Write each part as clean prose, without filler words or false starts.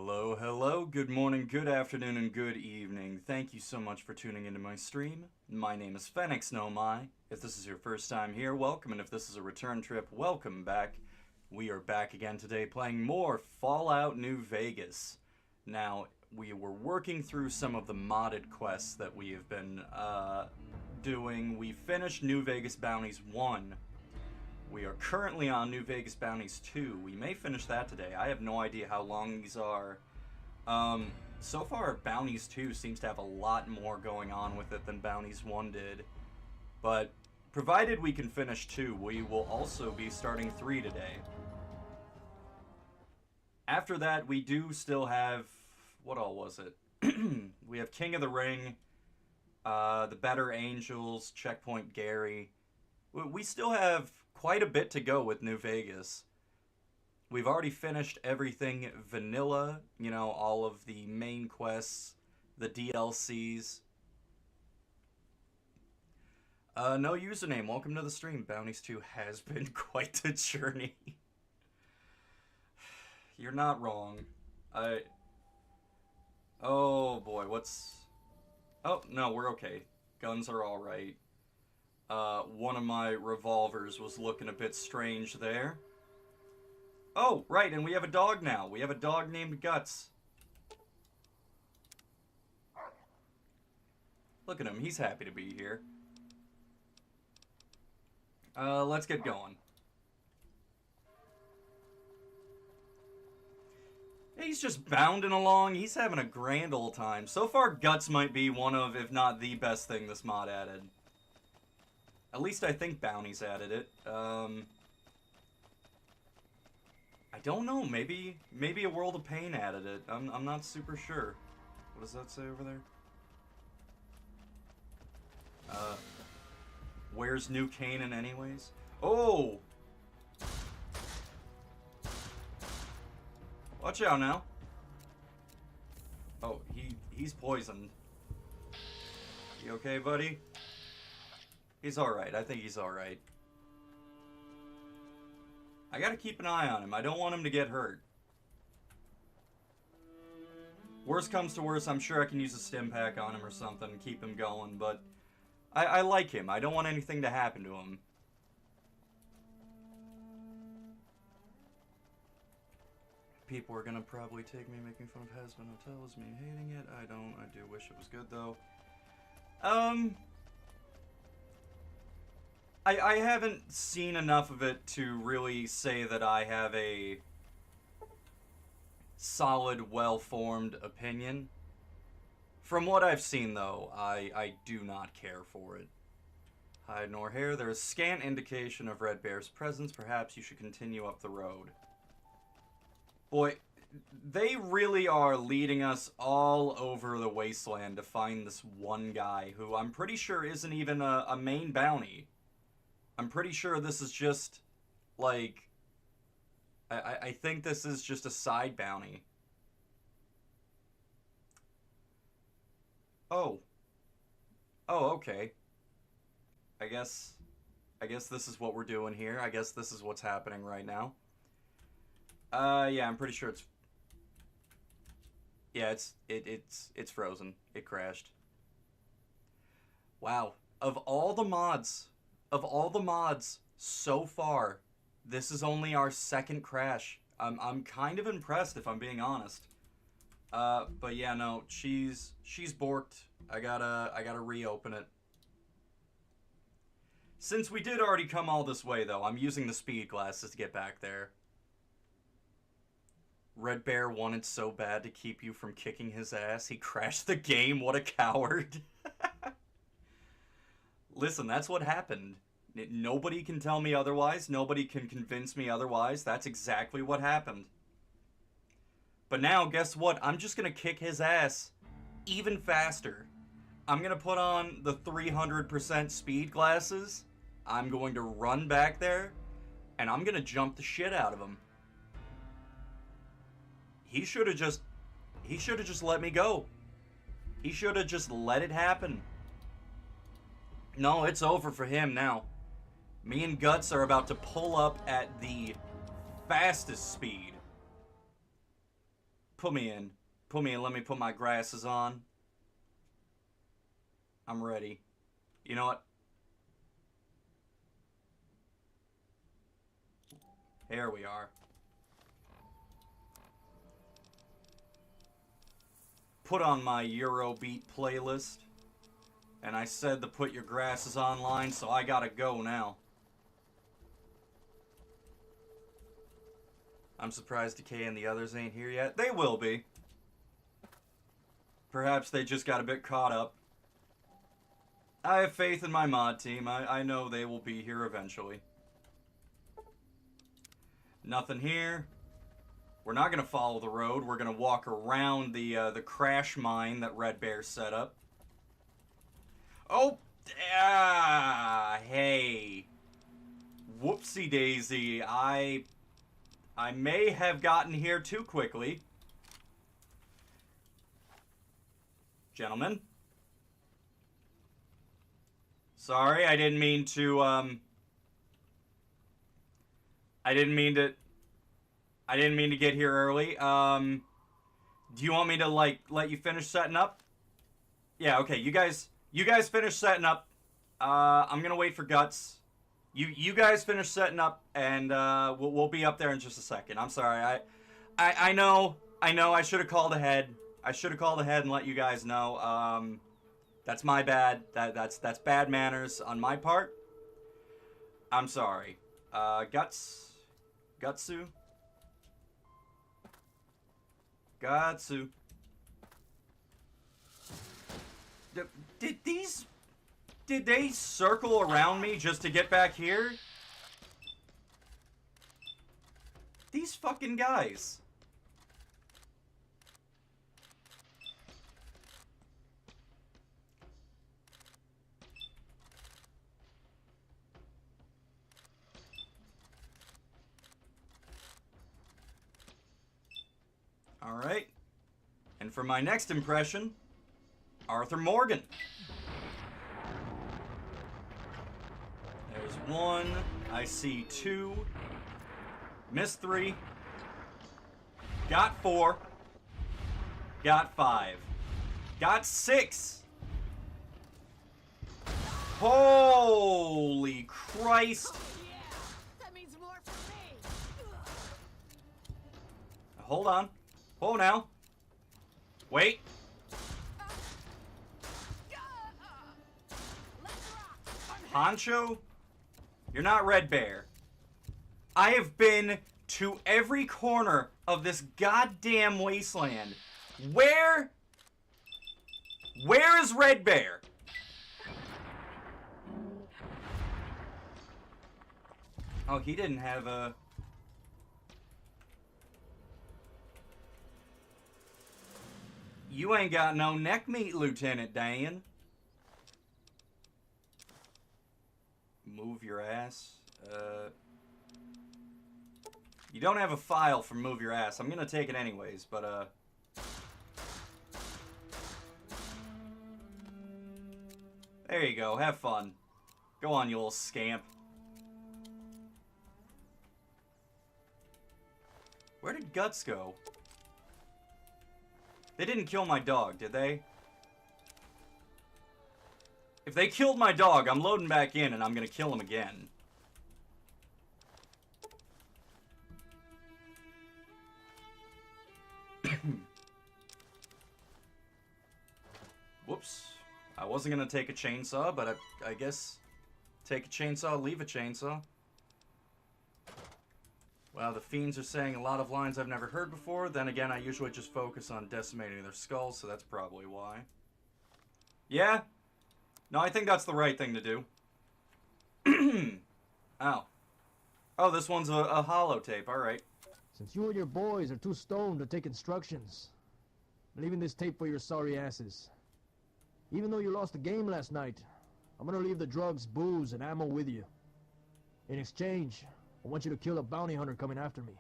Hello, hello, good morning, good afternoon, and good evening. Thank you so much for tuning into my stream. My name is Fennex, no my. If this is your first time here, welcome, and if this is a return trip, welcome back. We are back again today playing more Fallout New Vegas. Now, we were working through some of the modded quests that we have been doing. We finished New Vegas Bounties 1. We are currently on New Vegas Bounties 2. We may finish that today. I have no idea how long these are. So far, Bounties 2 seems to have a lot more going on with it than Bounties 1 did. But, provided we can finish 2, we will also be starting 3 today. After that, we do still have... what all was it? We have King of the Ring, The Better Angels, Checkpoint Gary. We still have quite a bit to go with New Vegas. We've already finished everything vanilla, you know, all of the main quests, the DLCs. No username, welcome to the stream. Bounties 2 has been quite the journey. You're not wrong. Oh boy, what's... oh, no, we're okay. Guns are alright. One of my revolvers was looking a bit strange there. Oh, right, and we have a dog now. We have a dog named Guts. Look at him, he's happy to be here. Let's get going. He's just bounding along. He's having a grand old time. So far, Guts might be one of, if not the best thing this mod added. At least I think Bounties added it. I don't know. Maybe A World of Pain added it. I'm not super sure. What does that say over there? Where's New Canaan anyways? Oh! Watch out now. Oh, he's poisoned. You okay, buddy? He's alright. I think he's alright. I gotta keep an eye on him. I don't want him to get hurt. Worst comes to worst, I'm sure I can use a stim pack on him or something and keep him going, but I like him. I don't want anything to happen to him. People are gonna probably take me making fun of Has-Been Hotel as me hating it. I don't. I do wish it was good, though. I haven't seen enough of it to really say that I have a solid, well-formed opinion. From what I've seen, though, I do not care for it. Hide nor hair. There is scant indication of Red Bear's presence. Perhaps you should continue up the road. Boy, they really are leading us all over the wasteland to find this one guy who I'm pretty sure isn't even a main bounty. I'm pretty sure this is just, like, I think this is just a side bounty. Oh. Oh, okay. I guess this is what we're doing here. I guess this is what's happening right now. Yeah, I'm pretty sure it's... yeah, it's frozen. It crashed. Wow. Of all the mods so far, this is only our second crash. I'm kind of impressed, if I'm being honest. But yeah, no, she's borked. I gotta reopen it. Since we did already come all this way, though, I'm using the speed glasses to get back there. Red Bear wanted so bad to keep you from kicking his ass, he crashed the game. What a coward. Listen, that's what happened. Nobody can tell me otherwise. Nobody can convince me otherwise. That's exactly what happened. But now, guess what? I'm just gonna kick his ass even faster. I'm gonna put on the 300% speed glasses. I'm going to run back there, and I'm gonna jump the shit out of him. He should have just let me go. He should have just let it happen. No, it's over for him now. Me and Guts are about to pull up at the fastest speed. put me in. Put me in. Let me put my glasses on. I'm ready. You know what? Here we are. Put on my Eurobeat playlist. And I said to put your glasses online, so I gotta go now. I'm surprised Decay and the others ain't here yet. They will be. Perhaps they just got a bit caught up. I have faith in my mod team. I know they will be here eventually. Nothing here. We're not going to follow the road. We're going to walk around the crash mine that Red Bear set up. Oh! Hey. Whoopsie daisy. I may have gotten here too quickly. Gentlemen. Sorry, I didn't mean to, I didn't mean to get here early. Do you want me to, like, let you finish setting up? Yeah, okay, you guys finish setting up. I'm gonna wait for Guts. You guys finish setting up, and, we'll be up there in just a second. I'm sorry, I know, I should have called ahead. I should have called ahead and let you guys know, that's my bad. That's bad manners on my part. I'm sorry. Gutsu. Did they circle around me just to get back here? These fucking guys. Alright. And for my next impression, Arthur Morgan. There's one. I see two. Missed three. Got four. Got five. Got six. Holy Christ. Oh, yeah. That means more for me. Hold on. Hold now. Wait. Poncho? You're not Red Bear. I have been to every corner of this goddamn wasteland. Where is Red Bear? Oh, he didn't have a... You ain't got no neck meat, Lieutenant Dan. Move your ass. You don't have a file for move your ass. I'm gonna take it anyways, but there you go. Have fun. Go on, you little scamp. Where did Guts go? They didn't kill my dog, did they? If they killed my dog, I'm loading back in and I'm gonna kill him again. Whoops. I wasn't gonna take a chainsaw, but I guess take a chainsaw, leave a chainsaw. Wow, the fiends are saying a lot of lines I've never heard before. Then again, I usually just focus on decimating their skulls, so that's probably why. Yeah? No, I think that's the right thing to do. Ow. Oh, this one's a holotape, alright. Since you and your boys are too stoned to take instructions, I'm leaving this tape for your sorry asses. Even though you lost the game last night, I'm gonna leave the drugs, booze, and ammo with you. In exchange, I want you to kill a bounty hunter coming after me.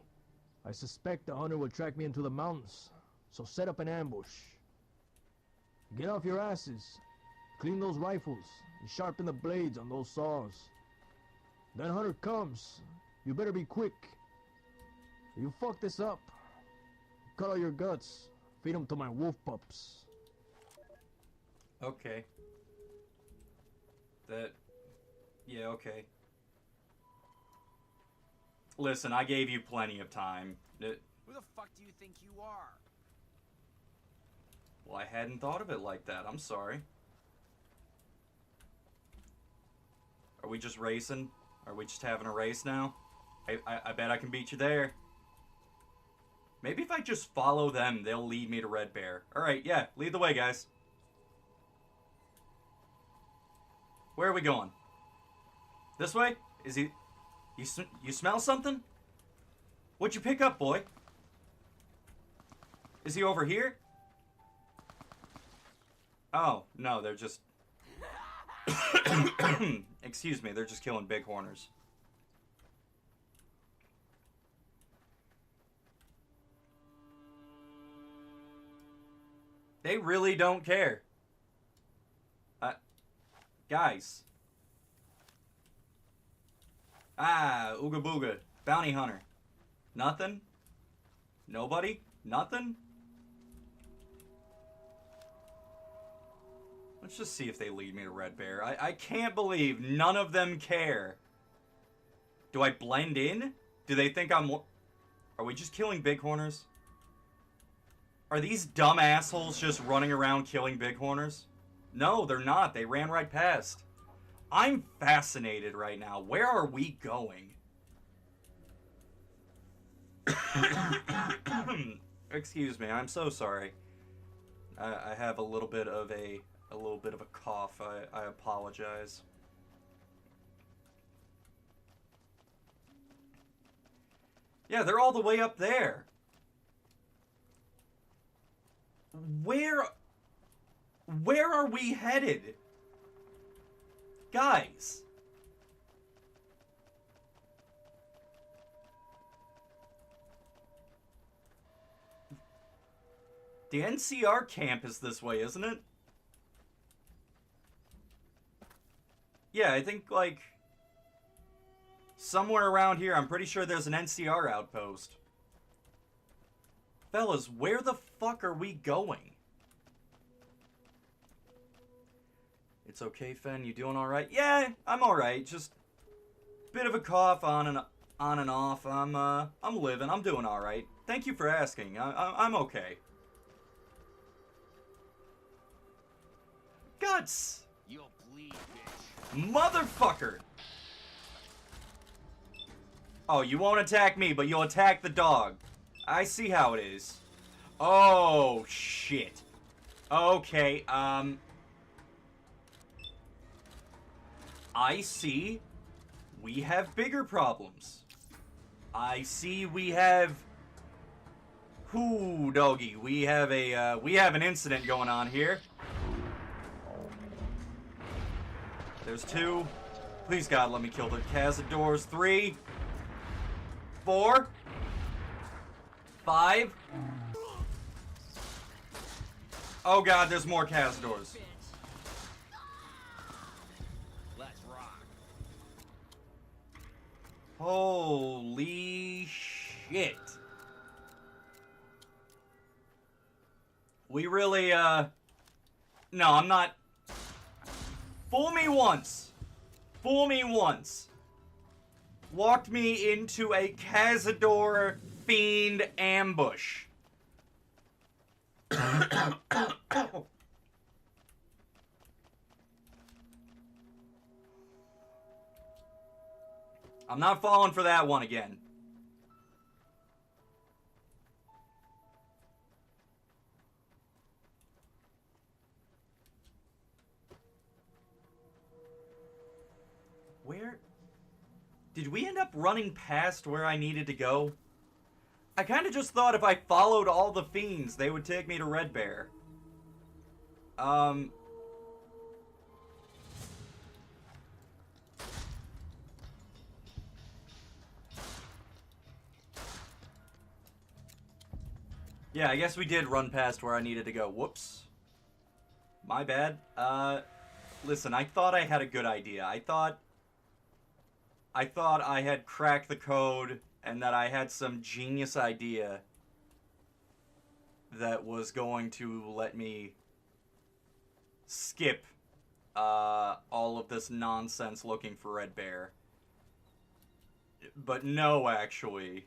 I suspect the hunter will track me into the mountains, so set up an ambush. Get off your asses, clean those rifles, and sharpen the blades on those saws. That hunter comes, you better be quick. If you fuck this up, cut out your guts. Feed them to my wolf pups. Okay. Yeah, okay. Listen, I gave you plenty of time. Who the fuck do you think you are? Well, I hadn't thought of it like that. I'm sorry. Are we just racing? Are we just having a race now? I bet I can beat you there. Maybe if I just follow them, they'll lead me to Red Bear. Alright, yeah, lead the way, guys. Where are we going? This way? Is he... You smell something? What'd you pick up, boy? Is he over here? Oh, no, they're just... Excuse me, they're just killing bighorners. They really don't care. Guys. Ah, Ooga Booga. Bounty Hunter. Nothing? Nobody? Nothing? Let's just see if they lead me to Red Bear. I can't believe none of them care. Do I blend in? Do they think I'm... Are we just killing bighorners? Are these dumb assholes just running around killing bighorners? No, they're not. They ran right past. I'm fascinated right now. Where are we going? Excuse me. I'm so sorry. I have a little bit of a cough. I apologize. Yeah, they're all the way up there. Where are we headed? Guys. The NCR camp is this way, isn't it? Yeah, I think, like, somewhere around here, I'm pretty sure there's an NCR outpost. Fellas, where the fuck are we going? It's okay, Fen. You doing all right? Yeah, I'm all right. Just bit of a cough on and off. I'm living. I'm doing all right. Thank you for asking. I'm okay. Guts. You'll bleed, bitch. Motherfucker. Oh, you won't attack me, but you'll attack the dog. I see how it is. Oh, shit. Okay, I see we have bigger problems. I see we have... Ooh, doggy. We have an incident going on here. There's 2. Please, God, let me kill the Cazadors. 3. 4. 5. Oh, God, there's more Cazadors. Let's rock. Holy shit. We really, No, I'm not... Fool me once. Fool me once. Walked me into a Cazador fiend ambush. I'm not falling for that one again. Where? Did we end up running past where I needed to go? I kind of just thought if I followed all the fiends, they would take me to Red Bear. Yeah, I guess we did run past where I needed to go. Whoops. My bad. Listen, I thought I had a good idea. I thought I had cracked the code and that I had some genius idea that was going to let me skip all of this nonsense looking for Red Bear. But no, actually.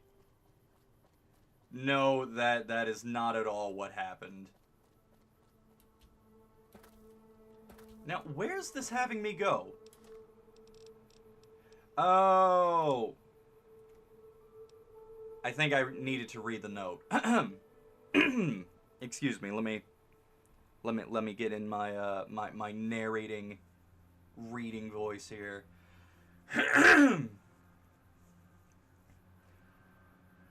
No, that is not at all what happened. Now, where's this having me go? Oh. I think I needed to read the note. Excuse me, let me get in my my narrating reading voice here.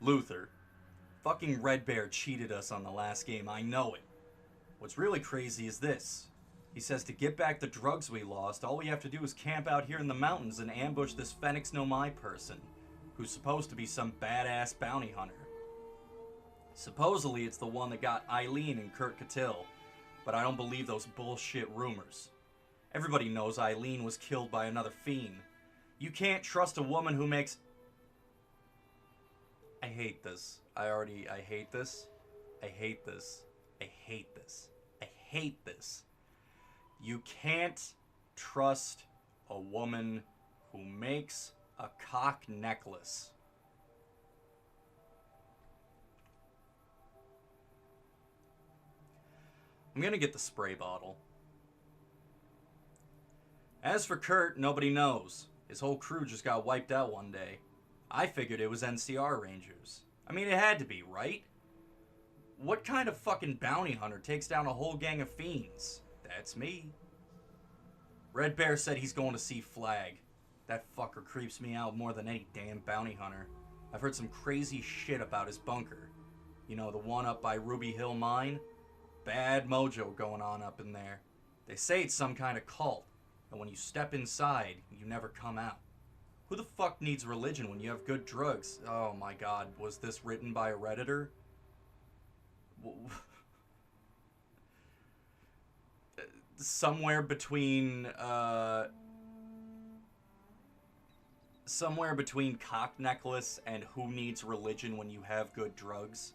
Luther, fucking Red Bear cheated us on the last game, I know it. What's really crazy is this. He says to get back the drugs we lost, all we have to do is camp out here in the mountains and ambush this Fennex no My person, who's supposed to be some badass bounty hunter. Supposedly it's the one that got Eileen and Kurt Cattell, but I don't believe those bullshit rumors. Everybody knows Eileen was killed by another fiend. You can't trust a woman who makes... I hate this. I hate this. I hate this. I hate this. I hate this. You can't trust a woman who makes a cock necklace. I'm gonna get the spray bottle. As for Kurt, nobody knows. His whole crew just got wiped out one day. I figured it was NCR Rangers. I mean, it had to be, right? What kind of fucking bounty hunter takes down a whole gang of fiends? That's me. Red Bear said he's going to see Flag. That fucker creeps me out more than any damn bounty hunter. I've heard some crazy shit about his bunker. You know, the one up by Ruby Hill Mine? Bad mojo going on up in there. They say it's some kind of cult, and when you step inside, you never come out. Who the fuck needs religion when you have good drugs? Oh my god, was this written by a Redditor? Somewhere between cock necklace and who needs religion when you have good drugs.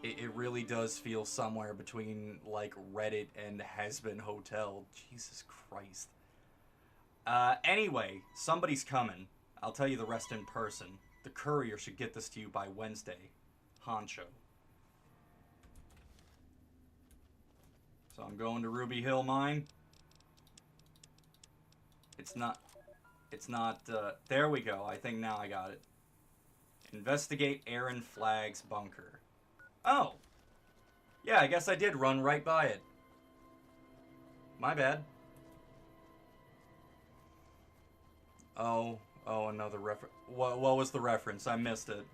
It really does feel somewhere between like Reddit and Has-Been Hotel. Jesus Christ. Anyway, somebody's coming. I'll tell you the rest in person. The courier should get this to you by Wednesday. Honcho. So I'm going to Ruby Hill Mine. It's not, there we go. I think now I got it. Investigate Aaron Flagg's bunker. Oh. Yeah, I guess I did run right by it. My bad. Oh, another reference. What was the reference? I missed it.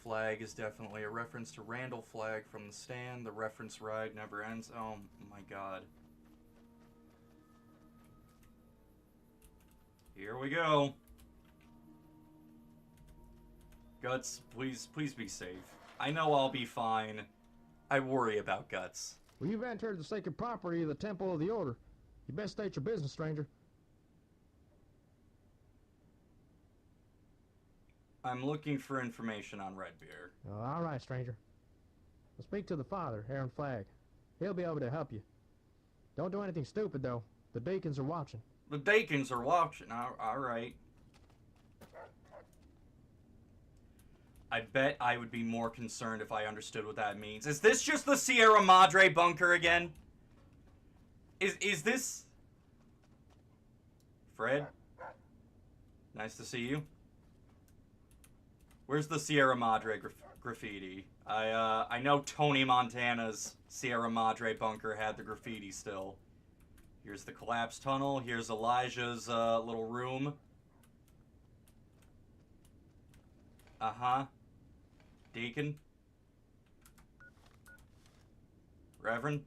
Flag is definitely a reference to Randall Flag from The Stand. The reference ride never ends. Oh my god. Here we go. Guts, please be safe. I know I'll be fine. I worry about Guts. Well, you've entered the sacred property of the Temple of the Order. You best state your business, stranger. I'm looking for information on Redbeard. All right, stranger. I'll speak to the father, Aaron Flagg. He'll be able to help you. Don't do anything stupid, though. The deacons are watching. The deacons are watching. All right. I bet I would be more concerned if I understood what that means. Is this just the Sierra Madre bunker again? Is this... Fred? Nice to see you. Where's the Sierra Madre graffiti? I know Tony Montana's Sierra Madre bunker had the graffiti still. Here's the collapsed tunnel. Here's Elijah's little room. Uh-huh. Deacon. Reverend.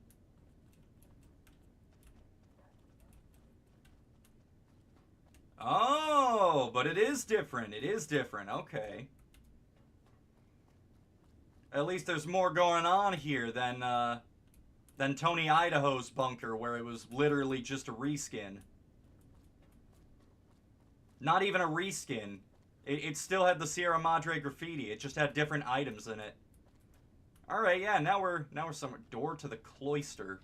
Oh, but it is different. It is different. Okay. At least there's more going on here than than Tony Idaho's bunker, where it was literally just a reskin. Not even a reskin. It still had the Sierra Madre graffiti. It just had different items in it. All right, yeah. Now we're somewhere. Door to the cloister.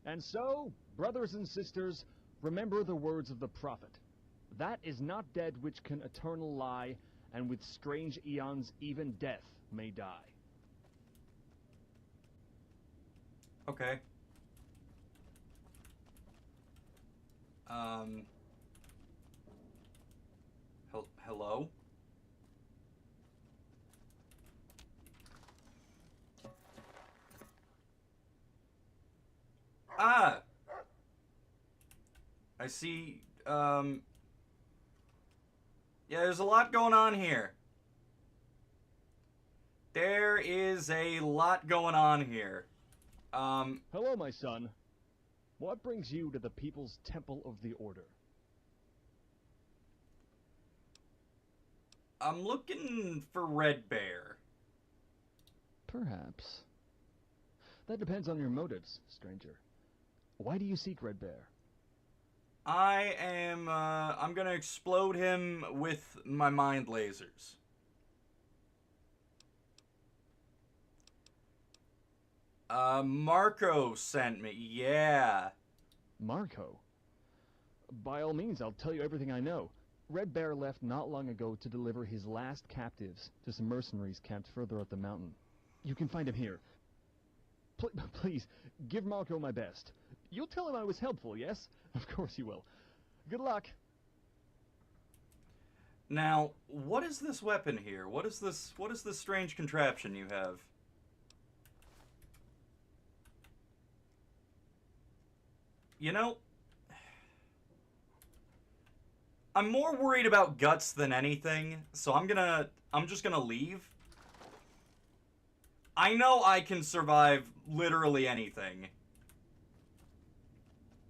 And so, brothers and sisters, remember the words of the prophet. That is not dead which can eternal lie, and with strange eons even death may die. Okay. Hello? Ah! I see, yeah, there's a lot going on here. There is a lot going on here. Hello, my son. What brings you to the People's Temple of the Order? I'm looking for Red Bear. Perhaps. That depends on your motives, stranger. Why do you seek Red Bear? I'm gonna explode him with my mind lasers. Marko sent me, yeah. Marko? By all means, I'll tell you everything I know. Red Bear left not long ago to deliver his last captives to some mercenaries camped further up the mountain. You can find him here. Please, give Marko my best. You'll tell him I was helpful, yes? Of course you will. Good luck. Now, what is this weapon here? What is this strange contraption you have? You know, I'm more worried about guts than anything, so I'm just gonna leave. I know I can survive literally anything,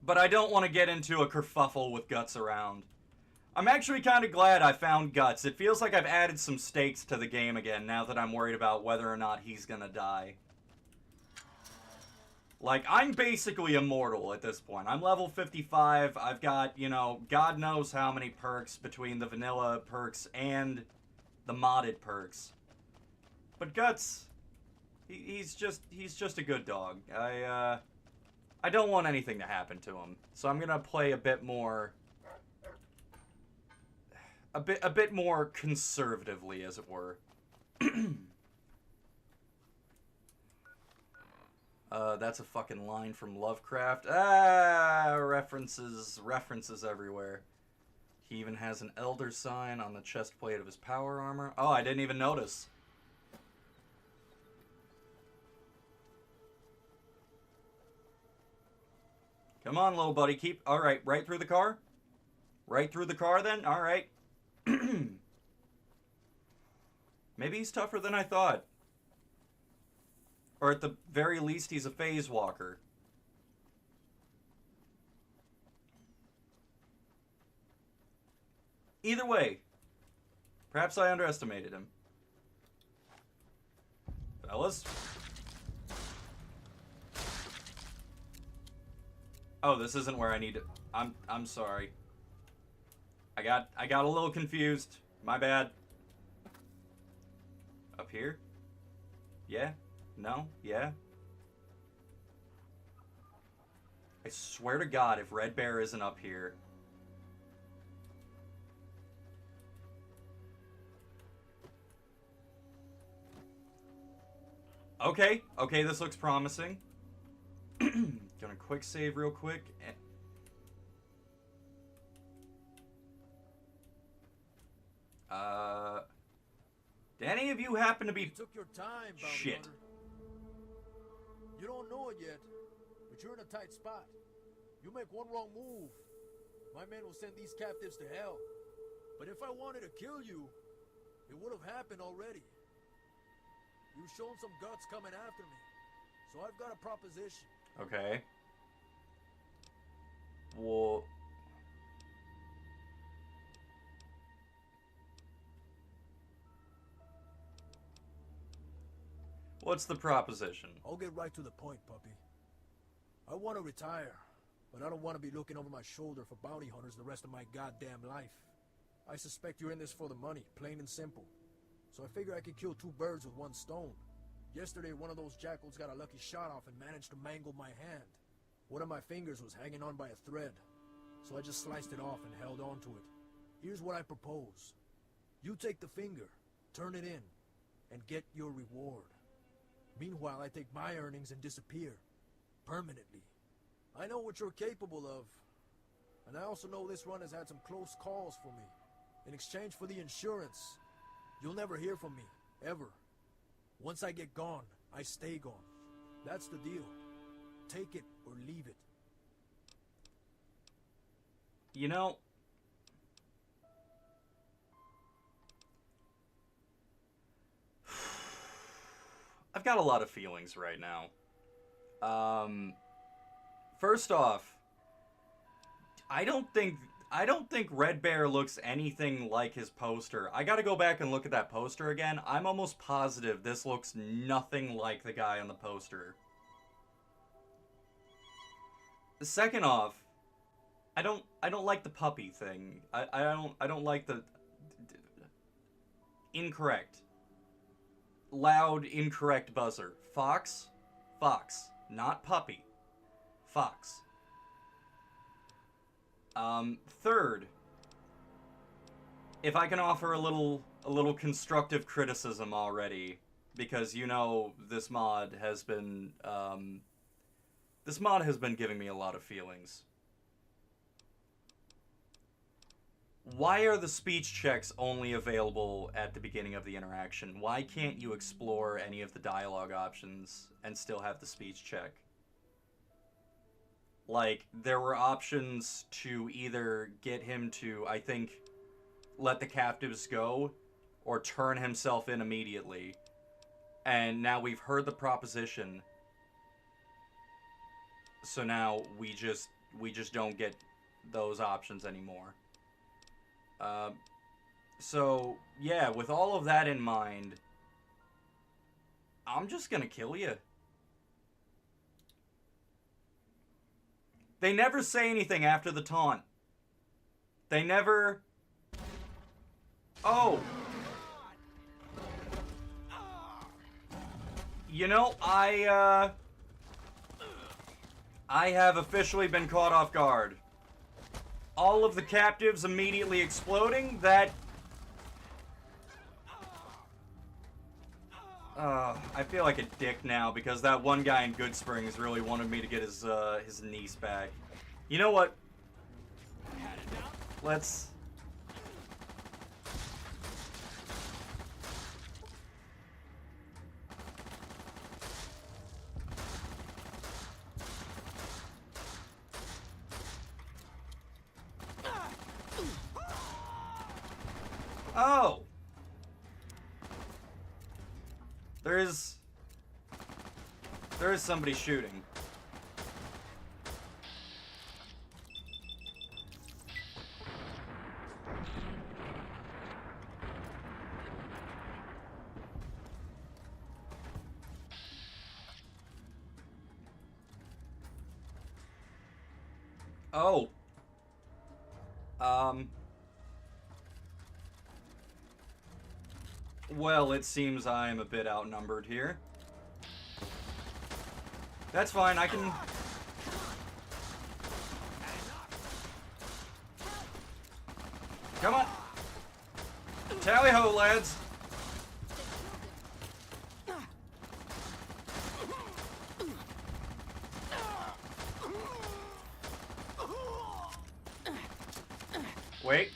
but I don't want to get into a kerfuffle with guts around. I'm actually kind of glad I found guts. It feels like I've added some stakes to the game again now that I'm worried about whether or not he's gonna die. Like, I'm basically immortal at this point. I'm level 55. I've got, you know, God knows how many perks between the vanilla perks and the modded perks. But Guts, he's just a good dog. I don't want anything to happen to him. So I'm gonna play a bit more conservatively, as it were. That's a fucking line from Lovecraft. References everywhere. He even has an elder sign on the chest plate of his power armor. Oh, I didn't even notice. Come on, little buddy. Alright, right through the car? Right through the car, then? Alright. Maybe he's tougher than I thought. Or at the very least, he's a phase walker. Either way, perhaps I underestimated him. Fellas? Oh, this isn't where I need to... I'm sorry. I got a little confused. My bad. Up here? Yeah? No? Yeah? I swear to God, if Red Bear isn't up here... Okay, this looks promising. Gonna quick save real quick. Do any of you happen to be... You took your time, bounty Shit. hunter. You don't know it yet, but you're in a tight spot. You make one wrong move, my men will send these captives to hell. But if I wanted to kill you, it would have happened already. You've shown some guts coming after me, so I've got a proposition. Okay. Well... What's the proposition? I'll get right to the point, puppy. I want to retire, but I don't want to be looking over my shoulder for bounty hunters the rest of my goddamn life. I suspect you're in this for the money, plain and simple. So I figure I could kill 2 birds with 1 stone. Yesterday, one of those jackals got a lucky shot off and managed to mangle my hand. One of my fingers was hanging on by a thread, so I just sliced it off and held on to it. Here's what I propose. You take the finger, turn it in, and get your reward. Meanwhile, I take my earnings and disappear. Permanently. I know what you're capable of. And I also know this run has had some close calls for me. In exchange for the insurance, you'll never hear from me. Ever. Once I get gone, I stay gone. That's the deal. Take it or leave it. You know, I've got a lot of feelings right now. First off, I don't think Red Bear looks anything like his poster. I gotta go back and look at that poster again. I'm almost positive this looks nothing like the guy on the poster. Second off, I don't like the puppy thing. I don't like the incorrect. Loud incorrect buzzer. Fox? Fox. Not puppy. Fox. Third, if I can offer a little constructive criticism already, because you know this mod has been giving me a lot of feelings. Why are the speech checks only available at the beginning of the interaction? Why can't you explore any of the dialogue options and still have the speech check? Like, there were options to either get him to, I think, let the captives go, or turn himself in immediately. And now we've heard the proposition, so now we just don't get those options anymore. So, yeah, with all of that in mind, I'm just gonna kill you. They never say anything after the taunt. They never... Oh! You know, I have officially been caught off guard. All of the captives immediately exploding, that... I feel like a dick now because that one guy in Good Springs really wanted me to get his niece back. You know what? Let's... Oh! There is somebody shooting. Oh. Well, it seems I am a bit outnumbered here. That's fine, I can... Come on! Tally-ho, lads! Wait.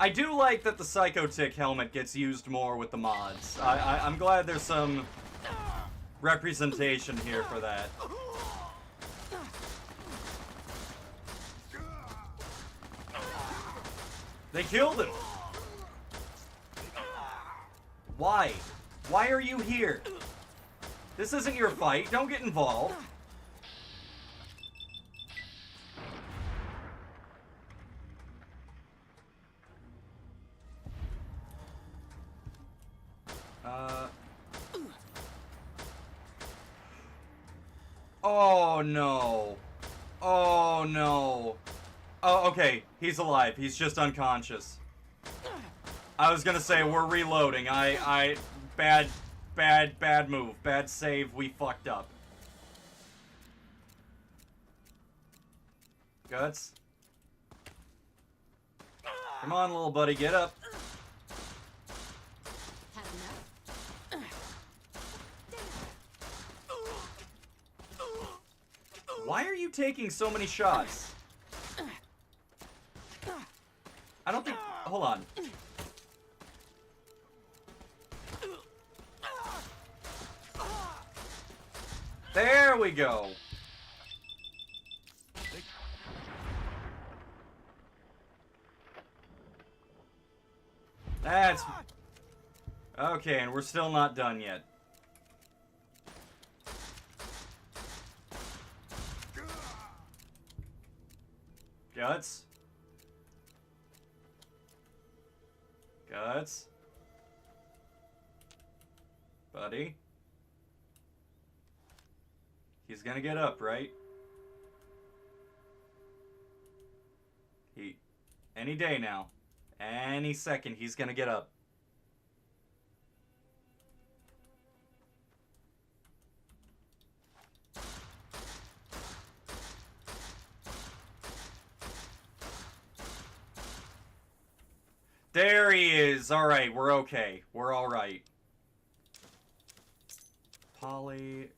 I do like that the Psycho Tick helmet gets used more with the mods. I'm glad there's some representation here for that. They killed him! Why? Why are you here? This isn't your fight. Don't get involved. Oh, no. Oh, no. Oh, okay. He's alive. He's just unconscious. I was gonna say, we're reloading. Bad move. Bad save. We fucked up. Guts. Come on, little buddy. Get up. Had enough? Why are you taking so many shots? I don't think... Hold on. There we go. That's... Okay, and we're still not done yet. Guts? Guts? Buddy? He's gonna get up, right? Any day now. Any second, he's gonna get up. There he is. Alright, we're okay. We're alright. Polly...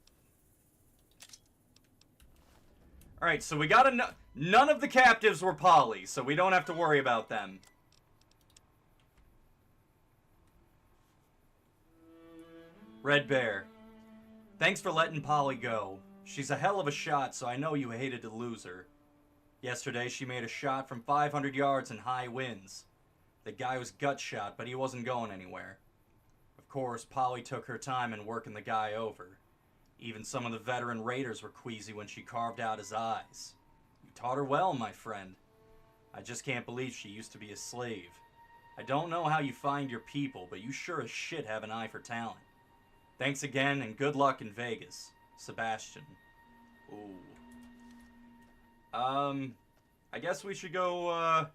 Alright, so we got none of the captives were Polly, so we don't have to worry about them. Red Bear. Thanks for letting Polly go. She's a hell of a shot, so I know you hated to lose her. Yesterday, she made a shot from 500 yards in high winds. The guy was gut shot, but he wasn't going anywhere. Of course, Polly took her time in working the guy over. Even some of the veteran raiders were queasy when she carved out his eyes. You taught her well, my friend. I just can't believe she used to be a slave. I don't know how you find your people, but you sure as shit have an eye for talent. Thanks again, and good luck in Vegas. Sebastian. Ooh. I guess we should go,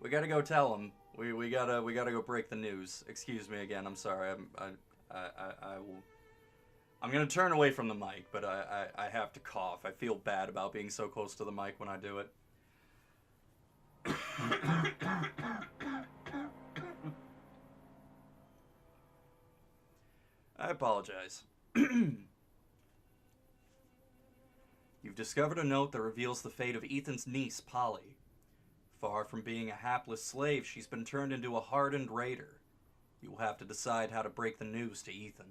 we gotta go tell him. We gotta go break the news. Excuse me again. I'm sorry. I'm gonna turn away from the mic, but I have to cough. I feel bad about being so close to the mic when I do it. I apologize. You've discovered a note that reveals the fate of Ethan's niece, Polly. Far from being a hapless slave, she's been turned into a hardened raider. You will have to decide how to break the news to Ethan.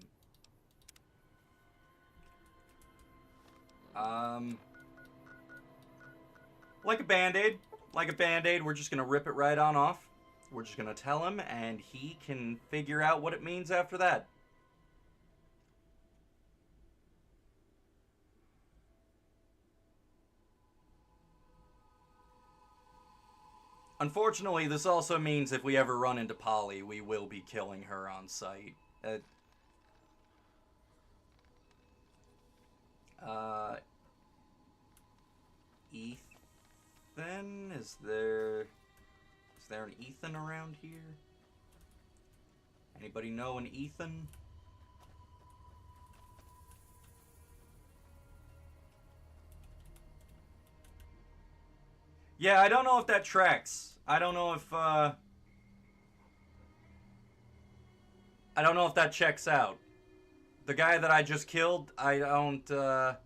Like a Band-Aid. Like a Band-Aid, we're just gonna rip it right on off. We're just gonna tell him, and he can figure out what it means after that. Unfortunately, this also means if we ever run into Polly, we will be killing her on sight. Ethan? Is there an Ethan around here? Anybody know an Ethan? Yeah, I don't know if that tracks. I don't know if that checks out. The guy that I just killed, I don't, yeah,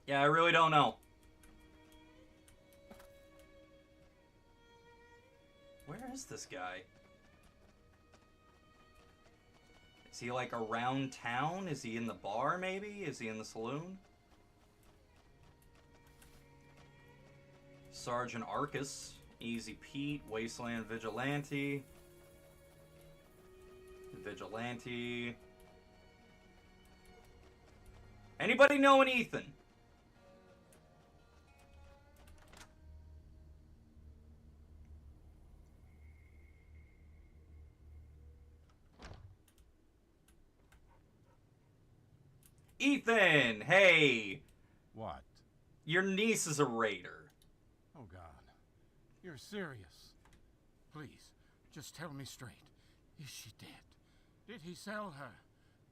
I really don't know. Where is this guy? Is he, like, around town? Is he in the bar, maybe? Is he in the saloon? Sergeant Arcus, Easy Pete, Wasteland Vigilante. Anybody know an Ethan? Ethan, hey! What? Your niece is a raider. Oh, God. You're serious. Please, just tell me straight. Is she dead? Did he sell her?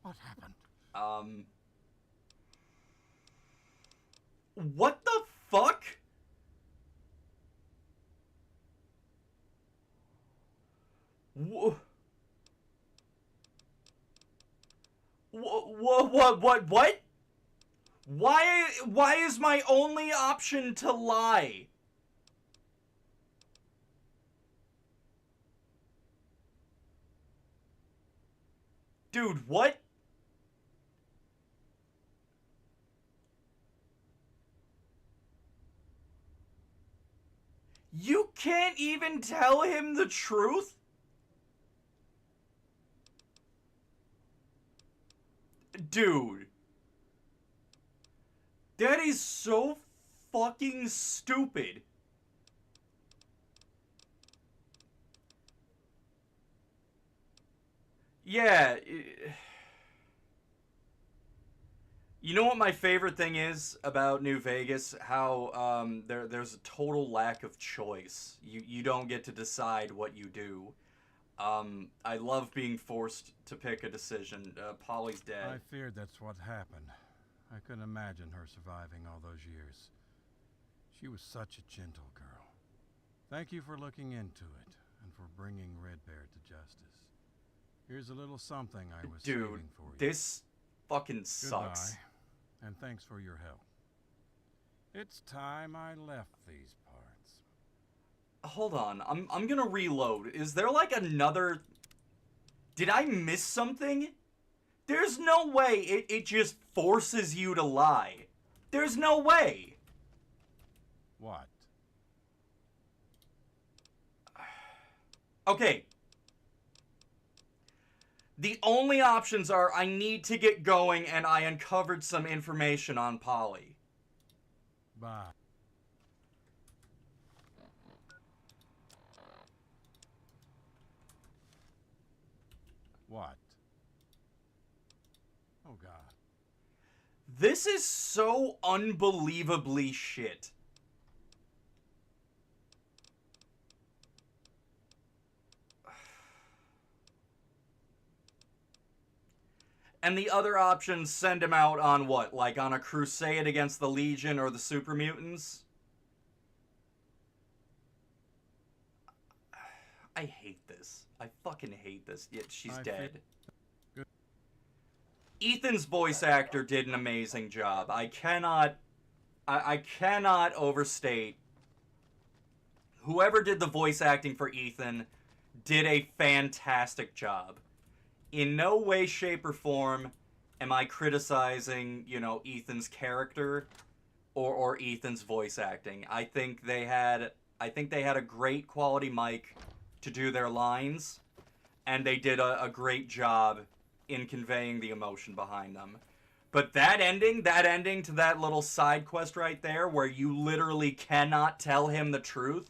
What happened? What the fuck? What? Why is my only option to lie? Dude, what? You can't even tell him the truth? Dude. That is so fucking stupid. Yeah. You know what my favorite thing is about New Vegas? How there's a total lack of choice. You don't get to decide what you do. I love being forced to pick a decision. Polly's dead. I feared that's what happened. I couldn't imagine her surviving all those years. She was such a gentle girl. Thank you for looking into it and for bringing Red Bear to justice. Here's a little something I was saving for you. This fucking sucks. Goodbye, and thanks for your help. It's time I left these parts. Hold on, I'm gonna reload. Is there like another... Did I miss something? There's no way it just forces you to lie. There's no way. What? Okay. The only options are I need to get going and I uncovered some information on Polly. Bye. What? Oh, God. This is so unbelievably shit. And the other options send him out on what? Like on a crusade against the Legion or the Super Mutants? I hate this. I fucking hate this. Yet she's dead. Ethan's voice actor did an amazing job. I cannot overstate. Whoever did the voice acting for Ethan did a fantastic job. In no way, shape, or form am I criticizing, you know, Ethan's character or Ethan's voice acting. I think they had a great quality mic to do their lines, and they did a great job in conveying the emotion behind them. But that ending to that little side quest right there where you literally cannot tell him the truth,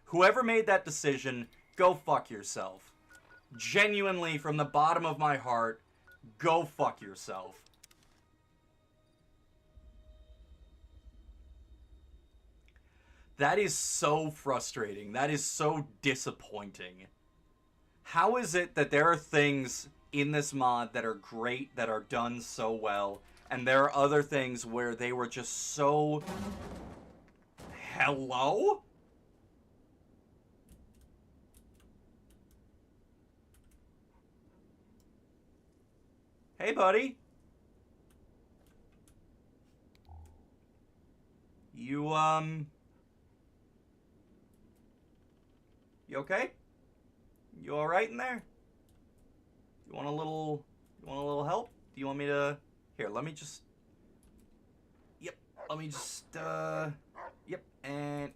whoever made that decision, go fuck yourself. Genuinely, from the bottom of my heart, go fuck yourself. That is so frustrating. That is so disappointing. How is it that there are things in this mod that are great, that are done so well, and there are other things where they were just so... Hello? Hey, buddy. You okay? You alright in there? You want a little help? Do you want me to... Here, let me just... Yep, let me just, Yep, and...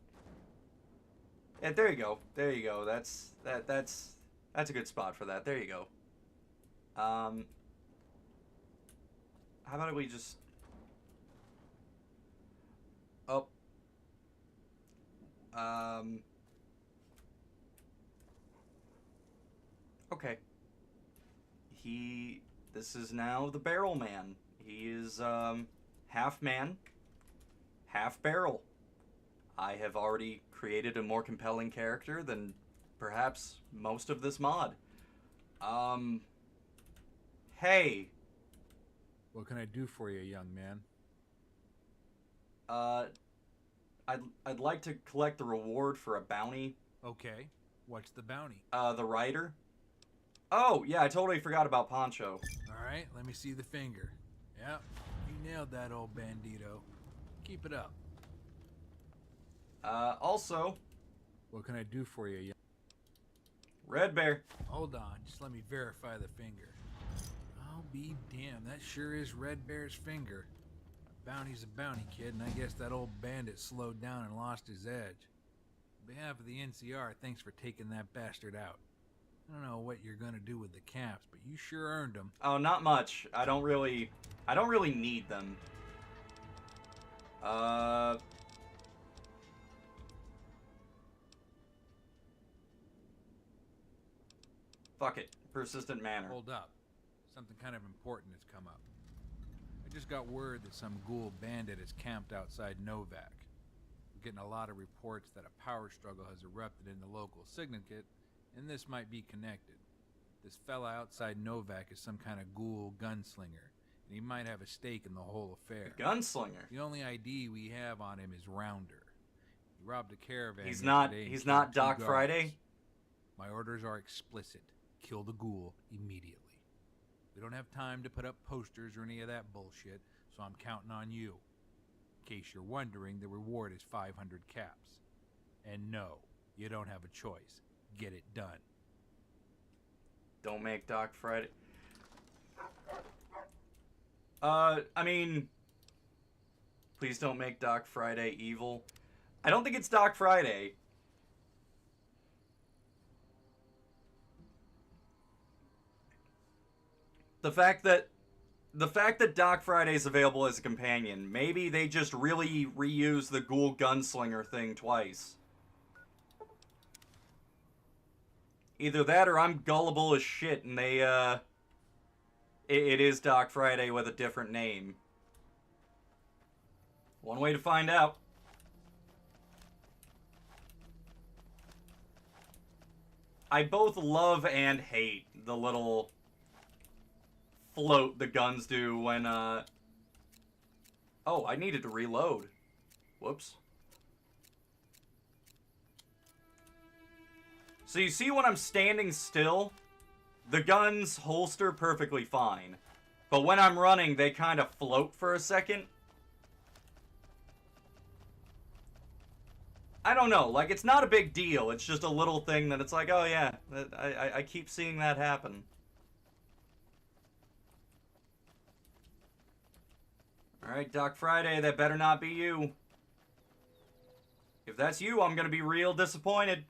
Yeah, there you go. There you go. That's a good spot for that. There you go. How about we just... Oh. Okay. This is now the barrel man. He is half man, half barrel. I have already created a more compelling character than perhaps most of this mod. Hey. What can I do for you, young man? I'd like to collect the reward for a bounty. Okay. What's the bounty? The writer. Oh, yeah, I totally forgot about Poncho. Alright, let me see the finger. Yep, you nailed that old bandito. Keep it up. Also... What can I do for you, young... Red Bear. Hold on, just let me verify the finger. I'll be damned, that sure is Red Bear's finger. A bounty's a bounty, kid, and I guess that old bandit slowed down and lost his edge. On behalf of the NCR, thanks for taking that bastard out. I don't know what you're gonna do with the caps, but you sure earned them. Oh, not much. I don't really need them. Fuck it. Persistent manner. Hold up. Something kind of important has come up. I just got word that some ghoul bandit is camped outside Novak. We're getting a lot of reports that a power struggle has erupted in the local syndicate, and this might be connected. This fella outside Novak is some kind of ghoul gunslinger, and he might have a stake in the whole affair. The gunslinger? The only ID we have on him is Rounder. He robbed a caravan. He's not Doc Friday? My orders are explicit. Kill the ghoul immediately. We don't have time to put up posters or any of that bullshit, so I'm counting on you. In case you're wondering, the reward is 500 caps. And no, you don't have a choice. Get it done. Don't make Doc Friday. I mean, please don't make Doc Friday evil. I don't think it's Doc Friday. The fact that Doc Friday is available as a companion, maybe they just really reuse the ghoul gunslinger thing twice. Either that or I'm gullible as shit and they, it is Doc Friday with a different name. One way to find out. I both love and hate the little float the guns do when, Oh, I needed to reload. Whoops. So you see when I'm standing still, the guns holster perfectly fine. But when I'm running, they kind of float for a second. I don't know, like, it's not a big deal. It's just a little thing that it's like, oh yeah, I keep seeing that happen. Alright, Doc Friday, that better not be you. If that's you, I'm gonna be real disappointed.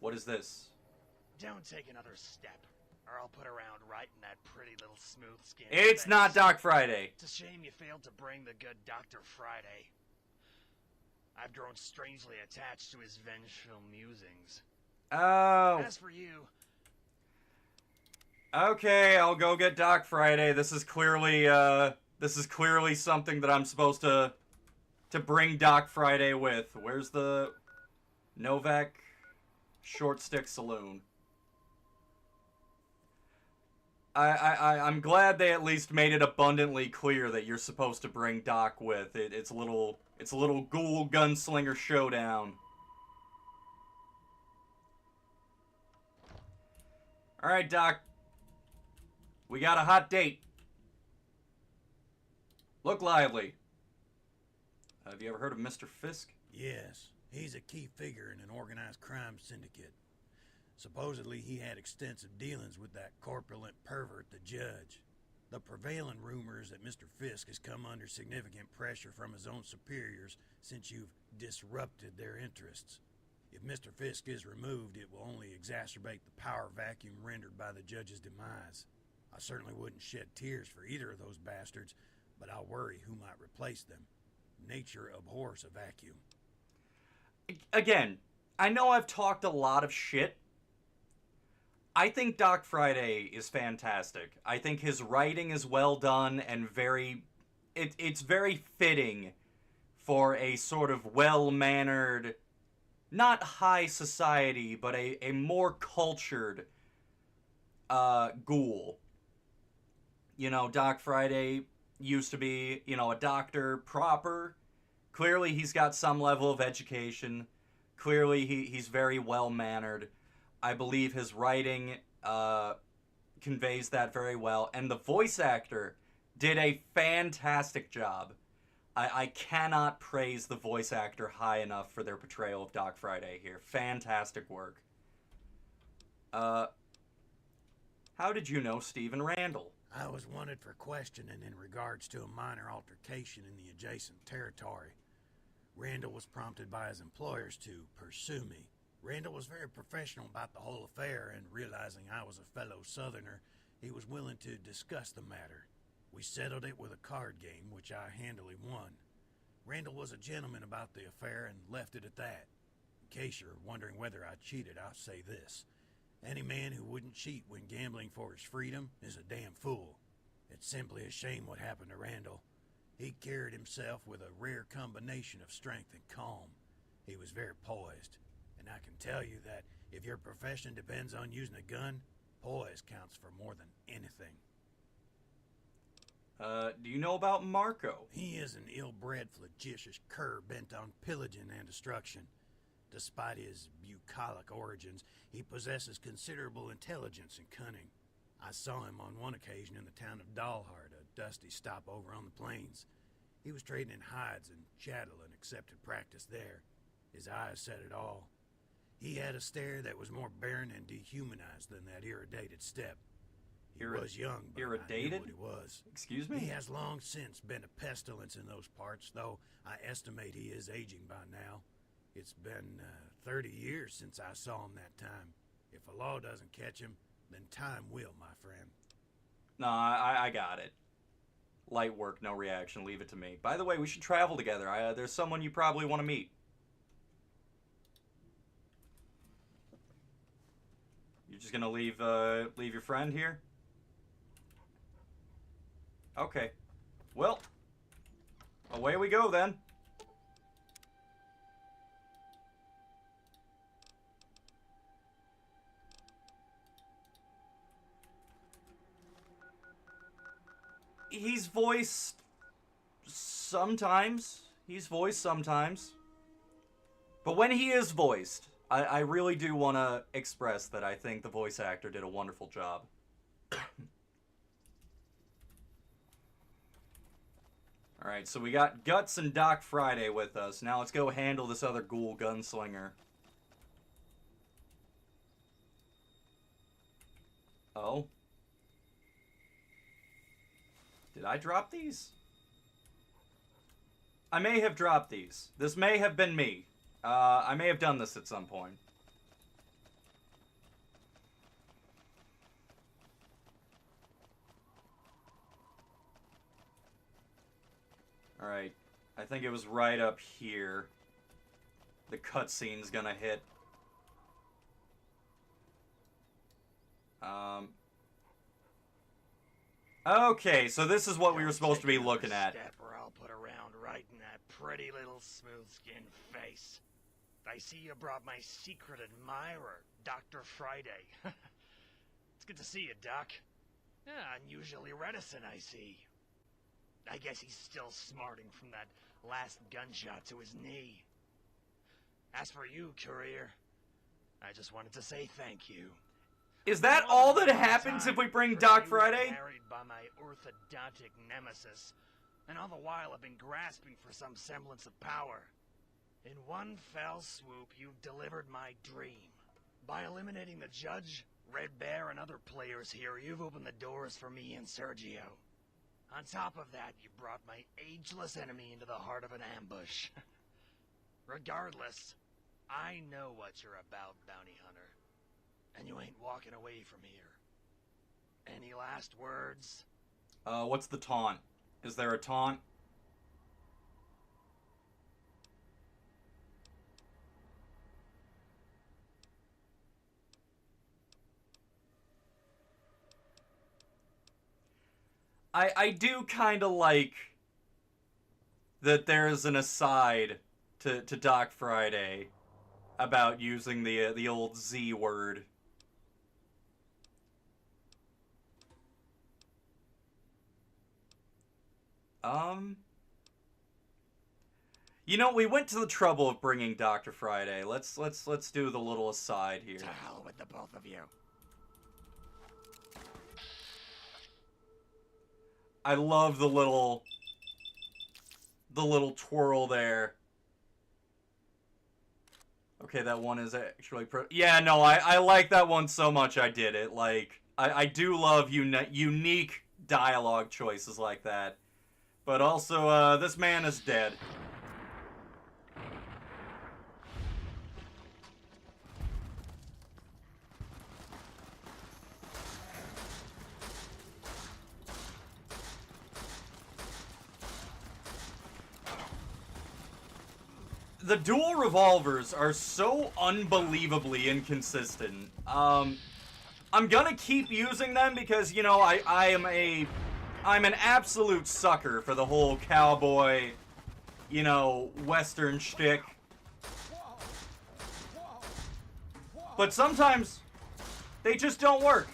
What is this? Don't take another step, or I'll put around right in that pretty little smooth skin. It's not Doc Friday. It's a shame you failed to bring the good Dr. Friday. I've grown strangely attached to his vengeful musings. Oh. As for you... Okay, I'll go get Doc Friday. This is clearly something that I'm supposed to bring Doc Friday with. Where's the Novak Short Stick Saloon? I'm glad they at least made it abundantly clear that you're supposed to bring Doc with. It's a little ghoul gunslinger showdown. All right, Doc. We got a hot date. Look lively. Have you ever heard of Mr. Fisk? Yes, he's a key figure in an organized crime syndicate. Supposedly, he had extensive dealings with that corpulent pervert, the judge. The prevailing rumor is that Mr. Fisk has come under significant pressure from his own superiors since you've disrupted their interests. If Mr. Fisk is removed, it will only exacerbate the power vacuum rendered by the judge's demise. I certainly wouldn't shed tears for either of those bastards, but I'll worry who might replace them. Nature abhors a vacuum. Again, I know I've talked a lot of shit I think Doc Friday is fantastic. I think his writing is well done and it's very fitting for a sort of well-mannered, not high society, but a more cultured ghoul. You know, Doc Friday used to be, you know, a doctor proper. Clearly he's got some level of education. Clearly he's very well-mannered. I believe his writing conveys that very well. And the voice actor did a fantastic job. I cannot praise the voice actor high enough for their portrayal of Doc Friday here. Fantastic work. How did you know Stephen Randall? I was wanted for questioning in regards to a minor altercation in the adjacent territory. Randall was prompted by his employers to pursue me. Randall was very professional about the whole affair, and realizing I was a fellow Southerner, he was willing to discuss the matter. We settled it with a card game, which I handily won. Randall was a gentleman about the affair and left it at that. In case you're wondering whether I cheated, I'll say this. Any man who wouldn't cheat when gambling for his freedom is a damn fool. It's simply a shame what happened to Randall. He carried himself with a rare combination of strength and calm. He was very poised. And I can tell you that if your profession depends on using a gun, poise counts for more than anything. Do you know about Marko? He is an ill-bred, flagitious cur bent on pillaging and destruction. Despite his bucolic origins, he possesses considerable intelligence and cunning. I saw him on one occasion in the town of Dalhart, a dusty stopover on the plains. He was trading in hides and chattel, an accepted practice there. His eyes said it all. He had a stare that was more barren and dehumanized than that irradiated step. He was young, but I knew what he was. Excuse me? He has long since been a pestilence in those parts, though I estimate he is aging by now. It's been 30 years since I saw him that time. If the law doesn't catch him, then time will, my friend. No, I got it. Light work, no reaction. Leave it to me. By the way, we should travel together. There's someone you probably want to meet. You're just gonna leave your friend here? Okay. Well, away we go then. He's voiced sometimes. But when he is voiced, I really do want to express that I think the voice actor did a wonderful job. Alright, so we got Guts and Doc Friday with us. Now let's go handle this other ghoul gunslinger. Oh. Did I drop these? I may have dropped these. This may have been me. I may have done this at some point. Alright. I think it was right up here. The cutscene's gonna hit. Okay, so this is what we were supposed to be looking at. Step or I'll put a round right in that pretty little smooth-skinned face. I see you brought my secret admirer, Dr. Friday. It's good to see you, Doc. Yeah, unusually reticent, I see. I guess he's still smarting from that last gunshot to his knee. As for you, Courier, I just wanted to say thank you. Is that all that happens if we bring Doc Friday? Married by my orthodontic nemesis, and all the while I've been grasping for some semblance of power. In one fell swoop, you've delivered my dream. By eliminating the judge, Red Bear, and other players here, you've opened the doors for me and Sergio. On top of that, you brought my ageless enemy into the heart of an ambush. Regardless, I know what you're about, Bounty Hunter. And you ain't walking away from here. Any last words? What's the taunt? Is there a taunt? I do kind of like that there's an aside to Doc Friday about using the old Z word. You know, we went to the trouble of bringing Dr. Friday. Let's do the little aside here. To hell with the both of you. I love the little twirl there. Okay, that one is actually yeah, no, I like that one so much I did it. Like, I do love unique dialogue choices like that. But also, this man is dead. The dual revolvers are so unbelievably inconsistent. I'm gonna keep using them because, you know, I'm an absolute sucker for the whole cowboy, you know, western shtick. But sometimes they just don't work.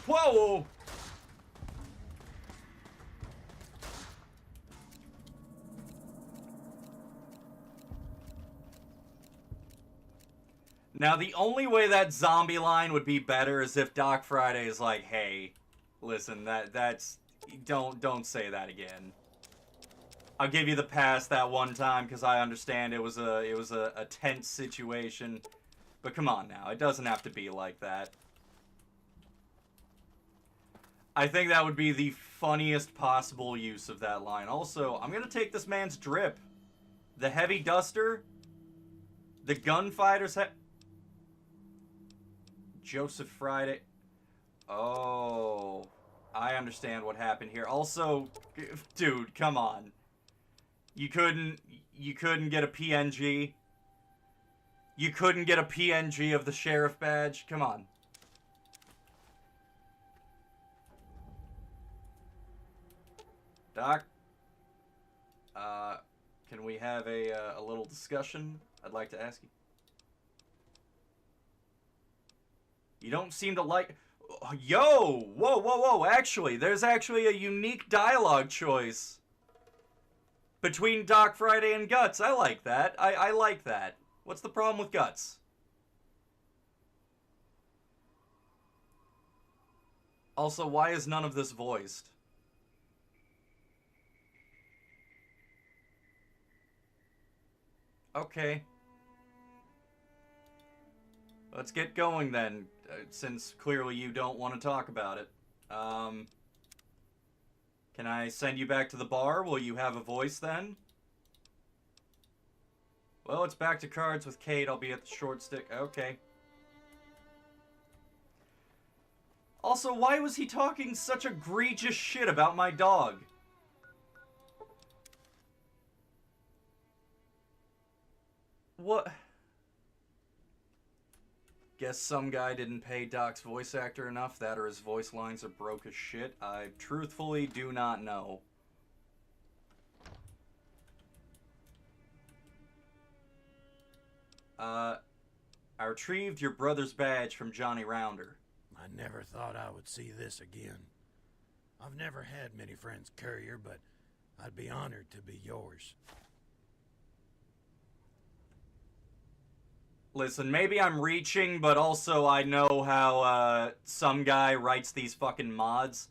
Whoa! Now, the only way that zombie line would be better is if Doc Friday is like, hey, listen, that's... Don't say that again. I'll give you the pass that one time because I understand it was a tense situation. But come on now, it doesn't have to be like that. I think that would be the funniest possible use of that line. Also, I'm going to take this man's drip. The heavy duster. The gunfighter's Joseph Friday. Oh, I understand what happened here. Also, dude, come on. You couldn't get a PNG. You couldn't get a PNG of the sheriff badge. Come on. Doc, can we have a little discussion? I'd like to ask you. You don't seem to like... Yo! Whoa, whoa, whoa. Actually, there's actually a unique dialogue choice between Doc Friday and Guts. I like that. I like that. What's the problem with Guts? Also, why is none of this voiced? Okay. Let's get going then, since clearly you don't want to talk about it. Can I send you back to the bar? Will you have a voice then? Well, it's back to cards with Kate. I'll be at the short stick. Okay. Also, why was he talking such egregious shit about my dog? What? Guess some guy didn't pay Doc's voice actor enough, that or his voice lines are broke as shit. I truthfully do not know. I retrieved your brother's badge from Johnny Rounder. I never thought I would see this again. I've never had many friends, Courier, but I'd be honored to be yours. Listen, maybe I'm reaching, but also I know how some guy writes these fucking mods.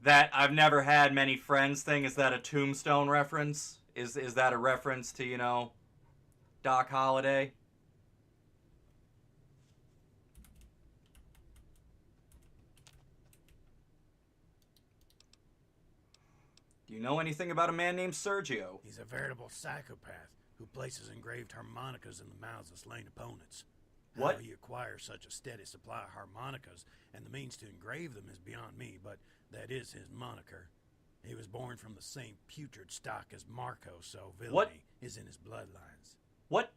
That I've never had many friends thing, is that a Tombstone reference? Is that a reference to, you know, Doc Holliday? Do you know anything about a man named Sergio? He's a veritable psychopath who places engraved harmonicas in the mouths of slain opponents. What? How he acquires such a steady supply of harmonicas and the means to engrave them is beyond me, but that is his moniker. He was born from the same putrid stock as Marko, so villainy is in his bloodlines. What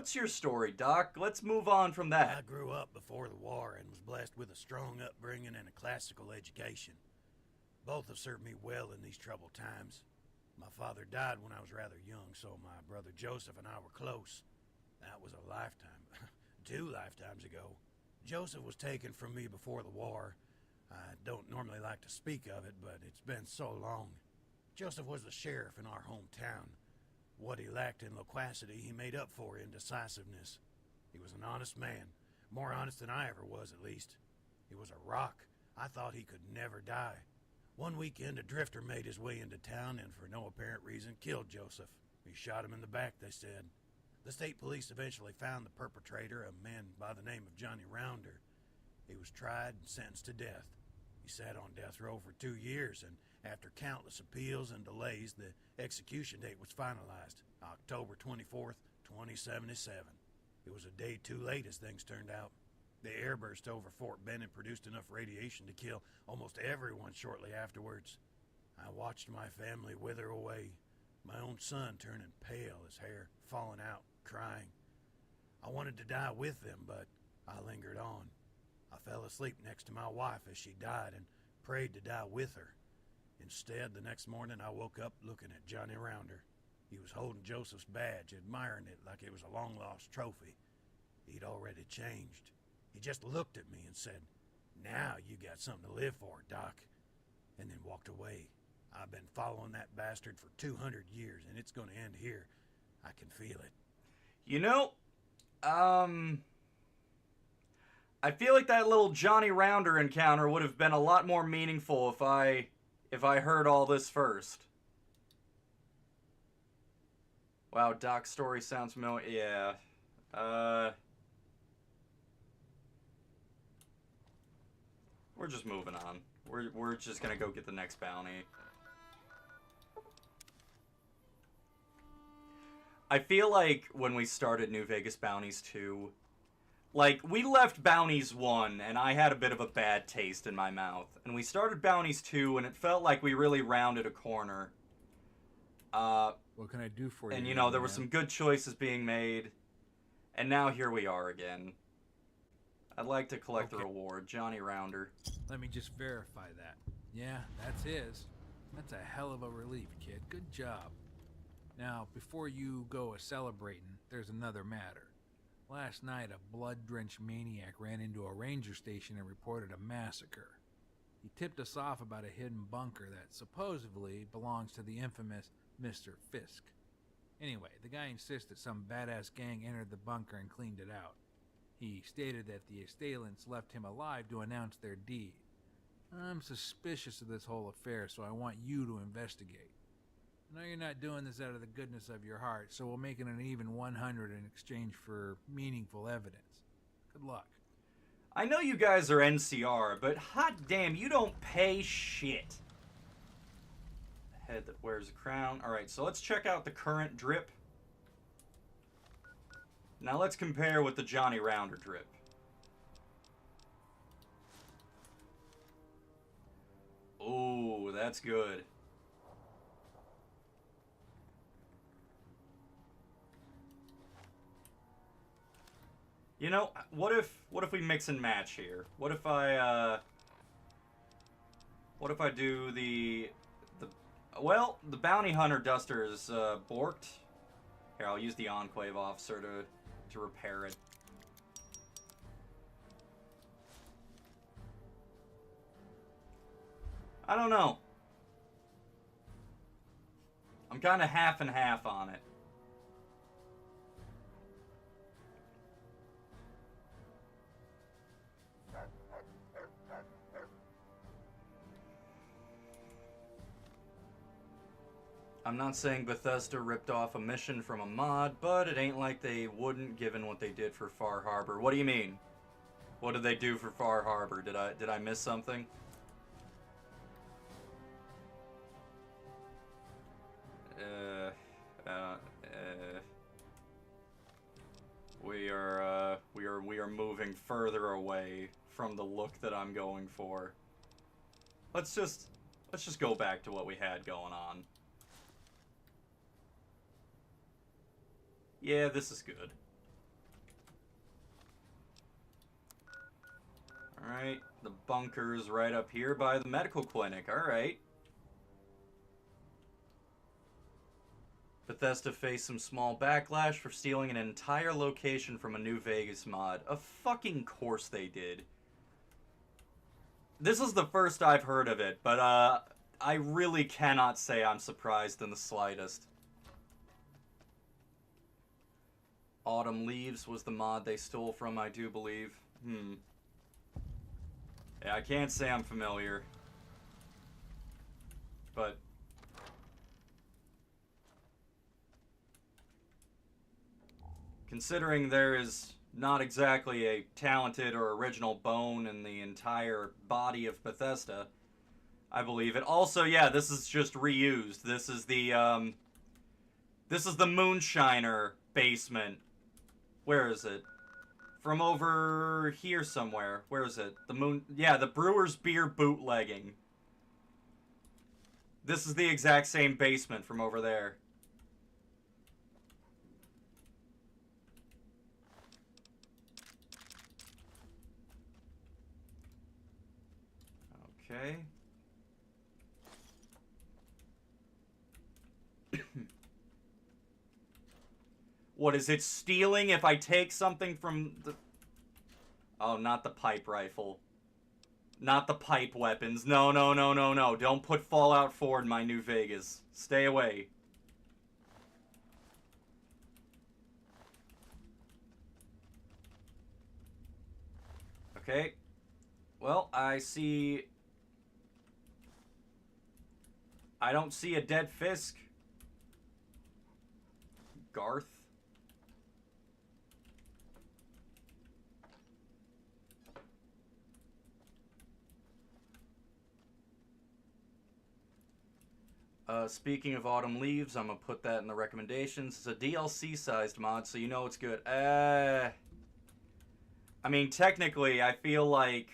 What's your story, Doc? Let's move on from I that. grew up before the war and was blessed with a strong upbringing and a classical education. Both have served me well in these troubled times. My father died when I was rather young, so my brother Joseph and I were close. That was a lifetime, 2 lifetimes ago. Joseph was taken from me before the war. I don't normally like to speak of it, but it's been so long. Joseph was the sheriff in our hometown. What he lacked in loquacity, he made up for in decisiveness. He was an honest man, more honest than I ever was, at least. He was a rock. I thought he could never die. One weekend, a drifter made his way into town and, for no apparent reason, killed Joseph. He shot him in the back, they said. The state police eventually found the perpetrator, a man by the name of Johnny Rounder. He was tried and sentenced to death. He sat on death row for 2 years, and after countless appeals and delays, the execution date was finalized, October 24th, 2077. It was a day too late as things turned out. The airburst over Fort Benning produced enough radiation to kill almost everyone shortly afterwards. I watched my family wither away, my own son turning pale, his hair falling out, crying. I wanted to die with them, but I lingered on. I fell asleep next to my wife as she died and prayed to die with her. Instead, the next morning I woke up looking at Johnny Rounder. He was holding Joseph's badge, admiring it like it was a long-lost trophy. He'd already changed. He just looked at me and said, "Now you got something to live for, Doc," and then walked away. I've been following that bastard for 200 years, and it's going to end here. I can feel it. You know, I feel like that little Johnny Rounder encounter would have been a lot more meaningful if I heard all this first. Wow, Doc's story sounds familiar. Yeah. We're just moving on. We're just gonna go get the next bounty. I feel like when we started New Vegas Bounties 2, like, we left Bounties 1, and I had a bit of a bad taste in my mouth. And we started Bounties 2, and it felt like we really rounded a corner. What can I do for you? And, you know, there were some good choices being made. And now here we are again. I'd like to collect the reward. Johnny Rounder. Let me just verify that. Yeah, that's his. That's a hell of a relief, kid. Good job. Now, before you go a-celebrating, there's another matter. Last night, a blood-drenched maniac ran into a ranger station and reported a massacre. He tipped us off about a hidden bunker that supposedly belongs to the infamous Mr. Fisk. Anyway, the guy insists that some badass gang entered the bunker and cleaned it out. He stated that the assailants left him alive to announce their deed. I'm suspicious of this whole affair, so I want you to investigate. I know you're not doing this out of the goodness of your heart, so we'll make it an even 100 in exchange for meaningful evidence. Good luck. I know you guys are NCR, but hot damn, you don't pay shit. The head that wears a crown. Alright, so let's check out the current drip. Now let's compare with the Johnny Rounder drip. Ooh, that's good. You know, what if we mix and match here? What if I do the bounty hunter duster is borked. Here, I'll use the enclave officer to repair it. I don't know. I'm kind of half and half on it. I'm not saying Bethesda ripped off a mission from a mod, but it ain't like they wouldn't given what they did for Far Harbor. What do you mean? What did they do for Far Harbor? Did I miss something? We are moving further away from the look that I'm going for. Let's just go back to what we had going on. Yeah, this is good. Alright, the bunker's right up here by the medical clinic. Alright. Bethesda faced some small backlash for stealing an entire location from a New Vegas mod. Of fucking course they did. This is the first I've heard of it, but I really cannot say I'm surprised in the slightest. Autumn Leaves was the mod they stole from, I do believe. Yeah, I can't say I'm familiar. But considering there is not exactly a talented or original bone in the entire body of Bethesda, I believe it. Also, yeah, this is just reused. This is the Moonshiner basement. Where is it? From over here somewhere. Where is it? The Brewer's Beer bootlegging. This is the exact same basement from over there. Okay. What, is it stealing if I take something from the... Oh, not the pipe rifle. Not the pipe weapons. No, no, no, no, no. Don't put Fallout 4 in my New Vegas. Stay away. Okay. Well, I don't see a dead Fisk. Garth. Speaking of Autumn Leaves, I'm gonna put that in the recommendations. It's a DLC-sized mod, so you know it's good. I mean, technically, I feel like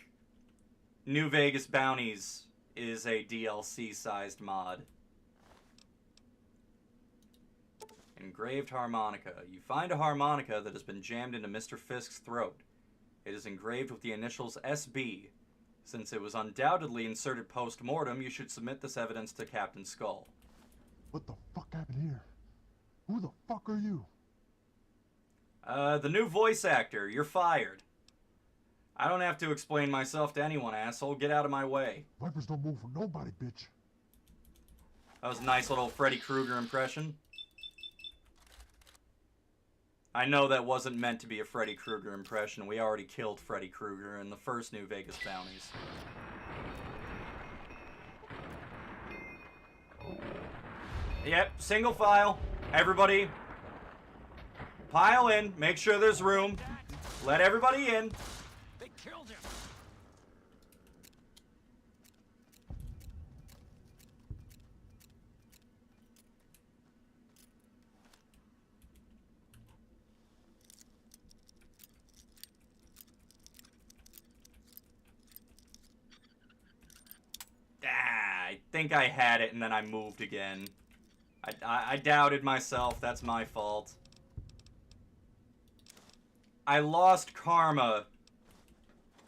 New Vegas Bounties is a DLC-sized mod. Engraved harmonica. You find a harmonica that has been jammed into Mr. Fisk's throat. It is engraved with the initials SB. Since it was undoubtedly inserted post-mortem, you should submit this evidence to Captain Skull. What the fuck happened here? Who the fuck are you? The new voice actor. You're fired. I don't have to explain myself to anyone, asshole. Get out of my way. Wipers don't move for nobody, bitch. That was a nice little Freddy Krueger impression. I know that wasn't meant to be a Freddy Krueger impression. We already killed Freddy Krueger in the first New Vegas Bounties. Yep, single file. Everybody, pile in. Make sure there's room. Let everybody in. They killed him. I think I had it and then I moved again. I doubted myself. That's my fault. I lost karma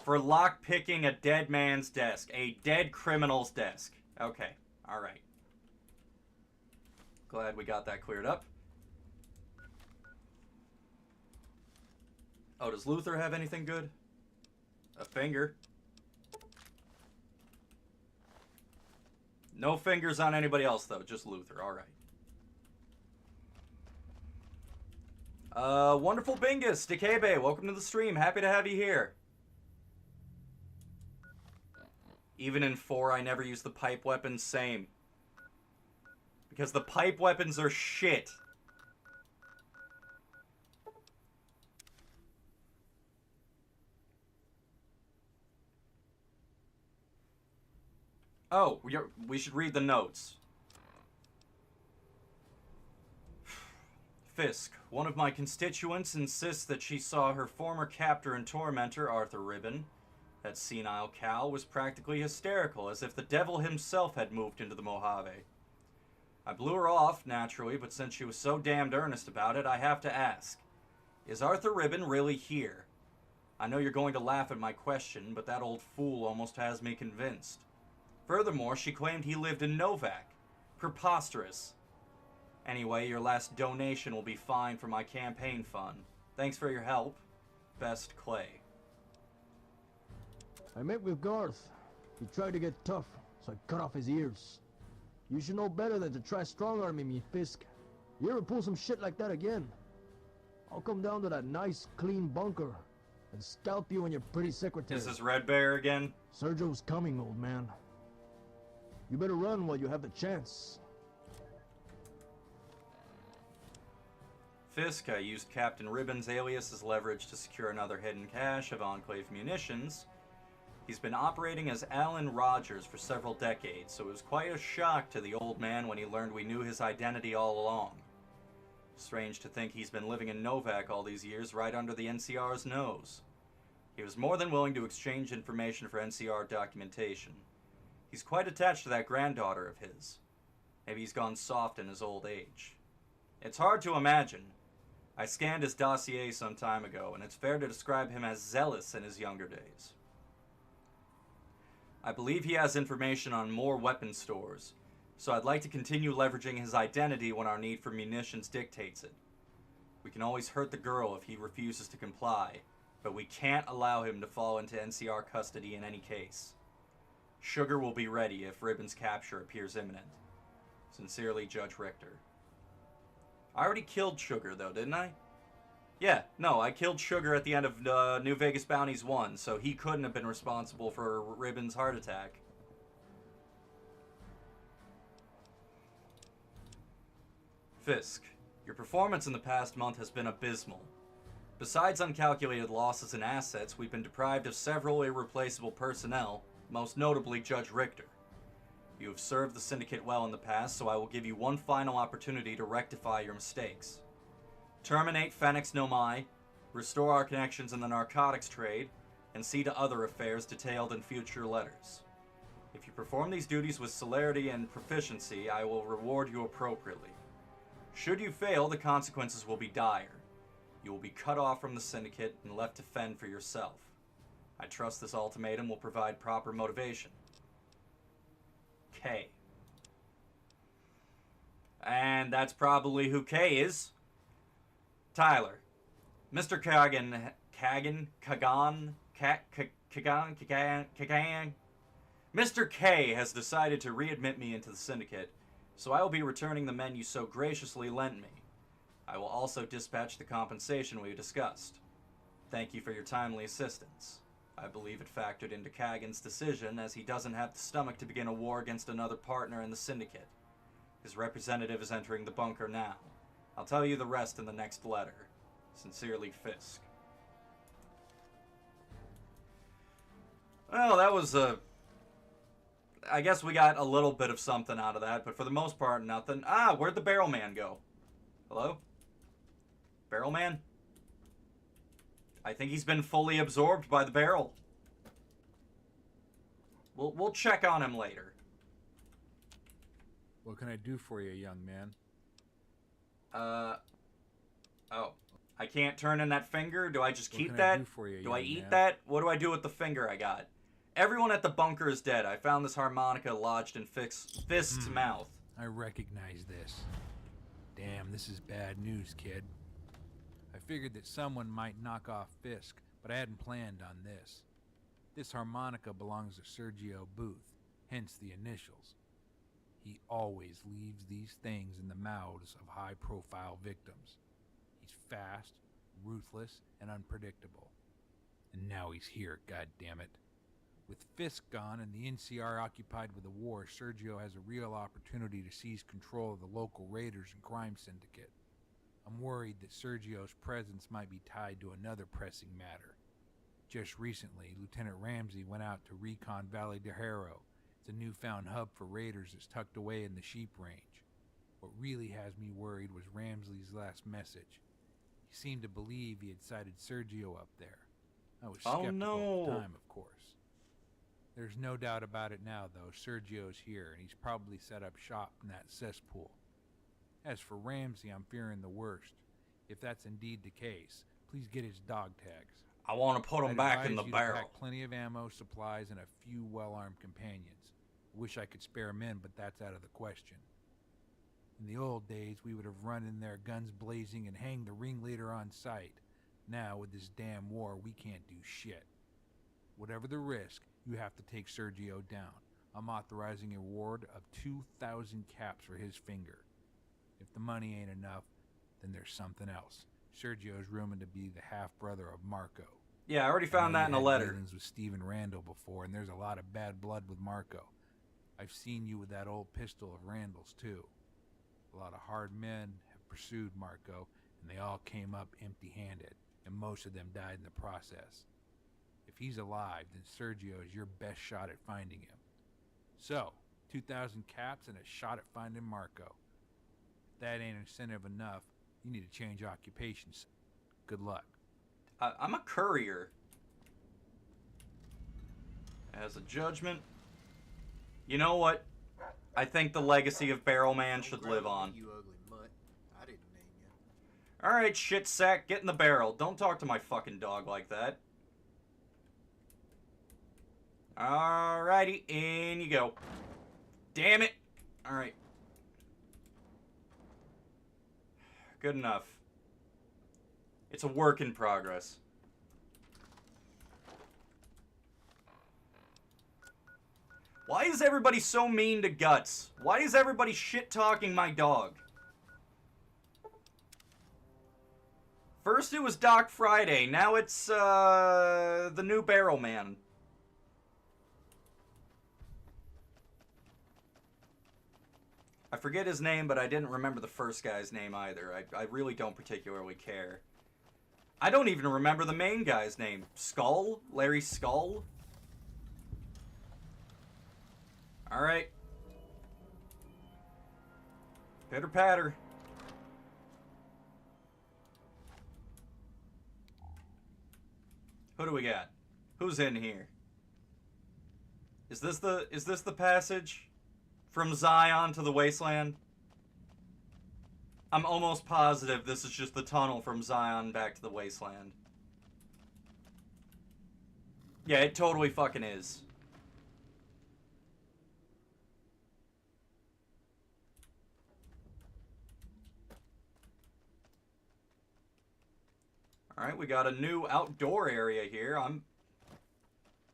for lockpicking a dead man's desk. A dead criminal's desk. Okay. Alright. Glad we got that cleared up. Oh, does Luther have anything good? A finger. No fingers on anybody else, though. Just Luther. Alright. Wonderful Bingus. Dekebe, welcome to the stream. Happy to have you here. Even in 4, I never use the pipe weapons. Same. Because the pipe weapons are shit. Oh, we should read the notes. Fisk, one of my constituents, insists that she saw her former captor and tormentor, Arthur Ribbon. That senile cow was practically hysterical, as if the devil himself had moved into the Mojave. I blew her off, naturally, but since she was so damned earnest about it, I have to ask. Is Arthur Ribbon really here? I know you're going to laugh at my question, but that old fool almost has me convinced. Furthermore, she claimed he lived in Novak. Preposterous. Anyway, your last donation will be fine for my campaign fund. Thanks for your help. Best, Clay. I met with Garth. He tried to get tough, so I cut off his ears. You should know better than to try strong-arming me, Fisk. You ever pull some shit like that again, I'll come down to that nice, clean bunker and scalp you and your pretty secretary. Is this Red Bear again? Sergio's coming, old man. You better run while you have the chance. Fisk, I used Captain Ribbon's alias as leverage to secure another hidden cache of Enclave munitions. He's been operating as Alan Rogers for several decades, so it was quite a shock to the old man when he learned we knew his identity all along. Strange to think he's been living in Novak all these years right under the NCR's nose. He was more than willing to exchange information for NCR documentation. He's quite attached to that granddaughter of his. Maybe he's gone soft in his old age. It's hard to imagine. I scanned his dossier some time ago, and it's fair to describe him as zealous in his younger days. I believe he has information on more weapon stores, so I'd like to continue leveraging his identity when our need for munitions dictates it. We can always hurt the girl if he refuses to comply, but we can't allow him to fall into NCR custody in any case. Sugar will be ready if Ribbon's capture appears imminent. Sincerely, Judge Richter. I already killed Sugar, though, didn't I? Yeah, no, I killed Sugar at the end of New Vegas Bounties 1, so he couldn't have been responsible for Ribbon's heart attack. Fisk, your performance in the past month has been abysmal. Besides uncalculated losses in assets, we've been deprived of several irreplaceable personnel, most notably Judge Richter. You have served the Syndicate well in the past, so I will give you one final opportunity to rectify your mistakes. Terminate Fennex no Mai, restore our connections in the narcotics trade, and see to other affairs detailed in future letters. If you perform these duties with celerity and proficiency, I will reward you appropriately. Should you fail, the consequences will be dire. You will be cut off from the Syndicate and left to fend for yourself. I trust this ultimatum will provide proper motivation. K. And that's probably who K is. Tyler. Mr. Kagan. Mr. K has decided to readmit me into the Syndicate, so I will be returning the men you so graciously lent me. I will also dispatch the compensation we discussed. Thank you for your timely assistance. I believe it factored into Kagan's decision, as he doesn't have the stomach to begin a war against another partner in the Syndicate. His representative is entering the bunker now. I'll tell you the rest in the next letter. Sincerely, Fisk. Well, that was I guess we got a little bit of something out of that, but for the most part, nothing. Ah, where'd the Barrel Man go? Hello? Barrel Man? I think he's been fully absorbed by the barrel. We'll check on him later. What can I do for you, young man? Oh. I can't turn in that finger? Do I just keep What can that? I do for you, Do I young eat man? that? What do I do with the finger I got? Everyone at the bunker is dead. I found this harmonica lodged in Fisk's mouth. I recognize this. Damn, this is bad news, kid. I figured that someone might knock off Fisk, but I hadn't planned on this. This harmonica belongs to Sergio Booth, hence the initials. He always leaves these things in the mouths of high-profile victims. He's fast, ruthless, and unpredictable. And now he's here, goddammit. With Fisk gone and the NCR occupied with the war, Sergio has a real opportunity to seize control of the local raiders and crime syndicate. I'm worried that Sergio's presence might be tied to another pressing matter. Just recently, Lieutenant Ramsey went out to recon Valley de Haro. It's a newfound hub for raiders that's tucked away in the sheep range. What really has me worried was Ramsey's last message. He seemed to believe he had sighted Sergio up there. I was skeptical at the time, of course. There's no doubt about it now, though. Sergio's here, and he's probably set up shop in that cesspool. As for Ramsey, I'm fearing the worst. If that's indeed the case, please get his dog tags. I want to put them I'd back in the advise you to barrel. pack plenty of ammo, supplies, and a few well-armed companions. Wish I could spare men, but that's out of the question. In the old days, we would have run in there guns blazing and hanged the ringleader on sight. Now, with this damn war, we can't do shit. Whatever the risk, you have to take Sergio down. I'm authorizing a reward of 2,000 caps for his finger. If the money ain't enough, then there's something else. Sergio's rumored to be the half-brother of Marko. Yeah, I already found that in a letter. Dealings with Steve and Randall before, and there's a lot of bad blood with Marko. I've seen you with that old pistol of Randall's, too. A lot of hard men have pursued Marko, and they all came up empty-handed, and most of them died in the process. If he's alive, then Sergio is your best shot at finding him. So, 2,000 caps and a shot at finding Marko. If that ain't incentive enough, you need to change occupations. Good luck. I'm a courier. As a judgment. You know what? I think the legacy of Barrelman should live on. You ugly mutt. I didn't name you. Alright, shit sack, get in the barrel. Don't talk to my fucking dog like that. Alrighty, in you go. Damn it. Alright. Good enough. It's a work in progress. Why is everybody so mean to Guts? Why is everybody shit-talking my dog? First it was Doc Friday, now it's, the new Barrelman. I forget his name, but I didn't remember the first guy's name either. I really don't particularly care. I don't even remember the main guy's name. Skull? Larry Skull? Alright. Pitter patter. Who do we got? Who's in here? Is this the passage from Zion to the Wasteland? I'm almost positive this is just the tunnel from Zion back to the Wasteland. Yeah, it totally fucking is. Alright, we got a new outdoor area here.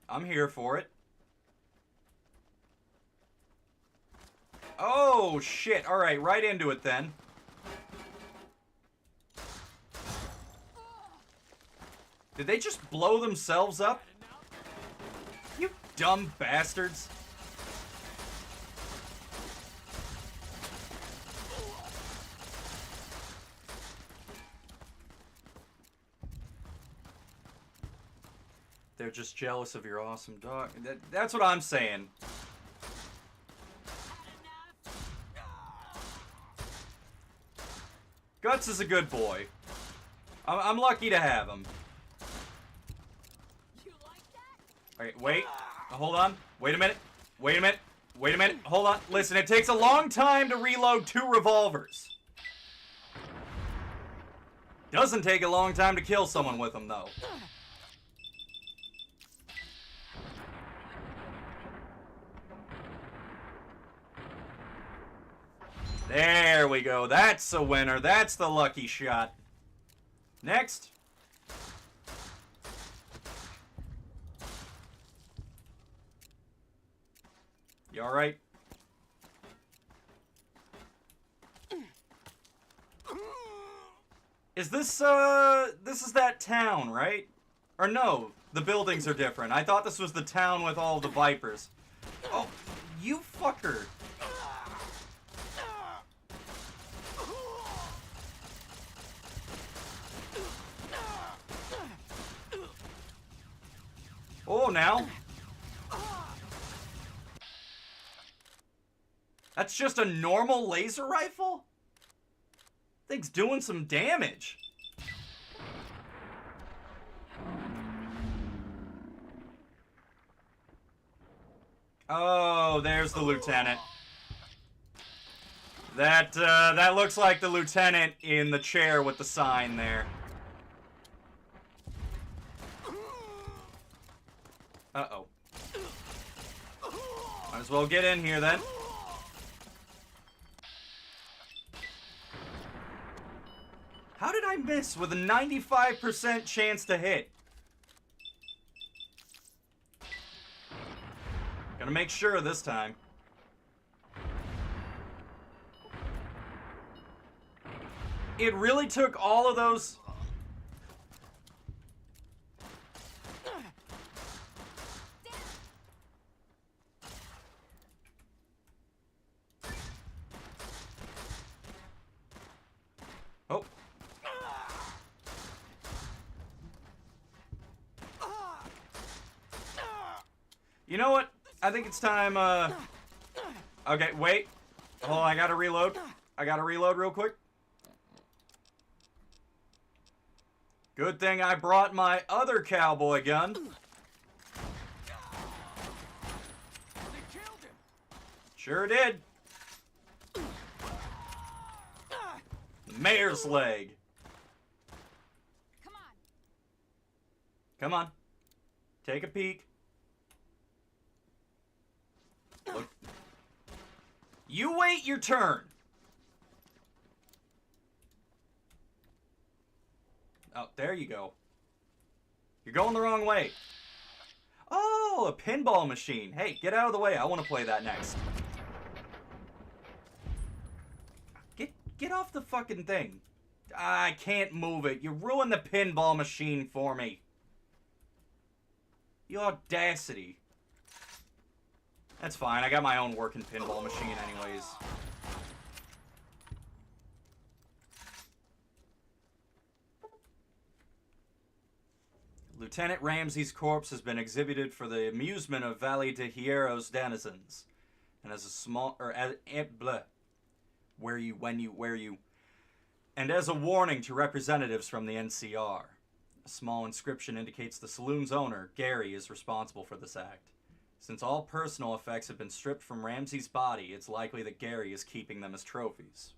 I'm here for it. Oh, shit. Alright, right into it then. Did they just blow themselves up? You dumb bastards. They're just jealous of your awesome dog. That's what I'm saying. Guts is a good boy. I'm lucky to have him. Alright, wait. Hold on. Wait a minute. Wait a minute. Wait a minute. Hold on. Listen, it takes a long time to reload 2 revolvers. Doesn't take a long time to kill someone with them, though. There we go. That's a winner. That's the lucky shot. Next. You alright? Is this, this is that town, right? Or no, the buildings are different. I thought this was the town with all the Vipers. Oh, you fucker. Oh, now. That's just a normal laser rifle? Thing's doing some damage. Oh, there's the lieutenant. That looks like the lieutenant in the chair with the sign there. Uh-oh. Might as well get in here, then. How did I miss with a 95% chance to hit? Gotta make sure this time. It really took all of those... Oh. You know what? I think it's time, Okay, wait. Hold on, I gotta reload. I gotta reload real quick. Good thing I brought my other cowboy gun. They killed him. Sure did. Mare's leg. Come on. Come on. Take a peek. Look. You wait your turn. Oh, there you go. You're going the wrong way. Oh, a pinball machine. Hey, get out of the way. I want to play that next. Get off the fucking thing. I can't move it. You ruined the pinball machine for me. You audacity. That's fine. I got my own working pinball machine anyways. Lieutenant Ramsey's corpse has been exhibited for the amusement of Valley de Hierro's denizens, and as a small and as a warning to representatives from the NCR. A small inscription indicates the saloon's owner, Gary, is responsible for this act. Since all personal effects have been stripped from Ramsey's body, it's likely that Gary is keeping them as trophies.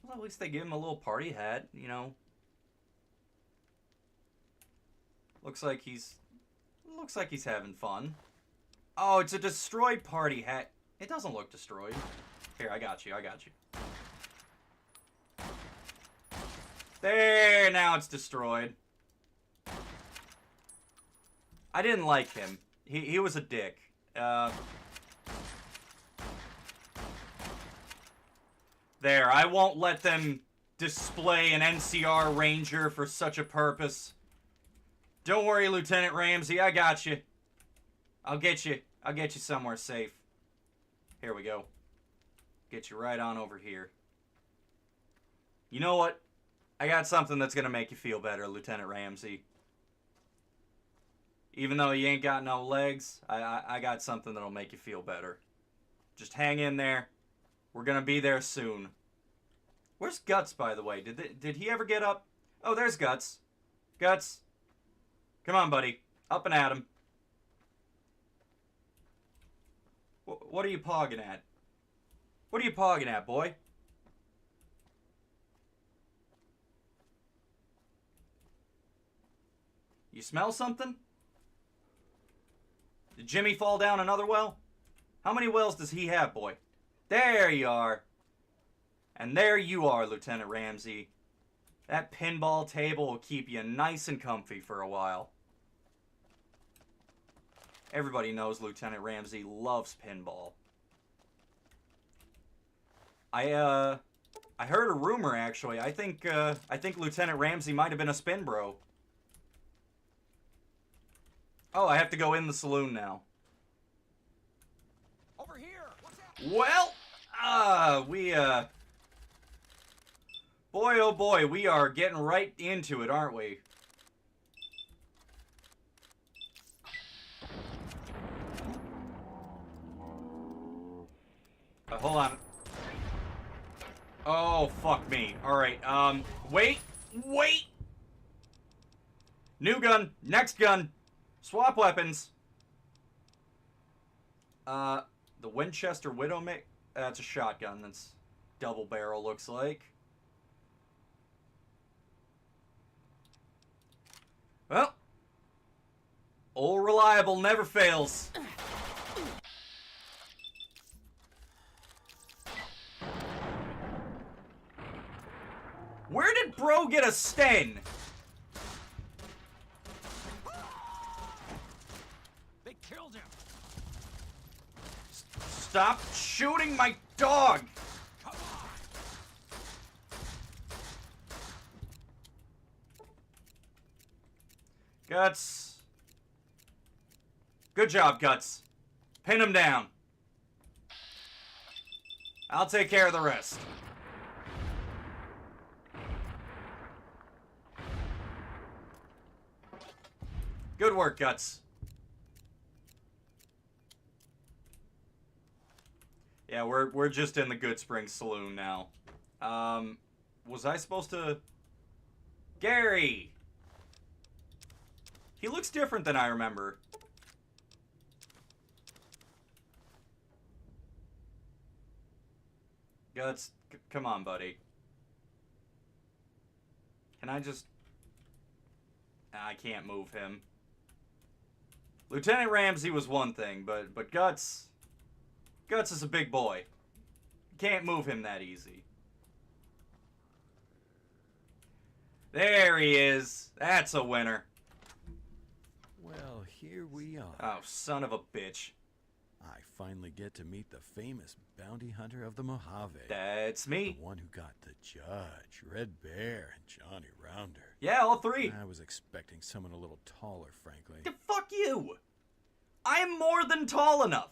Well, at least they give him a little party hat, you know. Looks like he's having fun. Oh, it's a destroyed party hat. It doesn't look destroyed. Here, I got you. There, now it's destroyed. I didn't like him. He was a dick. There, I won't let them display an NCR Ranger for such a purpose. Don't worry, Lieutenant Ramsey, I got you. I'll get you somewhere safe. Here we go. Get you right on over here. You know what? I got something that's gonna make you feel better, Lieutenant Ramsey. Even though you ain't got no legs, I got something that'll make you feel better. Just hang in there. We're gonna be there soon. Where's Guts, by the way? Did he ever get up? Oh, there's Guts. Guts. Come on, buddy. Up and at him. What are you pogging at? What are you pogging at, boy? You smell something? Did Jimmy fall down another well? How many wells does he have, boy? There you are. And there you are, Lieutenant Ramsey. That pinball table will keep you nice and comfy for a while. Everybody knows Lieutenant Ramsey loves pinball. I heard a rumor, actually. I think Lieutenant Ramsey might have been a spin bro. Oh, I have to go in the saloon now. Over here. What's that? Well, boy, oh boy, we are getting right into it, aren't we? Hold on. Oh, fuck me. Alright, wait! New gun, next gun, swap weapons. The Winchester Widowmaker, that's a shotgun, that's double barrel, looks like. Well, old reliable never fails. Where did bro get a Sten? They killed him. Stop shooting my dog! Come on. Guts. Good job, Guts. Pin him down. I'll take care of the rest. Good work, Guts. Yeah, we're just in the Good Spring Saloon now. Was I supposed to... Gary! He looks different than I remember. Guts, come on, buddy. Can I just... I can't move him. Lieutenant Ramsey was one thing, but Guts... Guts is a big boy. Can't move him that easy. There he is. That's a winner. Well, here we are. Oh, son of a bitch. I finally get to meet the famous bounty hunter of the Mojave. That's me. The one who got the judge, Red Bear, and Johnny Rounder. Yeah, all three. I was expecting someone a little taller, frankly. Fuck you. I'm more than tall enough.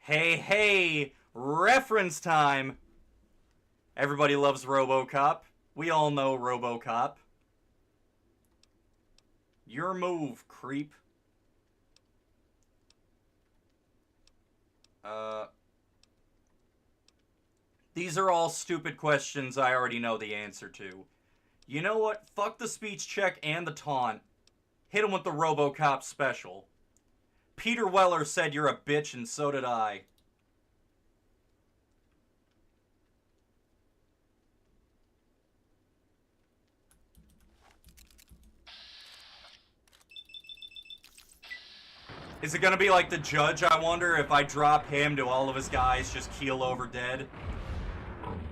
Hey, reference time. Everybody loves RoboCop. We all know RoboCop. Your move, creep. These are all stupid questions I already know the answer to. You know what? Fuck the speech check and the taunt. Hit him with the RoboCop special. Peter Weller said you're a bitch, and so did I. Is it gonna be like the judge, I wonder, if I drop him, do all of his guys just keel over dead?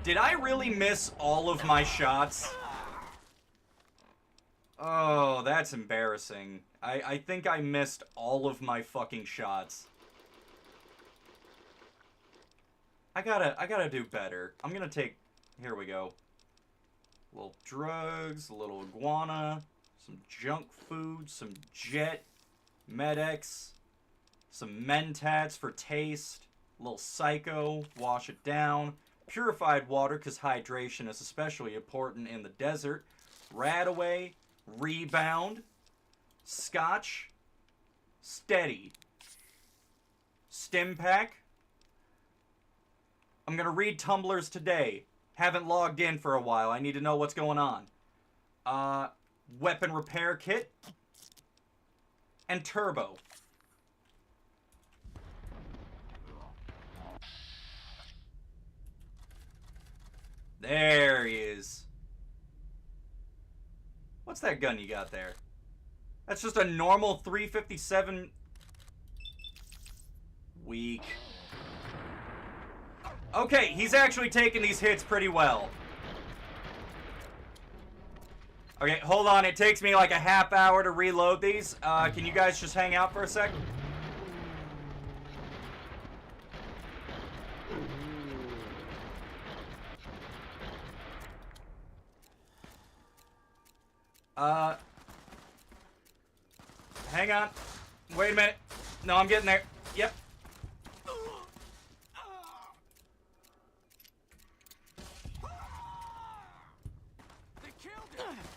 Did I really miss all of my shots? Oh, that's embarrassing. I think I missed all of my fucking shots. I gotta do better. I'm gonna take... Here we go. A little drugs, a little iguana, some junk food, some jet, Medex, some Mentats for taste, a little Psycho, wash it down, purified water because hydration is especially important in the desert, Radaway, Rebound, Scotch, Steady, Stim Pack. I'm gonna read tumblers today. Haven't logged in for a while. I need to know what's going on. Weapon repair kit. And turbo. There he is. What's that gun you got there? That's just a normal 357. Weak. Okay, he's actually taking these hits pretty well. Okay, hold on. It takes me like a half hour to reload these. Can you guys just hang out for a sec? Hang on. Wait a minute. No, I'm getting there. Yep.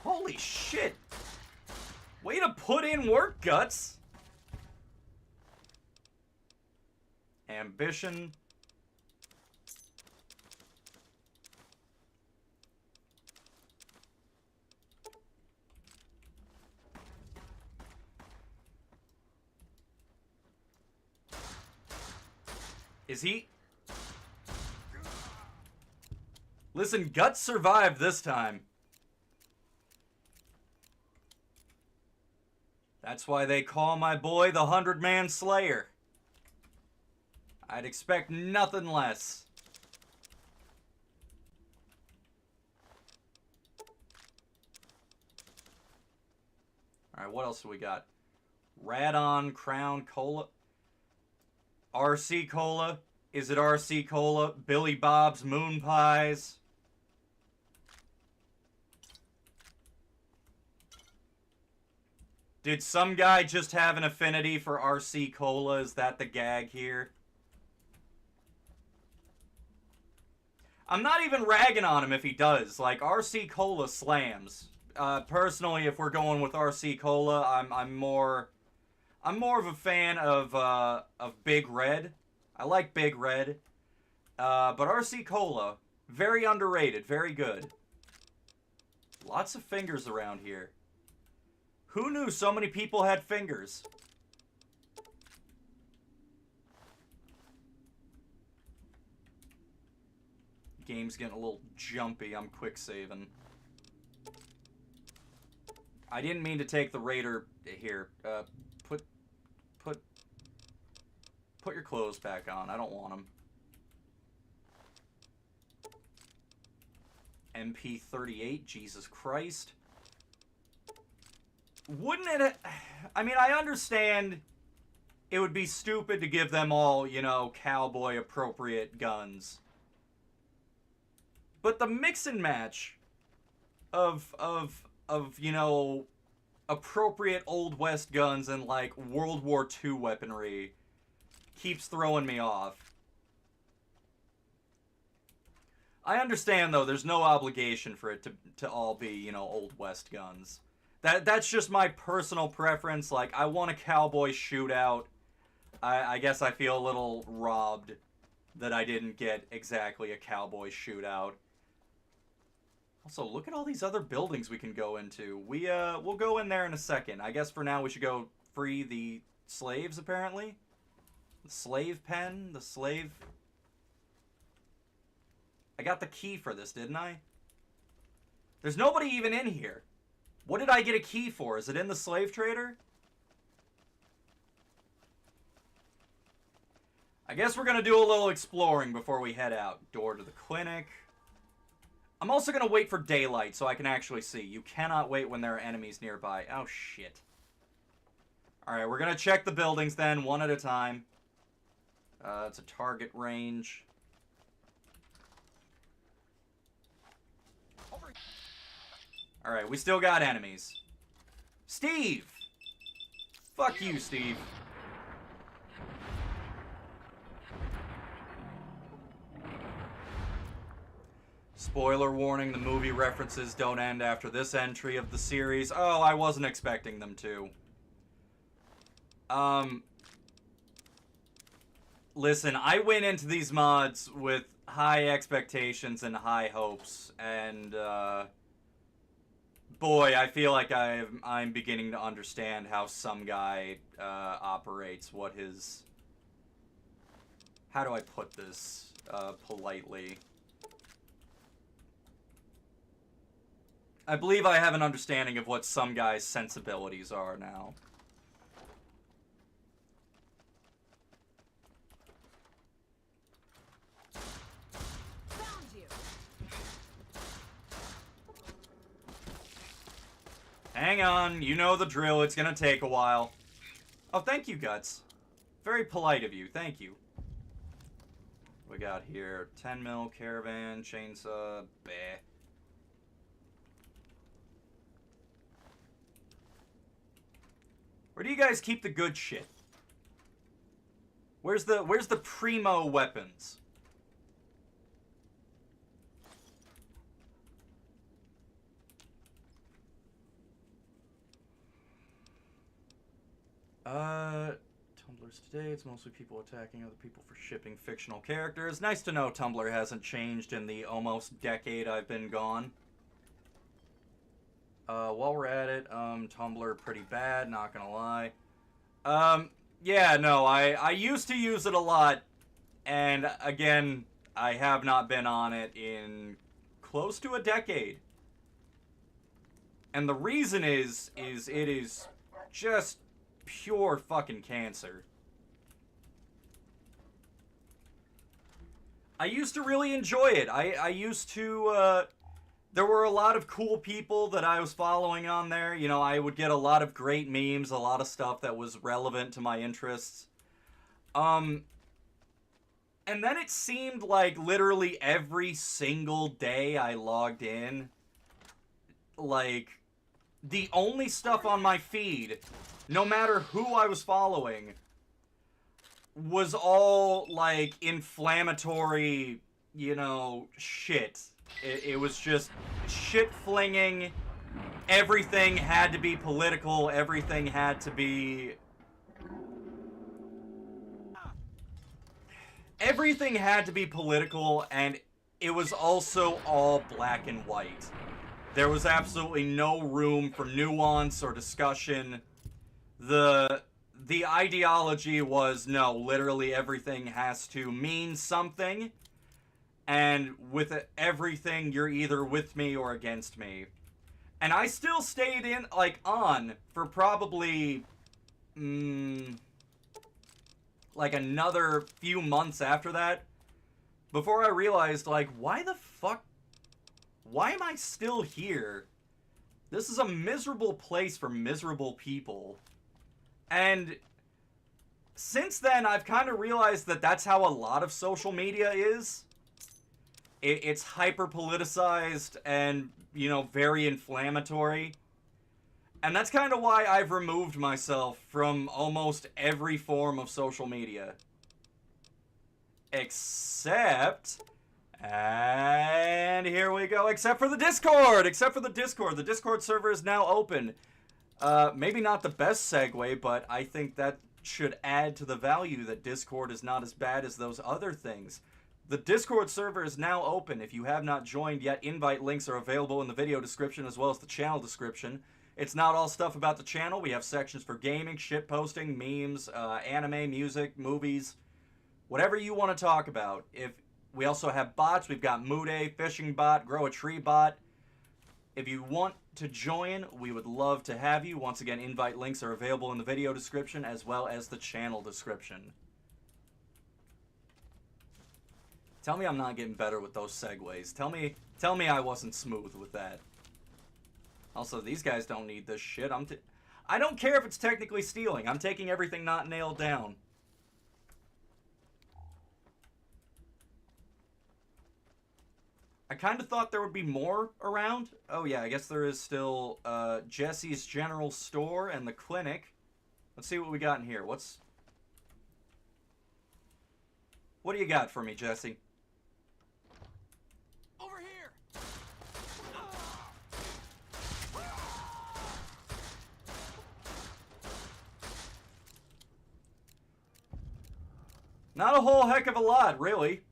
Holy shit. Way to put in work, Guts. Ambition. Is he? Listen, Guts survived this time. That's why they call my boy the 100-Man Slayer. I'd expect nothing less. Alright, what else do we got? Radon, Crown, Cola. RC Cola. Is it RC Cola? Billy Bob's Moon Pies. Did some guy just have an affinity for RC Cola? Is that the gag here? I'm not even ragging on him if he does. Like, RC Cola slams. Personally, if we're going with RC Cola, I'm more of a fan of Big Red. I like Big Red. But RC Cola, very underrated, very good. Lots of fingers around here. Who knew so many people had fingers? Game's getting a little jumpy. I'm quick saving. I didn't mean to take the Raider here. Put your clothes back on. I don't want them. MP38, Jesus Christ. Wouldn't it... I mean, I understand it would be stupid to give them all, you know, cowboy-appropriate guns. But the mix and match of you know, appropriate Old West guns and, like, World War II weaponry keeps throwing me off. I understand, though, there's no obligation for it to all be, you know, Old West guns. That's just my personal preference. Like, I want a cowboy shootout. I guess I feel a little robbed that I didn't get exactly a cowboy shootout. Also, look at all these other buildings we can go into. We'll go in there in a second. I guess for now we should go free the slaves, apparently. The slave pen, the slave... I got the key for this, didn't I? There's nobody even in here. What did I get a key for? Is it in the slave trader? I guess we're going to do a little exploring before we head out. Door to the clinic. I'm also going to wait for daylight so I can actually see. You cannot wait when there are enemies nearby. Oh, shit. Alright, we're going to check the buildings then, one at a time. It's a target range. Alright, we still got enemies. Steve! Fuck you, Steve. Spoiler warning, the movie references don't end after this entry of the series. Oh, I wasn't expecting them to. Listen, I went into these mods with high expectations and high hopes, and, boy, I feel like I'm beginning to understand how some guy, operates, what his... How do I put this, politely? I believe I have an understanding of what some guy's sensibilities are now. Found you. Hang on, you know the drill, it's gonna take a while. Oh, thank you, Guts. Very polite of you, thank you. We got here 10 mil caravan, chainsaw, bleh. Where do you guys keep the good shit? Where's the primo weapons? Tumblr's today, it's mostly people attacking other people for shipping fictional characters. Nice to know Tumblr hasn't changed in the almost decade I've been gone. While we're at it, Tumblr pretty bad, not gonna lie. Yeah, no, I used to use it a lot And again, I have not been on it in close to a decade. And the reason is it is just pure fucking cancer. I used to really enjoy it. I used to, there were a lot of cool people that I was following on there. You know, I would get a lot of great memes, a lot of stuff that was relevant to my interests. And then it seemed like literally every single day I logged in, like, the only stuff on my feed, no matter who I was following, was all, like, inflammatory, you know, shit. It was just shit flinging. Everything had to be political. Everything had to be... Everything had to be political, and it was also all black and white. There was absolutely no room for nuance or discussion. The ideology was, no, literally everything has to mean something, and with everything, you're either with me or against me. And I still stayed in, like, on for probably, like, another few months after that, before I realized, like, why the fuck, why am I still here? This is a miserable place for miserable people. And since then, I've kind of realized that that's how a lot of social media is. It's hyper-politicized and, you know, very inflammatory. And that's kind of why I've removed myself from almost every form of social media. Except... And here we go. Except for the Discord! Except for the Discord. The Discord server is now open. Maybe not the best segue, but I think that should add to the value that Discord is not as bad as those other things. The Discord server is now open. If you have not joined yet, invite links are available in the video description as well as the channel description. It's not all stuff about the channel. We have sections for gaming, shitposting, memes, anime, music, movies, whatever you want to talk about. We also have bots. We've got MODDED, Fishing Bot, Grow a Tree Bot. If you want to join, we would love to have you. Once again, invite links are available in the video description as well as the channel description. Tell me I'm not getting better with those segues. Tell me I wasn't smooth with that. Also, these guys don't need this shit. I don't care if it's technically stealing. I'm taking everything not nailed down. I kind of thought there would be more around. Oh yeah, I guess there is still Jesse's General Store and the clinic. Let's see what we got in here. What do you got for me, Jesse? Over here! Not a whole heck of a lot, really.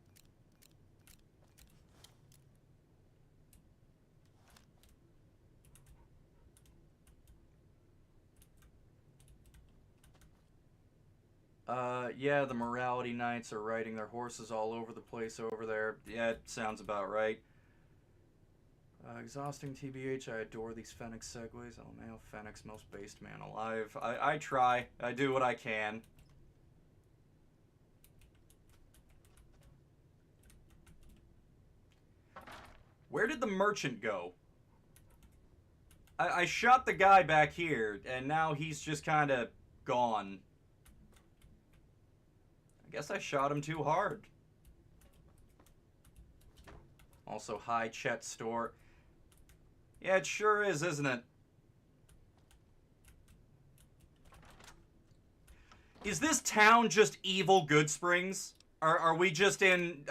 Yeah, the Morality Knights are riding their horses all over the place over there. Yeah, it sounds about right. Exhausting TBH, I adore these Fennex segues. Oh man, Fennex, most based man alive. I try. I do what I can. Where did the merchant go? I shot the guy back here, and now he's just kind of gone. I guess I shot him too hard. Also, hi, Chet Store. Yeah, it sure is, isn't it? Is this town just evil Good Springs? Are we just in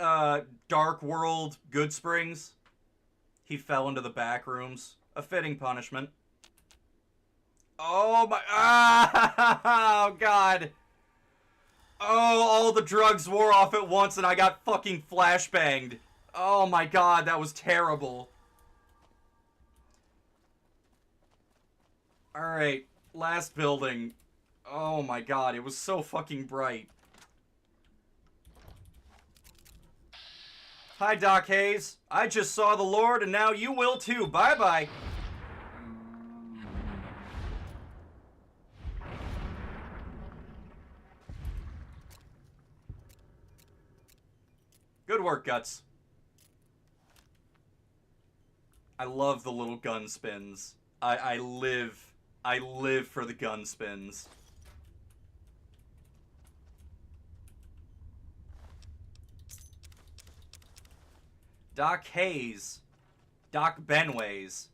Dark World Good Springs? He fell into the back rooms. A fitting punishment. Oh my... Oh, God. Oh, all the drugs wore off at once and I got fucking flashbanged. Oh my God, that was terrible. Alright, last building. Oh my God, it was so fucking bright. Hi, Doc Hayes. I just saw the Lord, and now you will too. Bye-bye. Good work, Guts. I love the little gun spins. I live for the gun spins. Doc Hayes. Doc Benways.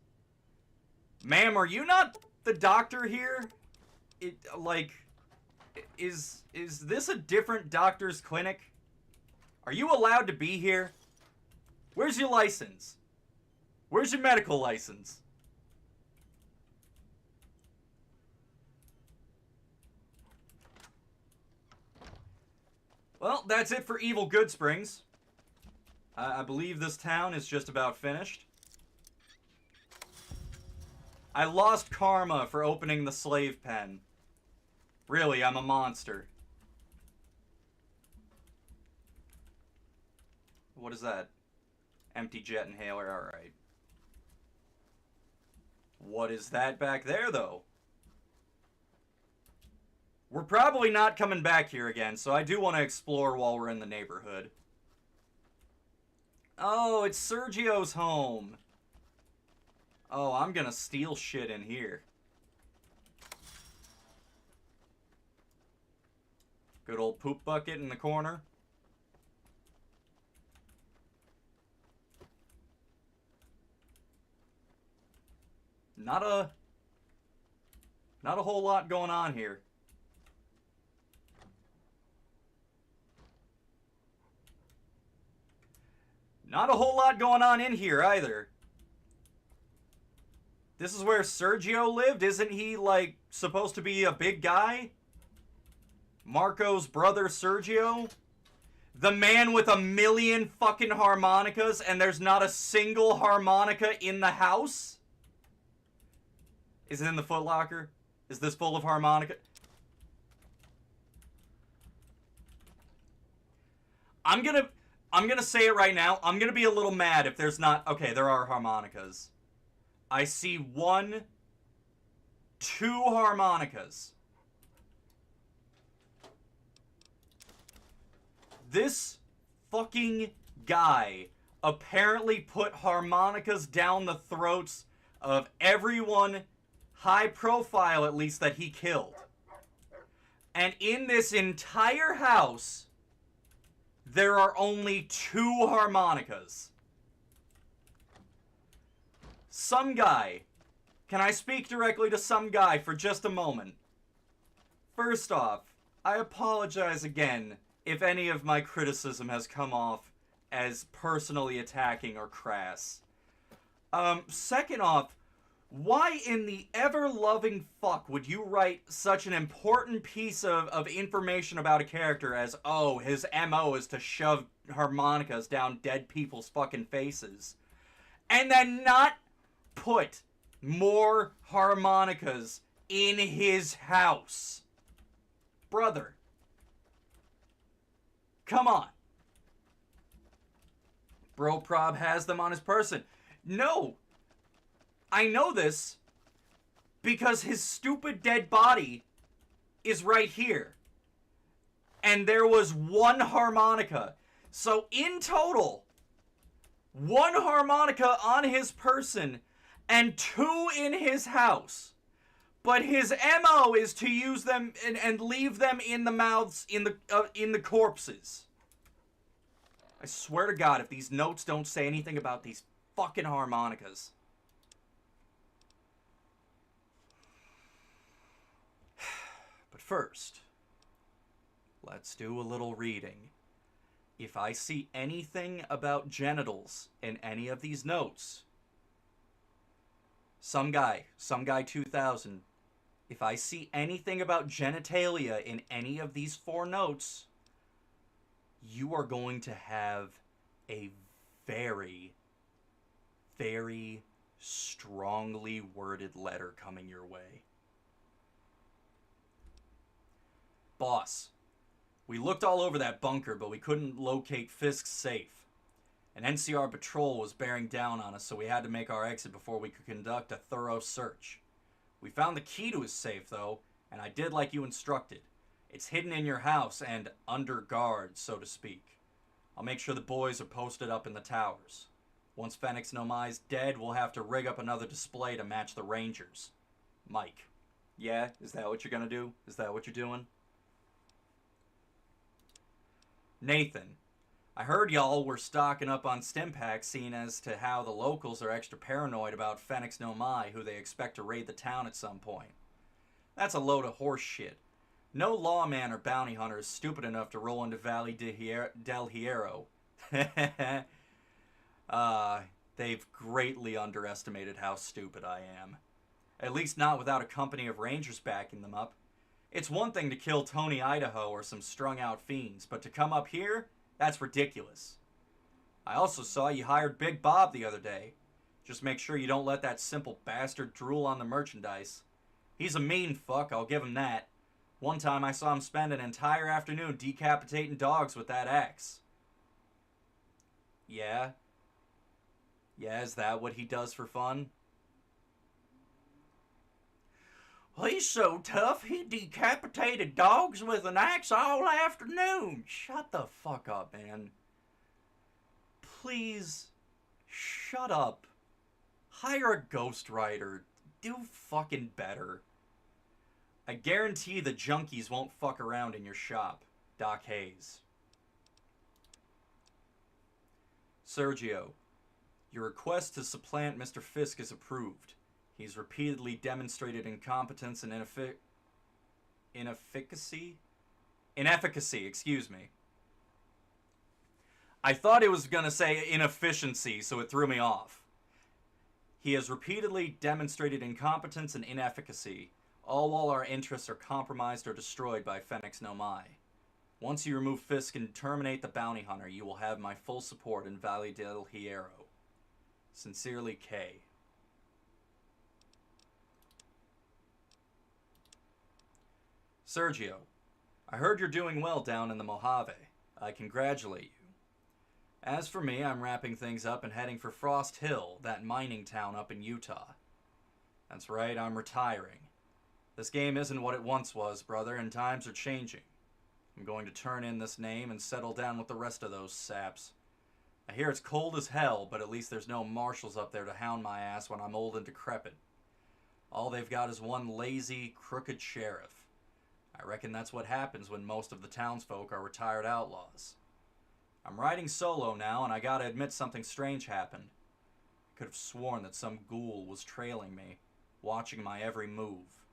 Ma'am, are you not the doctor here? Is this a different doctor's clinic? Are you allowed to be here? Where's your license? Where's your medical license? Well, that's it for Evil Good Springs. I believe this town is just about finished. I lost karma for opening the slave pen. Really, I'm a monster. What is that? Empty jet inhaler, alright. What is that back there, though? We're probably not coming back here again, so I do want to explore while we're in the neighborhood. Oh, it's Sergio's home. Oh, I'm gonna steal shit in here. Good old poop bucket in the corner. Not a whole lot going on here. Not a whole lot going on in here either. This is where Sergio lived? Isn't he, like, supposed to be a big guy? Marko's brother Sergio? The man with 1,000,000 fucking harmonicas and there's not a single harmonica in the house? Is it in the Foot Locker? Is this full of harmonica? I'm gonna say it right now. I'm gonna be a little mad if there's not... Okay, there are harmonicas. I see 1, 2 harmonicas. This fucking guy apparently put harmonicas down the throats of everyone, high profile at least, that he killed. And in this entire house, there are only 2 harmonicas. Some guy. Can I speak directly to some guy for just a moment? First off, I apologize again if any of my criticism has come off as personally attacking or crass. Second off, why in the ever-loving fuck would you write such an important piece of information about a character as, oh, his MO is to shove harmonicas down dead people's fucking faces, and then not put more harmonicas in his house? Brother. Come on. Bro Prob has them on his person. No. I know this because his stupid dead body is right here. And there was 1 harmonica. So in total, 1 harmonica on his person and 2 in his house. But his MO is to use them and leave them in the mouths in the corpses. I swear to God, if these notes don't say anything about these fucking harmonicas. But first, let's do a little reading. If I see anything about genitals in any of these notes, some guy 2000, if I see anything about genitalia in any of these 4 notes, you are going to have a very, very strongly worded letter coming your way. Boss, we looked all over that bunker, but we couldn't locate Fisk's safe. An NCR patrol was bearing down on us, so we had to make our exit before we could conduct a thorough search. We found the key to his safe, though, and I did like you instructed. It's hidden in your house and under guard, so to speak. I'll make sure the boys are posted up in the towers. Once Fennex no Mai's dead, we'll have to rig up another display to match the Rangers. Mike. Yeah? Is that what you're gonna do? Is that what you're doing? Nathan. I heard y'all were stocking up on Stimpaks, seeing as to how the locals are extra paranoid about Fennex no Mai, who they expect to raid the town at some point. That's a load of horse shit. No lawman or bounty hunter is stupid enough to roll into Valley del Hierro. They've greatly underestimated how stupid I am. At least not without a company of rangers backing them up. It's one thing to kill Tony Idaho or some strung-out fiends, but to come up here? That's ridiculous. I also saw you hired Big Bob the other day. Just make sure you don't let that simple bastard drool on the merchandise. He's a mean fuck, I'll give him that. One time I saw him spend an entire afternoon decapitating dogs with that axe. Yeah? Yeah, is that what he does for fun? Well, he's so tough, he decapitated dogs with an axe all afternoon. Shut the fuck up, man. Please, shut up. Hire a ghostwriter. Do fucking better. I guarantee the junkies won't fuck around in your shop. Doc Hayes. Sergio, your request to supplant Mr. Fisk is approved. He's repeatedly demonstrated incompetence and inefficacy, excuse me. I thought it was going to say inefficiency, so it threw me off. He has repeatedly demonstrated incompetence and inefficacy, all while our interests are compromised or destroyed by Fennex no Mai. Once you remove Fisk and terminate the bounty hunter, you will have my full support in Valley del Hierro. Sincerely, Kay. Sergio, I heard you're doing well down in the Mojave. I congratulate you. As for me, I'm wrapping things up and heading for Frost Hill, that mining town up in Utah. That's right, I'm retiring. This game isn't what it once was, brother, and times are changing. I'm going to turn in this name and settle down with the rest of those saps. I hear it's cold as hell, but at least there's no marshals up there to hound my ass when I'm old and decrepit. All they've got is one lazy, crooked sheriff. I reckon that's what happens when most of the townsfolk are retired outlaws. I'm riding solo now, and I gotta admit something strange happened. I could have sworn that some ghoul was trailing me, watching my every move.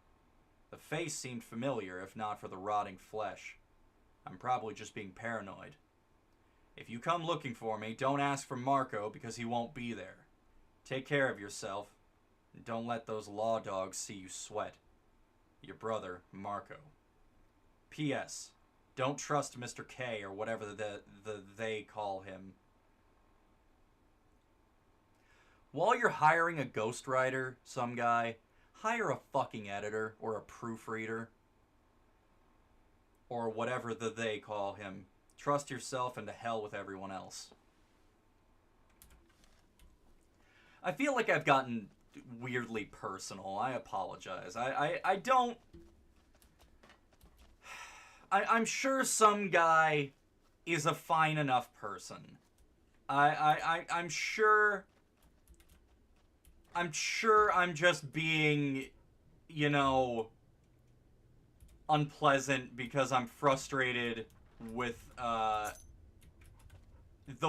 The face seemed familiar, if not for the rotting flesh. I'm probably just being paranoid. If you come looking for me, don't ask for Marko because he won't be there. Take care of yourself, and don't let those law dogs see you sweat. Your brother, Marko. P.S. Don't trust Mr. K or whatever they call him. While you're hiring a ghostwriter, some guy, hire a fucking editor or a proofreader. Or whatever they call him. Trust yourself and to hell with everyone else. I feel like I've gotten weirdly personal. I apologize. I don't... I'm sure some guy is a fine enough person. I'm sure I'm just being, you know, unpleasant because I'm frustrated with the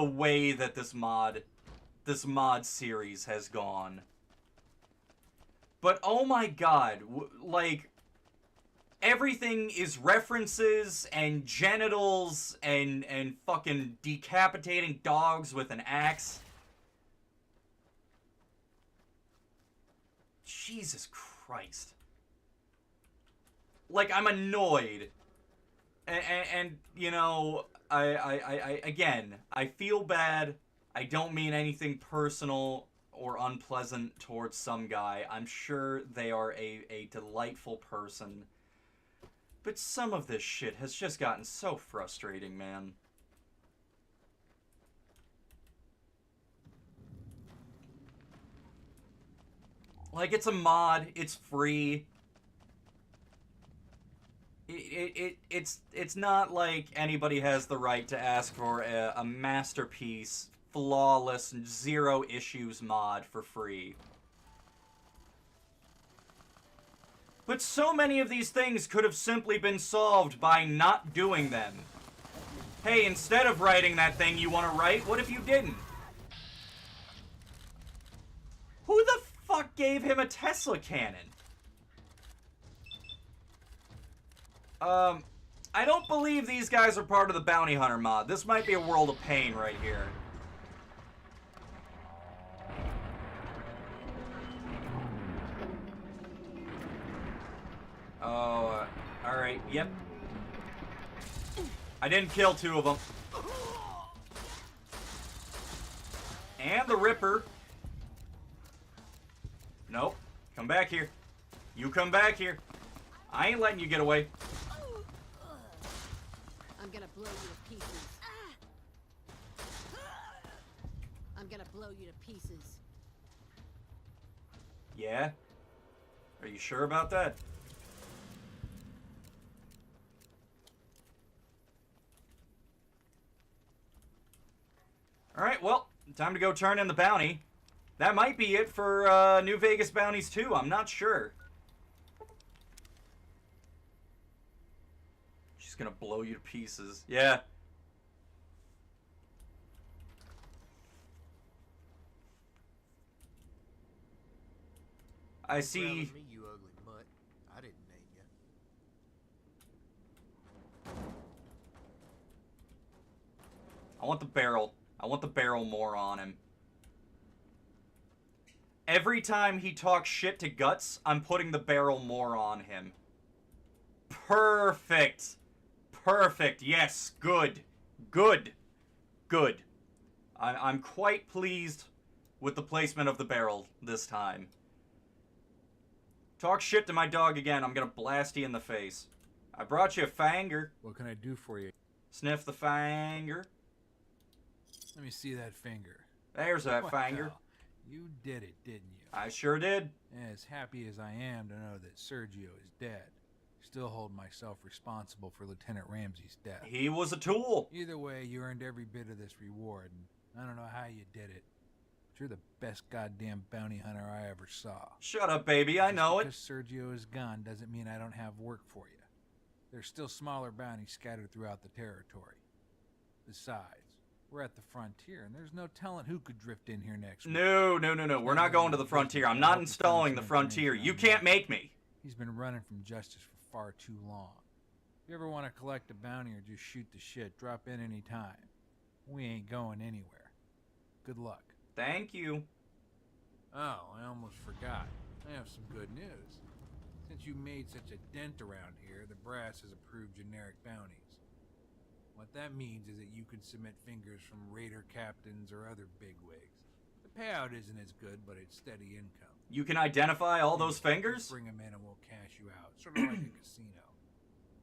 way that this mod series has gone. But oh my god, like, everything is references and genitals and fucking decapitating dogs with an axe. Jesus Christ. Like, I'm annoyed. And you know, again, I feel bad. I don't mean anything personal or unpleasant towards some guy. I'm sure they are a delightful person. But some of this shit has just gotten so frustrating, man. Like, it's a mod. It's free. It's not like anybody has the right to ask for a masterpiece, flawless, zero issues mod for free. But so many of these things could have simply been solved by not doing them. Hey, instead of writing that thing you want to write, what if you didn't? Who the fuck gave him a Tesla cannon? I don't believe these guys are part of the Bounty Hunter mod. This might be a world of pain right here. Oh, alright, yep. I didn't kill two of them. And the Ripper. Nope. Come back here. You come back here. I ain't letting you get away. I'm gonna blow you to pieces. I'm gonna blow you to pieces. Yeah? Are you sure about that? Alright, well, time to go turn in the bounty. That might be it for New Vegas Bounties 2. I'm not sure. She's gonna blow you to pieces. Yeah. I see. Me, you ugly mutt. I didn't name you. I want the barrel. I want the barrel more on him. Every time he talks shit to Guts, I'm putting the barrel more on him. Perfect. Perfect. Yes. Good. Good. Good. I'm quite pleased with the placement of the barrel this time. Talk shit to my dog again, I'm gonna blast you in the face. I brought you a fanger. What can I do for you? Sniff the fanger. Let me see that finger. There's that fanger. Hell? You did it, didn't you? I sure did. As happy as I am to know that Sergio is dead, still hold myself responsible for Lieutenant Ramsey's death. He was a tool. Either way, you earned every bit of this reward, and I don't know how you did it. But you're the best goddamn bounty hunter I ever saw. Shut up, baby. I know it. Just because Sergio is gone doesn't mean I don't have work for you. There's still smaller bounties scattered throughout the territory. Besides, we're at the frontier, and there's no telling who could drift in here next week. No. We're not going to the frontier. I'm not installing the frontier. You can't make me. He's been running from justice for far too long. If you ever want to collect a bounty or just shoot the shit, drop in any time. We ain't going anywhere. Good luck. Thank you. Oh, I almost forgot. I have some good news. Since you made such a dent around here, the brass has approved generic bounties. What that means is that you can submit fingers from raider captains or other bigwigs. The payout isn't as good, but it's steady income. You can identify all those fingers? Bring them in and we'll cash you out, sort of like a casino.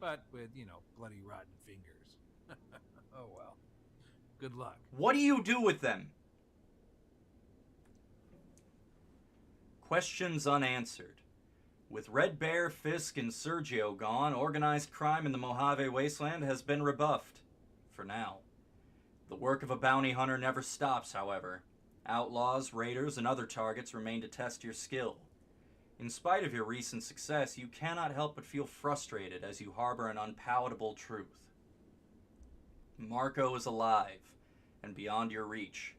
But with, bloody rotten fingers. Oh well. Good luck. What do you do with them? Questions unanswered. With Red Bear, Fisk, and Sergio gone, organized crime in the Mojave Wasteland has been rebuffed. For now. The work of a bounty hunter never stops, however. Outlaws, raiders, and other targets remain to test your skill. In spite of your recent success, you cannot help but feel frustrated as you harbor an unpalatable truth. Marko is alive, and beyond your reach.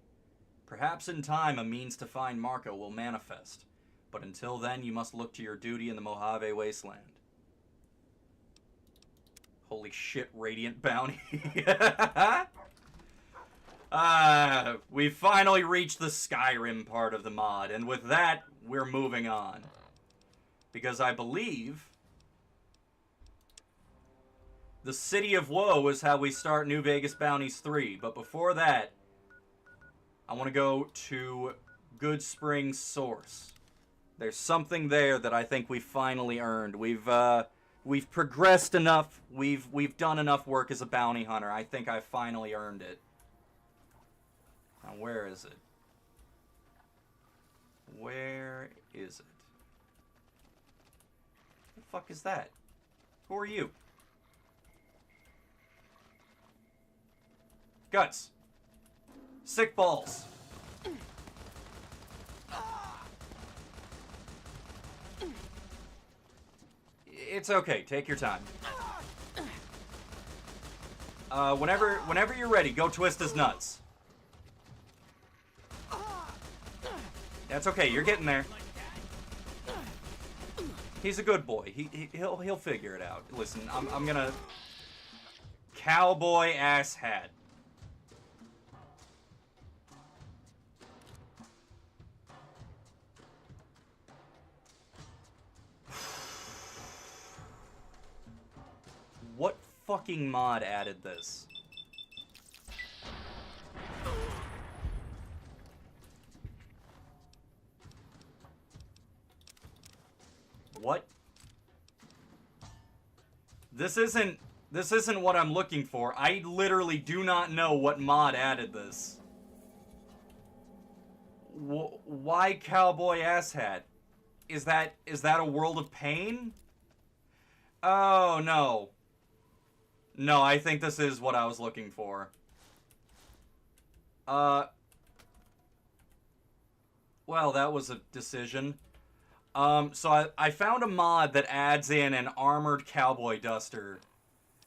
Perhaps in time a means to find Marko will manifest, but until then you must look to your duty in the Mojave Wasteland. Holy shit, Radiant Bounty. We finally reached the Skyrim part of the mod, and with that, we're moving on. Because I believe the City of Woe is how we start New Vegas Bounties 3, but before that, I want to go to Good Spring Source. There's something there that I think we finally earned. We've progressed enough. We've done enough work as a bounty hunter. I think I finally earned it. Now, where is it? Where is it? fuck is that? Who are you? Guts. Sick balls. It's okay. Take your time. Whenever you're ready, go twist his nuts. That's okay. You're getting there. He's a good boy. He'll figure it out. Listen, I'm gonna cowboy ass hat. What fucking mod added this? What? This isn't what I'm looking for. I literally do not know what mod added this. Why cowboy asshat? Is that a world of pain? Oh no. No, I think this is what I was looking for. Well, that was a decision. So I found a mod that adds in an armored cowboy duster.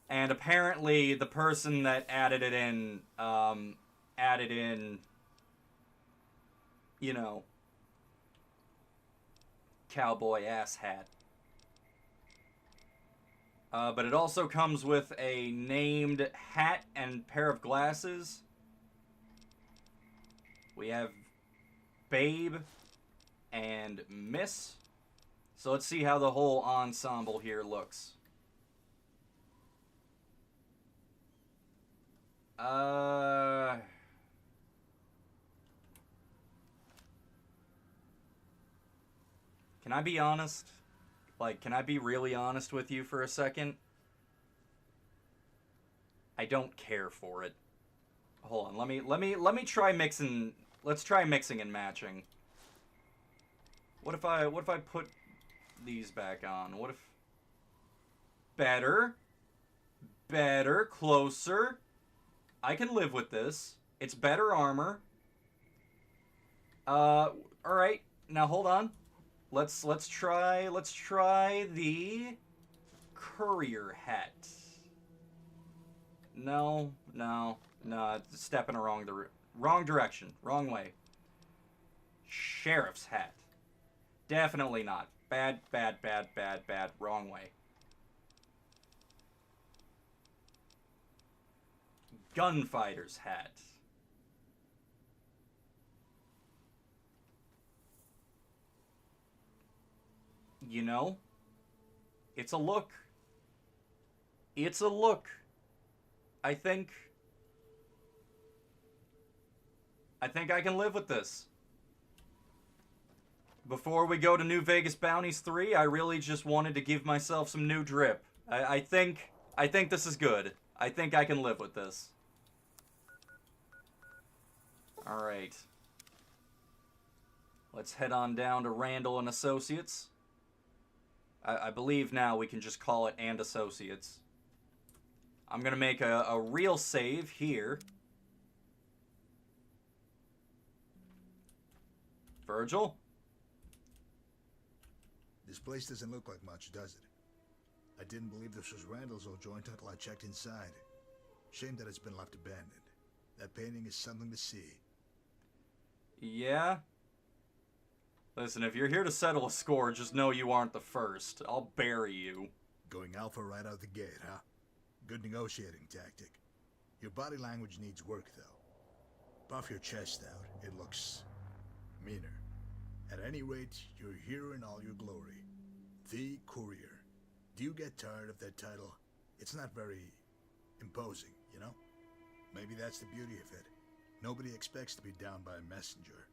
And apparently the person that added it in, you know, cowboy ass hat. But it also comes with a named hat and pair of glasses. We have Babe and Miss. So let's see how the whole ensemble here looks. Can I be honest? Like, can I be really honest with you for a second? I don't care for it. Hold on, let me try mixing. Let's try mixing and matching. What if I put these back on? What if better, closer? I can live with this. It's better armor. All right. Now hold on. Let's try the courier hat. No, it's stepping the wrong direction, wrong way. Sheriff's hat. Definitely not. Bad, wrong way. Gunfighter's hat. You know, it's a look. It's a look. I think I can live with this. Before we go to New Vegas Bounties 3, I really just wanted to give myself some new drip. I think this is good. I think I can live with this. Alright. Let's head on down to Randall and Associates. I believe now we can just call it and Associates. I'm gonna make a real save here. Virgil? This place doesn't look like much, does it? I didn't believe this was Randall's old joint until I checked inside. Shame that it's been left abandoned. That painting is something to see. Yeah? Listen, if you're here to settle a score, just know you aren't the first. I'll bury you. Going alpha right out the gate, huh? Good negotiating tactic. Your body language needs work, though. Puff your chest out. It looks meaner. At any rate, you're here in all your glory. The Courier. Do you get tired of that title? It's not very imposing, you know? Maybe that's the beauty of it. Nobody expects to be down by a messenger.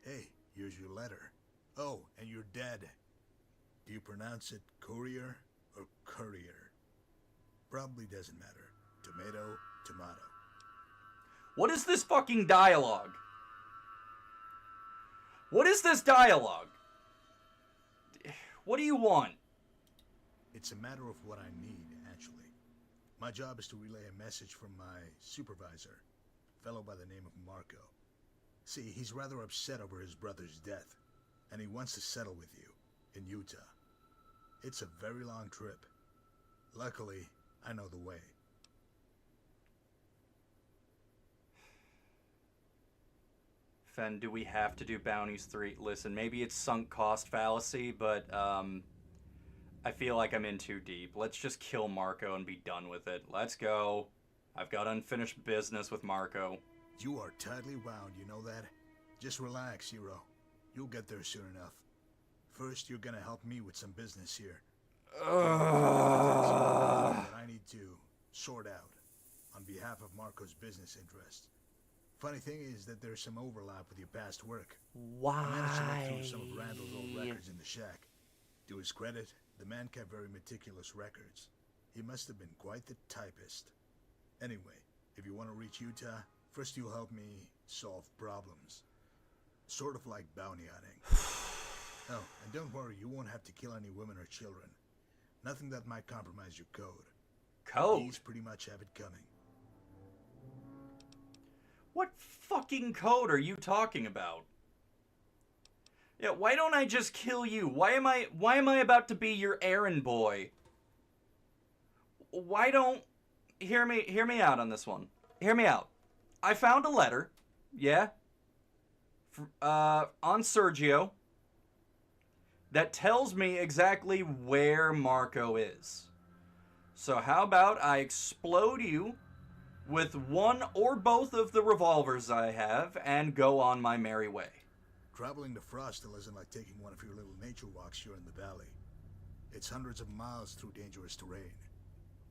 Hey, here's your letter. Oh, and you're dead. Do you pronounce it courier or courier? Probably doesn't matter. Tomato, tomato. What is this fucking dialogue? What is this dialogue? What do you want? It's a matter of what I need, actually. My job is to relay a message from my supervisor, a fellow by the name of Marko. See, he's rather upset over his brother's death, and he wants to settle with you in Utah. It's a very long trip. Luckily, I know the way. Fen, do we have to do Bounties 3? Listen, maybe it's sunk cost fallacy, but I feel like I'm in too deep. Let's just kill Marko and be done with it. Let's go. I've got unfinished business with Marko. You are tightly wound, you know that? Just relax, hero. You'll get there soon enough. First, you're gonna help me with some business here. That I need to sort out on behalf of Marko's business interests. Funny thing is that there's some overlap with your past work. Why? I managed to look through some of Randall's old records in the shack. To his credit, the man kept very meticulous records. He must have been quite the typist. Anyway, if you want to reach Utah, first you'll help me solve problems. Sort of like bounty hunting. Oh, and don't worry, you won't have to kill any women or children. Nothing that might compromise your code. Code? These pretty much have it coming. What fucking code are you talking about? Yeah, why don't I just kill you? Why am I about to be your errand boy? Why don't... Hear me out on this one. Hear me out. I found a letter, yeah, on Sergio, that tells me exactly where Marko is. So how about I explode you with one or both of the revolvers I have and go on my merry way. Traveling to Frostal isn't like taking one of your little nature walks here in the valley. It's hundreds of miles through dangerous terrain.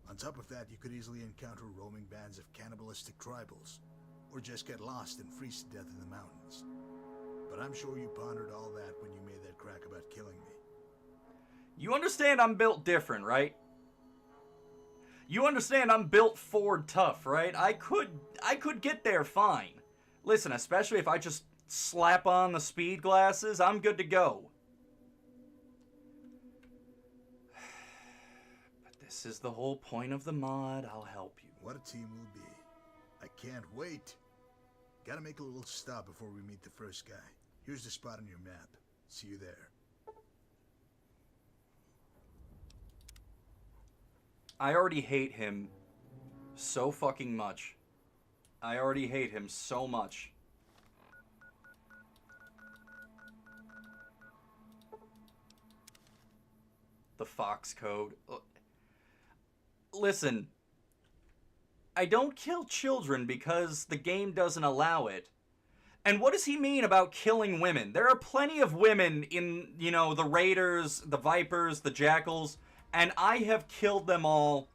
On top of that, you could easily encounter roaming bands of cannibalistic tribals, or just get lost and freeze to death in the mountains. But I'm sure you pondered all that when you made that crack about killing me. You understand I'm built different, right? You understand I'm built Ford tough, right? I could get there fine. Listen, especially if I just slap on the speed glasses, I'm good to go. But this is the whole point of the mod. I'll help you. What a team we'll be. I can't wait. Gotta make a little stop before we meet the first guy. Here's the spot on your map. See you there. I already hate him so fucking much. I already hate him so much. The Fox code. Listen, I don't kill children because the game doesn't allow it. And what does he mean about killing women? There are plenty of women in, you know, the Raiders, the Vipers, the Jackals, and I have killed them all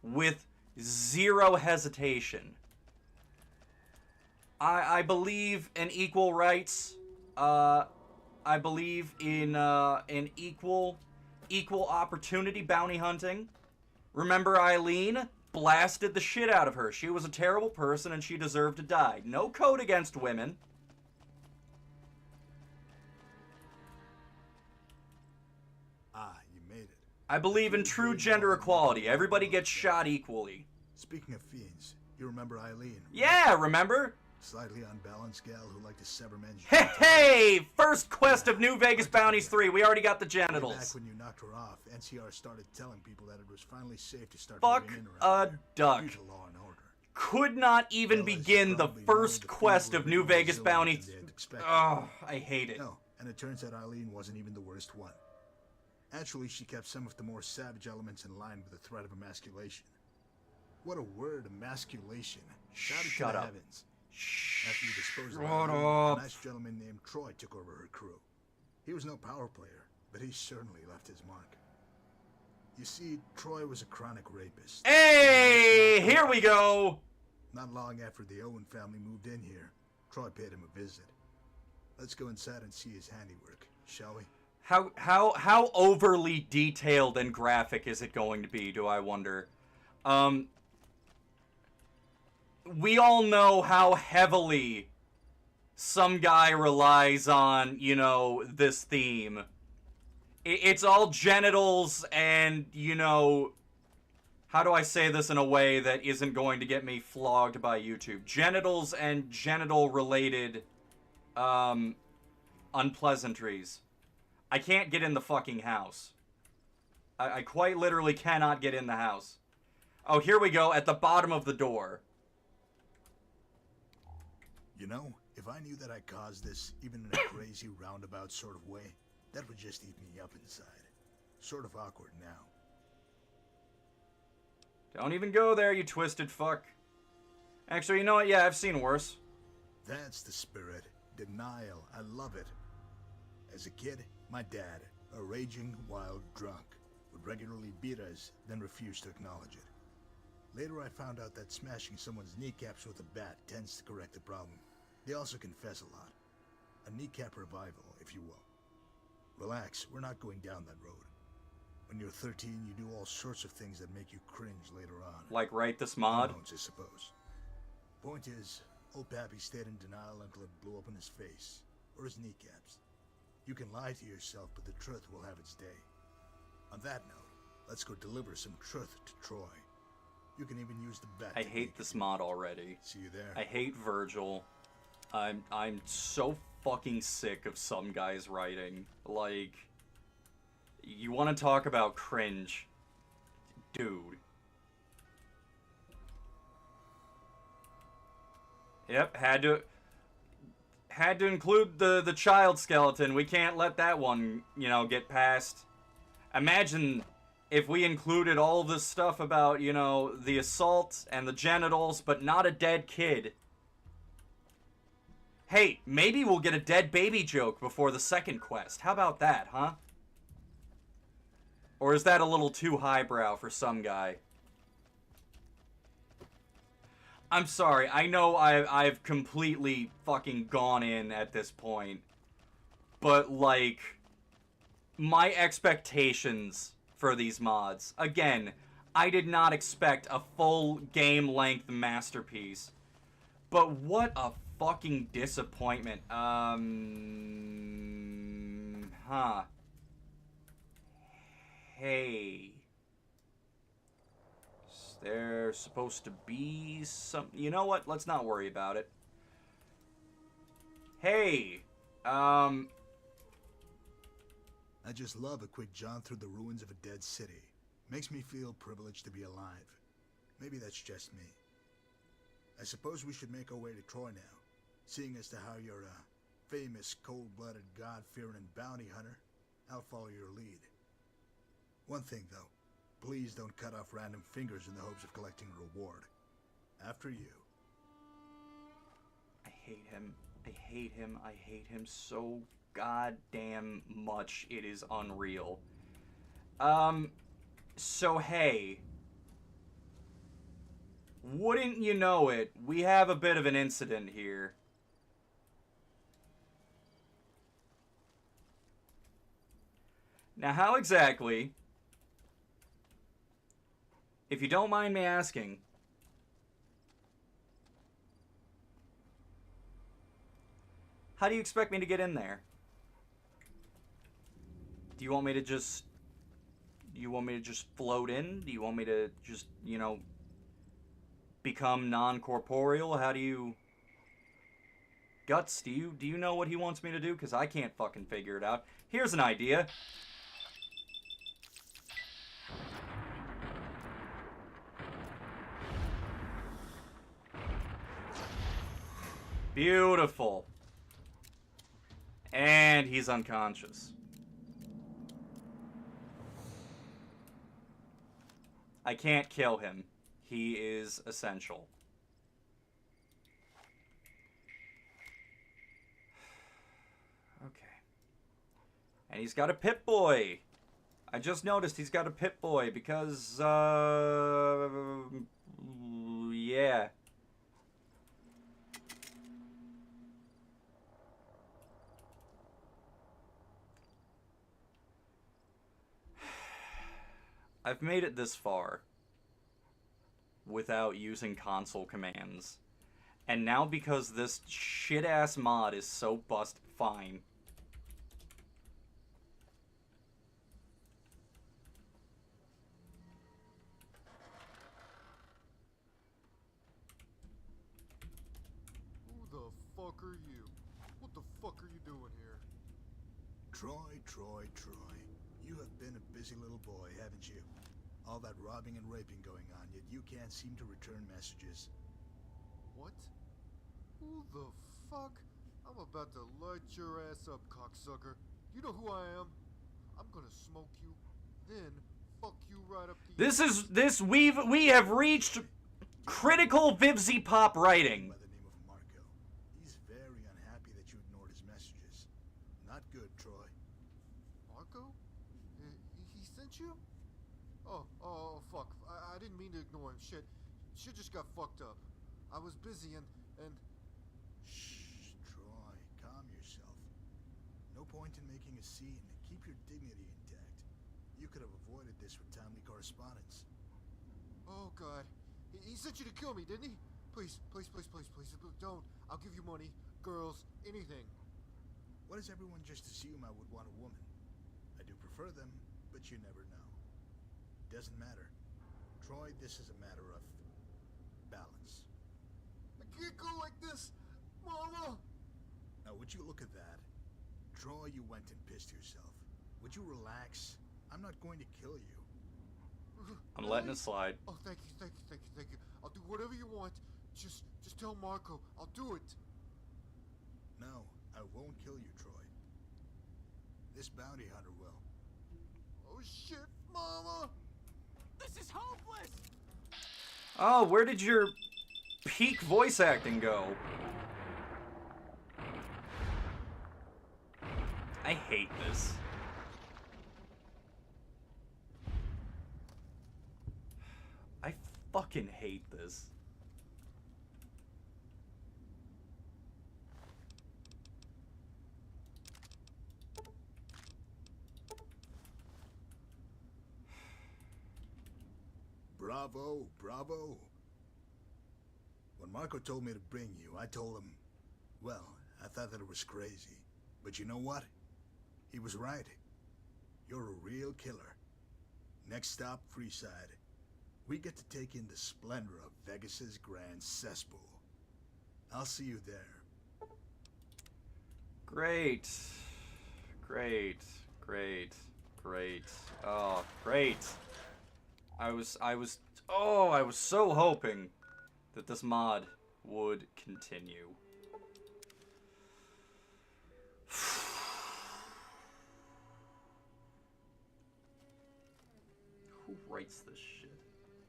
with zero hesitation. I believe in equal rights. I believe in equal opportunity bounty hunting. Remember Eileen? Blasted the shit out of her. She was a terrible person and she deserved to die. No code against women. You made it. I believe in true gender equality. Everybody gets shot equally. Speaking of fiends, you remember Eileen? Right? Yeah, remember? Slightly unbalanced gal who liked to sever men's... Hey! First quest of New Vegas Bounties 3. We already got the genitals. Back when you knocked her off, NCR started telling people that it was finally safe to start Fuck moving in a around there. duck. Due to law and order. Could not even begin the first quest of New Vegas Bounties. Oh, I hate it. No, and it turns out Eileen wasn't even the worst one. Actually, she kept some of the more savage elements in line with the threat of emasculation. What a word, emasculation. Shut up. Heavens. After you disposed of Shut Eileen, up. a nice gentleman named Troy took over her crew. He was no power player, but he certainly left his mark. You see, Troy was a chronic rapist. Hey, here we go. Not long after the Owen family moved in here, Troy paid him a visit. Let's go inside and see his handiwork, shall we? How overly detailed and graphic is it going to be, do I wonder? We all know how heavily some guy relies on, you know, this theme It's all genitals and, you know, how do I say this in a way that isn't going to get me flogged by YouTube? Genitals and genital-related, unpleasantries. I can't get in the fucking house. I quite literally cannot get in the house. Oh, here we go, at the bottom of the door. You know, if I knew that I caused this, even in a crazy roundabout sort of way, that would just eat me up inside. Sort of awkward now. Don't even go there, you twisted fuck. Actually, you know what? Yeah, I've seen worse. That's the spirit. Denial. I love it. As a kid, my dad, a raging wild drunk, would regularly beat us, then refuse to acknowledge it. Later I found out that smashing someone's kneecaps with a bat tends to correct the problem. They also confess a lot. A kneecap revival, if you will. Relax, we're not going down that road. When you're 13, you do all sorts of things that make you cringe later on. Like write this mod? Hormones, I suppose. Point is, old Pappy stayed in denial until it blew up in his face. Or his kneecaps. You can lie to yourself, but the truth will have its day. On that note, let's go deliver some truth to Troy. You can even use the bat. I hate this mod already. See you there. I hate Virgil. I'm so fucking sick of some guys writing. Like, you want to talk about cringe. Dude. Yep, had to include the child skeleton. We can't let that one, you know, get past. Imagine if we included all this stuff about, you know, the assault and the genitals, but not a dead kid. Hey, maybe we'll get a dead baby joke before the second quest. How about that, huh? Or is that a little too highbrow for some guy? I'm sorry, I know I've completely fucking gone in at this point. But, like, my expectations for these mods. Again, I did not expect a full game-length masterpiece. But what a fucking disappointment. Hey. Is there supposed to be some... You know what? Let's not worry about it. Hey. I just love a quick jaunt through the ruins of a dead city. Makes me feel privileged to be alive. Maybe that's just me. I suppose we should make our way to Troy now. Seeing as to how you're a famous, cold-blooded, God-fearing bounty hunter, I'll follow your lead. One thing, though. Please don't cut off random fingers in the hopes of collecting a reward. After you. I hate him. I hate him. I hate him so goddamn much. It is unreal. So hey. Wouldn't you know it, we have a bit of an incident here. Now, how exactly, if you don't mind me asking, how do you expect me to get in there? Do you want me to just... float in? Do you want me to just, you know, become non-corporeal? How do you... Guts, do you know what he wants me to do? Because I can't fucking figure it out. Here's an idea. Beautiful. And he's unconscious. I can't kill him. He is essential. Okay. And he's got a Pip-Boy. I just noticed he's got a Pip-Boy because, yeah. I've made it this far without using console commands. And now because this shit-ass mod is so fine. Troy. You have been a busy little boy, haven't you? All that robbing and raping going on, yet you can't seem to return messages. What? Who the fuck? I'm about to light your ass up, cocksucker. You know who I am? I'm gonna smoke you, then fuck you right up the We have reached critical Vivzy Pop writing. By the name of Marko. He's very unhappy that you ignored his messages. Not good, Troy. Marko? He sent you? Oh, fuck. I didn't mean to ignore him. Shit just got fucked up. I was busy and... Shh, Troy. Calm yourself. No point in making a scene. Keep your dignity intact. You could have avoided this with timely correspondence. Oh, God. He sent you to kill me, didn't he? Please, don't. I'll give you money, girls, anything. Why does everyone just assume I would want a woman? I do prefer them, but you never know. Doesn't matter. Troy, this is a matter of balance. I can't go like this, Mama! Now, would you look at that? Troy, you went and pissed yourself. Would you relax? I'm not going to kill you. I'm letting it slide. Oh, thank you. I'll do whatever you want. Just tell Marko. I'll do it. No, I won't kill you, Troy. This bounty hunter will. Oh, shit, Mama! This is hopeless! Oh, where did your peak voice acting go? I hate this. I fucking hate this. Bravo. When Marko told me to bring you, I told him, well, I thought that it was crazy. But you know what? He was right. You're a real killer. Next stop, Freeside. We get to take in the splendor of Vegas's grand cesspool. I'll see you there. Great. Oh, great. I was so hoping that this mod would continue. Who writes this shit?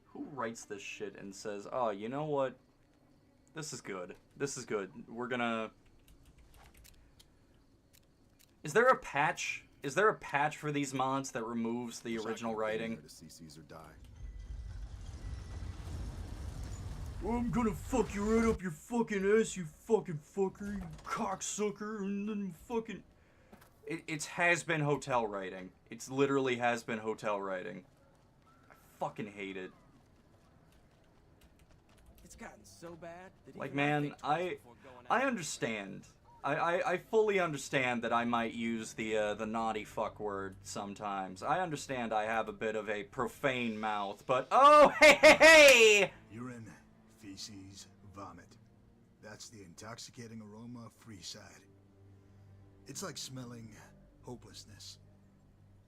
Who writes this shit and says, oh, you know what? This is good. We're gonna... Is there a patch? Is there a patch for these mods that removes the original writing? To see Caesar die. I'm gonna fuck you right up your fucking ass, you fucking fucker, you cocksucker, and then fucking... It's has-been hotel writing. It's literally has-been hotel writing. I fucking hate it. It's gotten so bad that like, man, I understand. I fully understand that I might use the naughty fuck word sometimes. I understand I have a bit of a profane mouth, but oh, hey! Urine, feces, vomit. That's the intoxicating aroma of Freeside. It's like smelling hopelessness.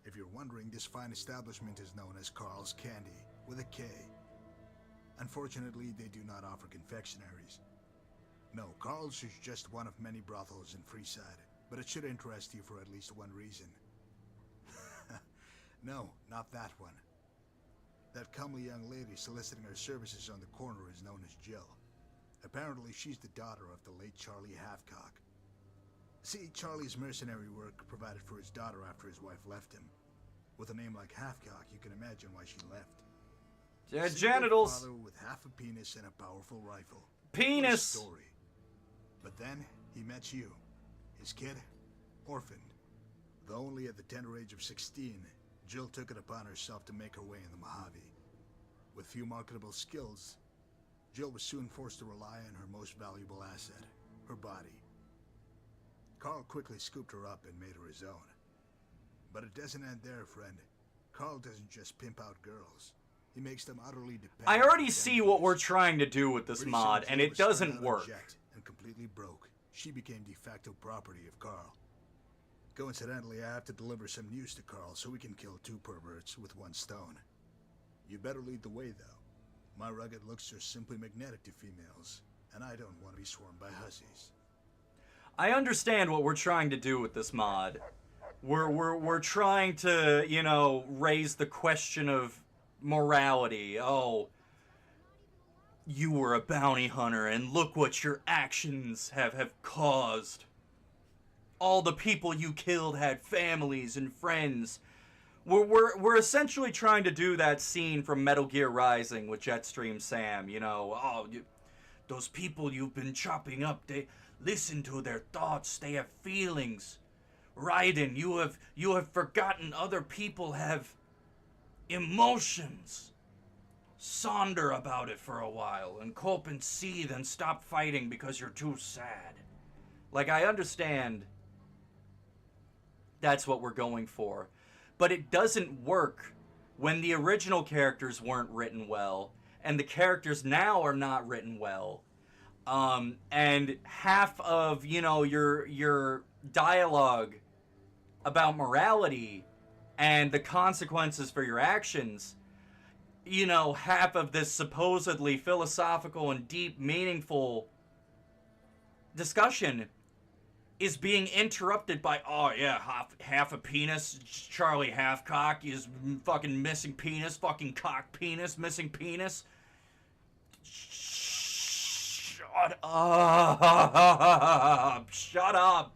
If you're wondering, this fine establishment is known as Carl's Candy, with a K. Unfortunately, they do not offer confectionaries. No, Carl's is just one of many brothels in Freeside, but it should interest you for at least one reason. No, not that one. That comely young lady soliciting her services on the corner is known as Jill. Apparently, she's the daughter of the late Charlie Halfcock. See, Charlie's mercenary work provided for his daughter after his wife left him. With a name like Halfcock, you can imagine why she left. Yeah, genitals. Father with half a penis and a powerful rifle. Penis. What a story. But then he met you, his kid, orphaned. Though only at the tender age of 16, Jill took it upon herself to make her way in the Mojave. With few marketable skills, Jill was soon forced to rely on her most valuable asset, her body. Carl quickly scooped her up and made her his own. But it doesn't end there, friend. Carl doesn't just pimp out girls. He makes them utterly dependent. I already see what we're trying to do with this mod, and it doesn't work. And completely broke. She became de facto property of Carl. Coincidentally, I have to deliver some news to Carl so we can kill 2 perverts with 1 stone. You better lead the way, though. My rugged looks are simply magnetic to females, and I don't want to be swarmed by hussies. I understand what we're trying to do with this mod. We're trying to, you know, raise the question of morality. Oh, you were a bounty hunter, and look what your actions have caused. All the people you killed had families and friends. We're essentially trying to do that scene from Metal Gear Rising with Jetstream Sam. You know, those people you've been chopping up, they listen to their thoughts. They have feelings. Raiden, you have forgotten other people have emotions. Sonder about it for a while, and cope and seethe and stop fighting because you're too sad. Like, I understand that's what we're going for. But it doesn't work when the original characters weren't written well, and the characters now are not written well. And half of, you know, your dialogue about morality and the consequences for your actions, you know, half of this supposedly philosophical and deep, meaningful discussion is being interrupted by, oh yeah, half a penis, Charlie Halfcock is fucking missing penis, fucking cock penis, missing penis. Shut up! Shut up!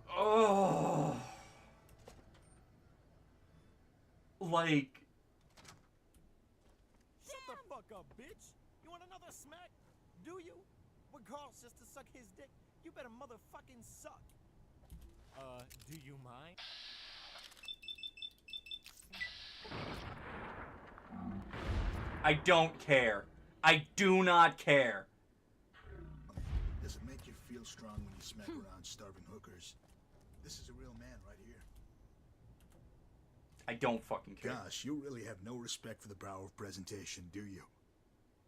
Oh. Like. Shut the fuck up, bitch! You want another smack? Do you? When Carl's just to suck his dick, you better motherfucking suck. Do you mind? I don't care. I do not care. Does it make you feel strong when you smack around starving hookers? This is a real man right here. I don't fucking care. Gosh, you really have no respect for the power of presentation, do you?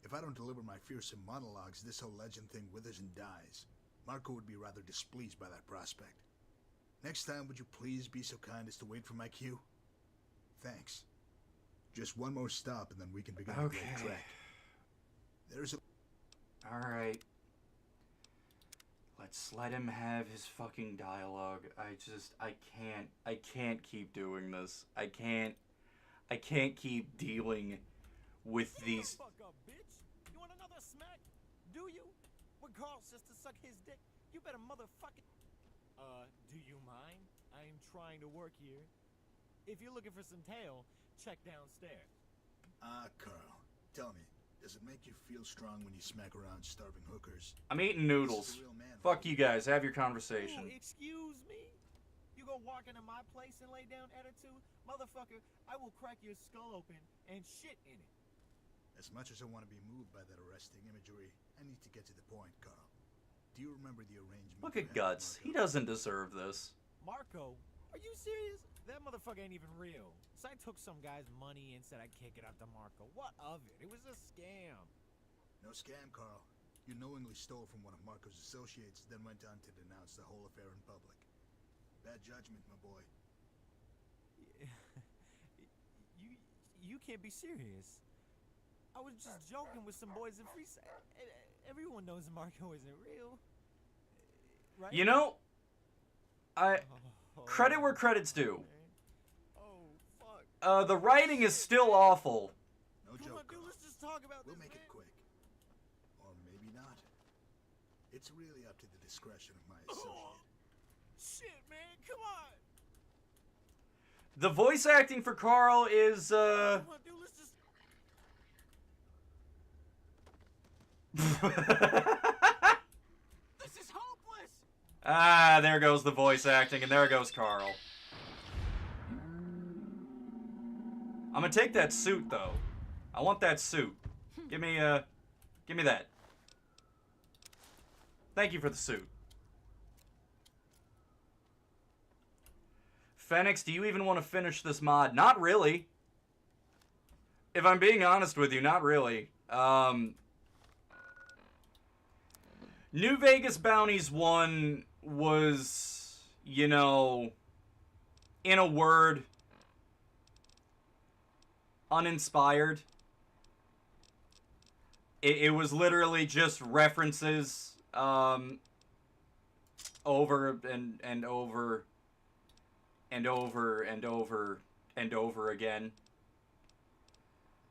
If I don't deliver my fearsome monologues, this whole legend thing withers and dies. Marko would be rather displeased by that prospect. Next time, would you please be so kind as to wait for my cue? Thanks. Just one more stop, and then we can begin the great trek. There's a... Alright. Let's let him have his fucking dialogue. I can't keep doing this. I can't keep dealing with these... Fuck up, bitch! You want another smack? Do you? When Carl's just to suck his dick, you better motherfucking... do you mind? I'm trying to work here. If you're looking for some tail, check downstairs. Carl, tell me, does it make you feel strong when you smack around starving hookers? I'm eating noodles. Fuck you guys, have your conversation. Ooh, excuse me? You go walk into my place and lay down attitude? Motherfucker, I will crack your skull open and shit in it. As much as I want to be moved by that arresting imagery, I need to get to the point, Carl. Do you remember the arrangement? Look at Guts. He doesn't deserve this. Marko, are you serious? That motherfucker ain't even real. So I took some guy's money and said I'd kick it up to Marko. What of it? It was a scam. No scam, Carl. You knowingly stole from one of Marko's associates, then went on to denounce the whole affair in public. Bad judgment, my boy. You can't be serious. I was just joking with some boys in Freeside. Everyone knows Marko isn't real. Right? You know, credit where credit's due. The writing is still awful. No joke, Carl. Let's just talk about We'll make it quick. Or maybe not. It's really up to the discretion of my associate. Shit, man, come on. The voice acting for Carl is, Come on, dude, let's just... This is hopeless. Ah, there goes the voice acting, and there goes Carl. I'm gonna take that suit, though. I want that suit. Give me that. Thank you for the suit. Fennex, do you even want to finish this mod? Not really. If I'm being honest with you, not really. New Vegas Bounties 1 was, you know, in a word, uninspired. It was literally just references over and over and over and over and over again.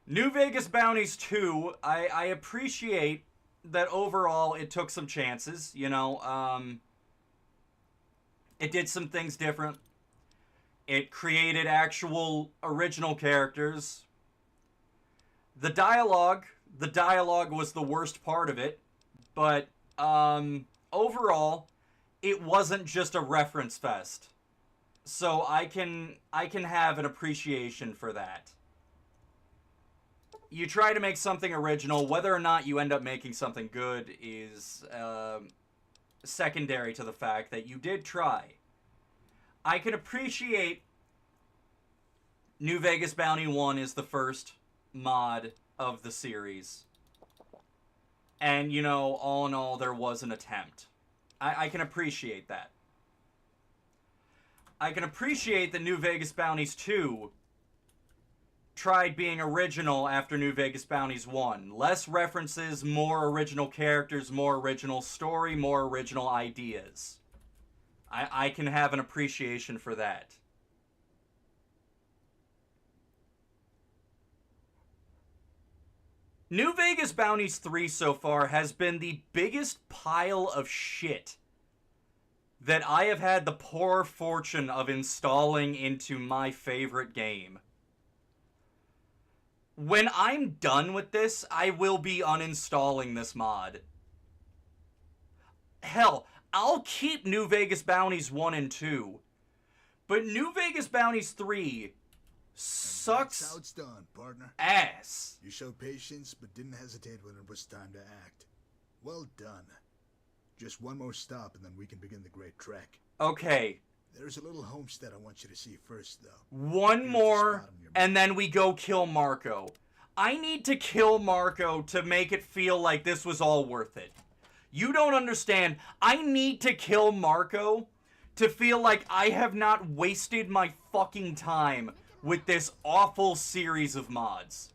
New Vegas Bounties 2, I appreciate that overall it took some chances, you know. It did some things different. It created actual original characters. The dialogue was the worst part of it, but overall, it wasn't just a reference fest. So I can have an appreciation for that. You try to make something original, whether or not you end up making something good is secondary to the fact that you did try. I can appreciate New Vegas Bounty 1 is the first mod of the series. And, you know, all in all, there was an attempt. I can appreciate that. I can appreciate that New Vegas Bounties 2 tried being original after New Vegas Bounties 1. Less references, more original characters, more original story, more original ideas. I can have an appreciation for that. New Vegas Bounties 3 so far has been the biggest pile of shit that I have had the poor fortune of installing into my favorite game. When I'm done with this, I will be uninstalling this mod. Hell, I'll keep New Vegas Bounties 1 and 2, but New Vegas Bounties 3 sucks. That's how it's done, partner. Ass. You showed patience, but didn't hesitate when it was time to act. Well done. Just one more stop, and then we can begin the great trek. Okay. There's a little homestead I want you to see first, though. One more, and then we go kill Marko. I need to kill Marko to make it feel like this was all worth it. You don't understand. I need to kill Marko to feel like I have not wasted my fucking time with this awful series of mods.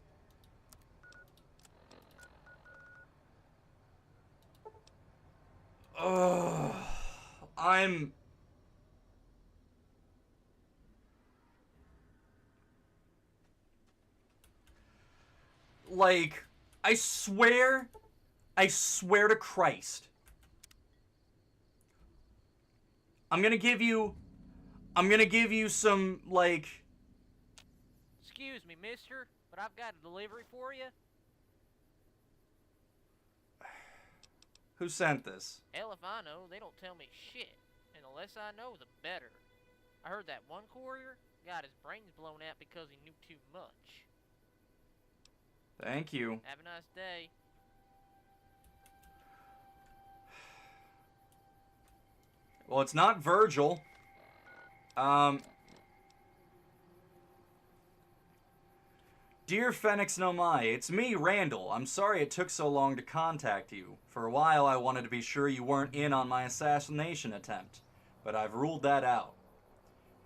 Ugh. Like, I swear to Christ. I'm gonna give you some, like... Excuse me, mister, but I've got a delivery for you. Who sent this? Hell if I know, they don't tell me shit. And the less I know, the better. I heard that one courier got his brains blown out because he knew too much. Thank you. Have a nice day. Well, it's not Virgil. Dear Fennex no Mai, it's me, Randall. I'm sorry it took so long to contact you. For a while I wanted to be sure you weren't in on my assassination attempt, but I've ruled that out.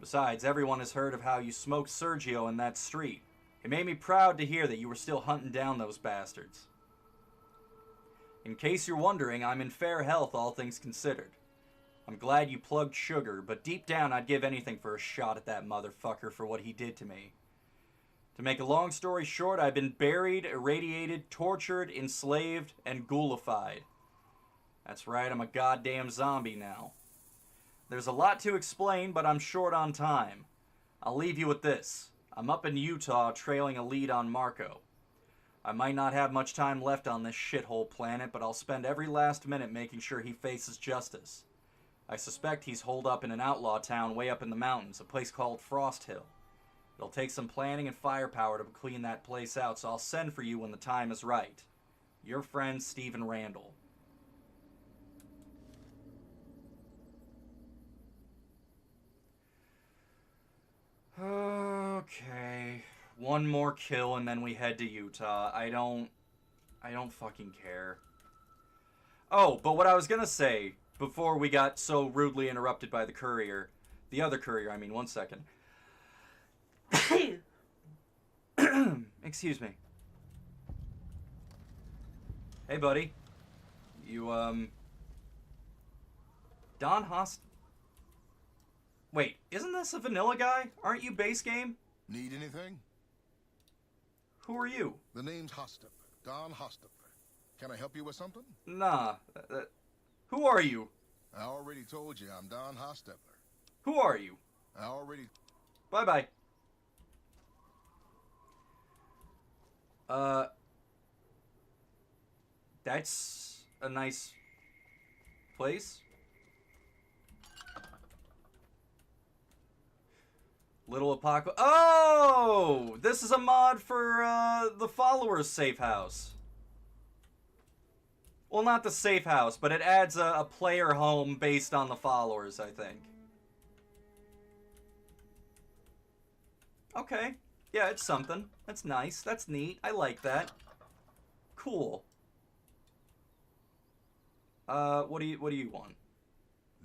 Besides, everyone has heard of how you smoked Sergio in that street. It made me proud to hear that you were still hunting down those bastards. In case you're wondering, I'm in fair health, all things considered. I'm glad you plugged Sugar, but deep down I'd give anything for a shot at that motherfucker for what he did to me. To make a long story short, I've been buried, irradiated, tortured, enslaved, and ghoulified. That's right, I'm a goddamn zombie now. There's a lot to explain, but I'm short on time. I'll leave you with this. I'm up in Utah trailing a lead on Marko. I might not have much time left on this shithole planet, but I'll spend every last minute making sure he faces justice. I suspect he's holed up in an outlaw town way up in the mountains, a place called Frost Hill. It'll take some planning and firepower to clean that place out, so I'll send for you when the time is right. Your friend, Stephen Randall. Okay. One more kill and then we head to Utah. I don't fucking care. Oh, but what I was gonna say, before we got so rudely interrupted by the courier. The other courier, I mean, 1 second. Excuse me. Hey, buddy. You, Don Host... Wait, isn't this a vanilla guy? Aren't you base game? Need anything? Who are you? The name's Hostep. Don Hostep. Can I help you with something? Nah. Who are you? I already told you I'm Don Hostep. Who are you? I already... Bye-bye. That's a nice place. Little Apocalypse. Oh! This is a mod for, the followers' safe house. Well, not the safe house, but it adds a player home based on the followers, I think. Okay. Yeah, it's something. That's nice. That's neat. I like that. Cool. What do you want?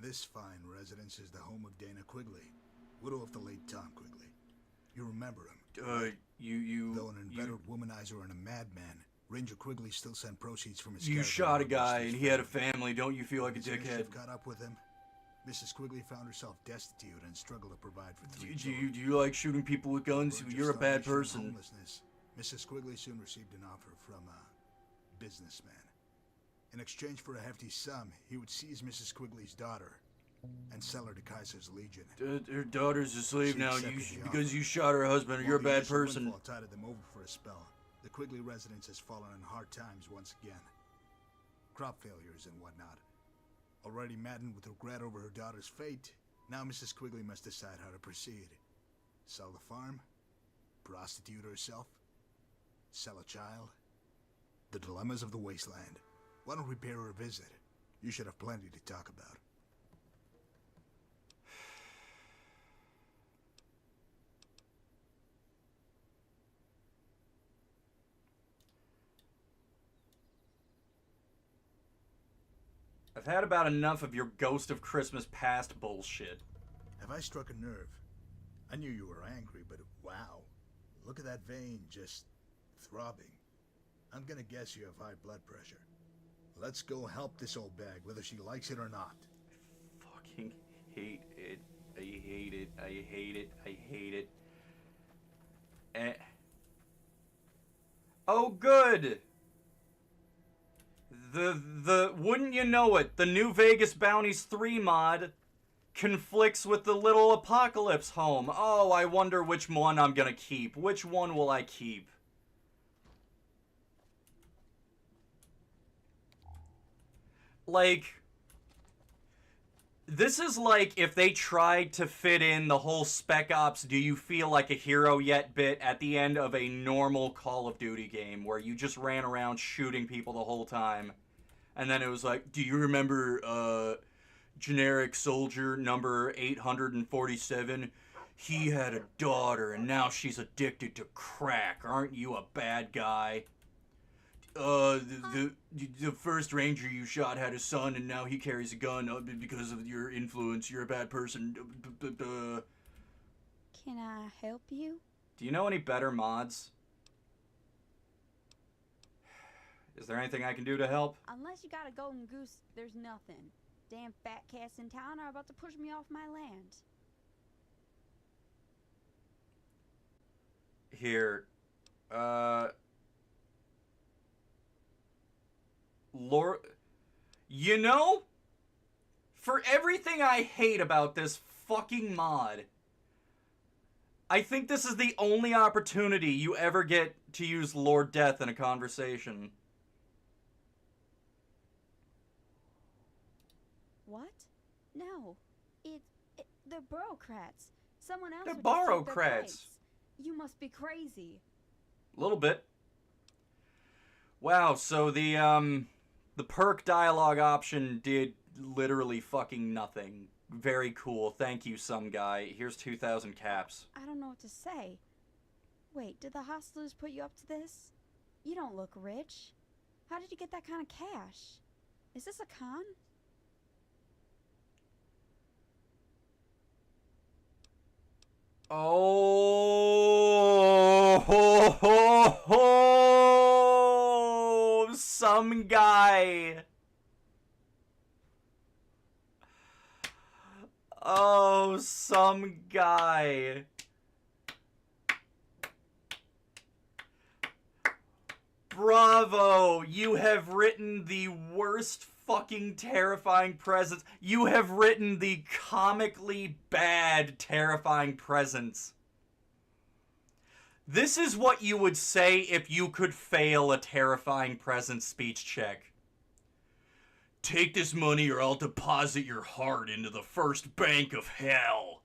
This fine residence is the home of Dana Quigley, widow of the late Tom Quigley. You remember him? Though an inveterate womanizer and a madman, Ranger Quigley still sent proceeds from his... You shot a guy and he had a family. Don't you feel like a dickhead? Caught up with him. Mrs. Quigley found herself destitute and struggled to provide for three Do you like shooting people with guns? You're a bad person. Mrs. Quigley soon received an offer from a businessman. In exchange for a hefty sum, he would seize Mrs. Quigley's daughter and sell her to Kaiser's Legion. Her daughter's a slave now because you shot her husband. You're a bad person. Tided them over for a spell. The Quigley residence has fallen on hard times once again. Crop failures and whatnot. Already maddened with regret over her daughter's fate, now Mrs. Quigley must decide how to proceed. Sell the farm? Prostitute herself? Sell a child? The dilemmas of the wasteland. Why don't we pay her a visit? You should have plenty to talk about. I've had about enough of your Ghost of Christmas Past bullshit. Have I struck a nerve? I knew you were angry, but wow. Look at that vein just throbbing. I'm gonna guess you have high blood pressure. Let's go help this old bag, whether she likes it or not. I fucking hate it. I hate it. I hate it. I hate it. Oh, good! Wouldn't you know it, the New Vegas Bounties 3 mod conflicts with the Little Apocalypse home. Oh, I wonder which one I'm gonna keep. Which one will I keep? Like, this is like if they tried to fit in the whole Spec Ops do you feel like a hero yet bit at the end of a normal Call of Duty game where you just ran around shooting people the whole time. And then it was like, do you remember generic soldier number 847? He had a daughter and now she's addicted to crack. Aren't you a bad guy? The first ranger you shot had a son and now he carries a gun because of your influence. You're a bad person. Can I help you? Do you know any better mods? Is there anything I can do to help? Unless you got a golden goose, there's nothing. Damn fat cats in town are about to push me off my land. Here. Lord, you know, for everything I hate about this fucking mod, I think this is the only opportunity you ever get to use Lord Death in a conversation. What? No. They're bureaucrats. Someone else They're would just take their bureaucrats. place. You must be crazy. A little bit. Wow, so the perk dialogue option did literally fucking nothing. Very cool. Thank you, some guy. Here's 2,000 caps. I don't know what to say. Wait, did the hostlers put you up to this? You don't look rich. How did you get that kind of cash? Is this a con? Oh, some guy. Oh, some guy. Bravo! You have written the worst fucking terrifying presence. You have written the comically bad terrifying presence. This is what you would say if you could fail a terrifying presence speech check. Take this money or I'll deposit your heart into the first bank of hell.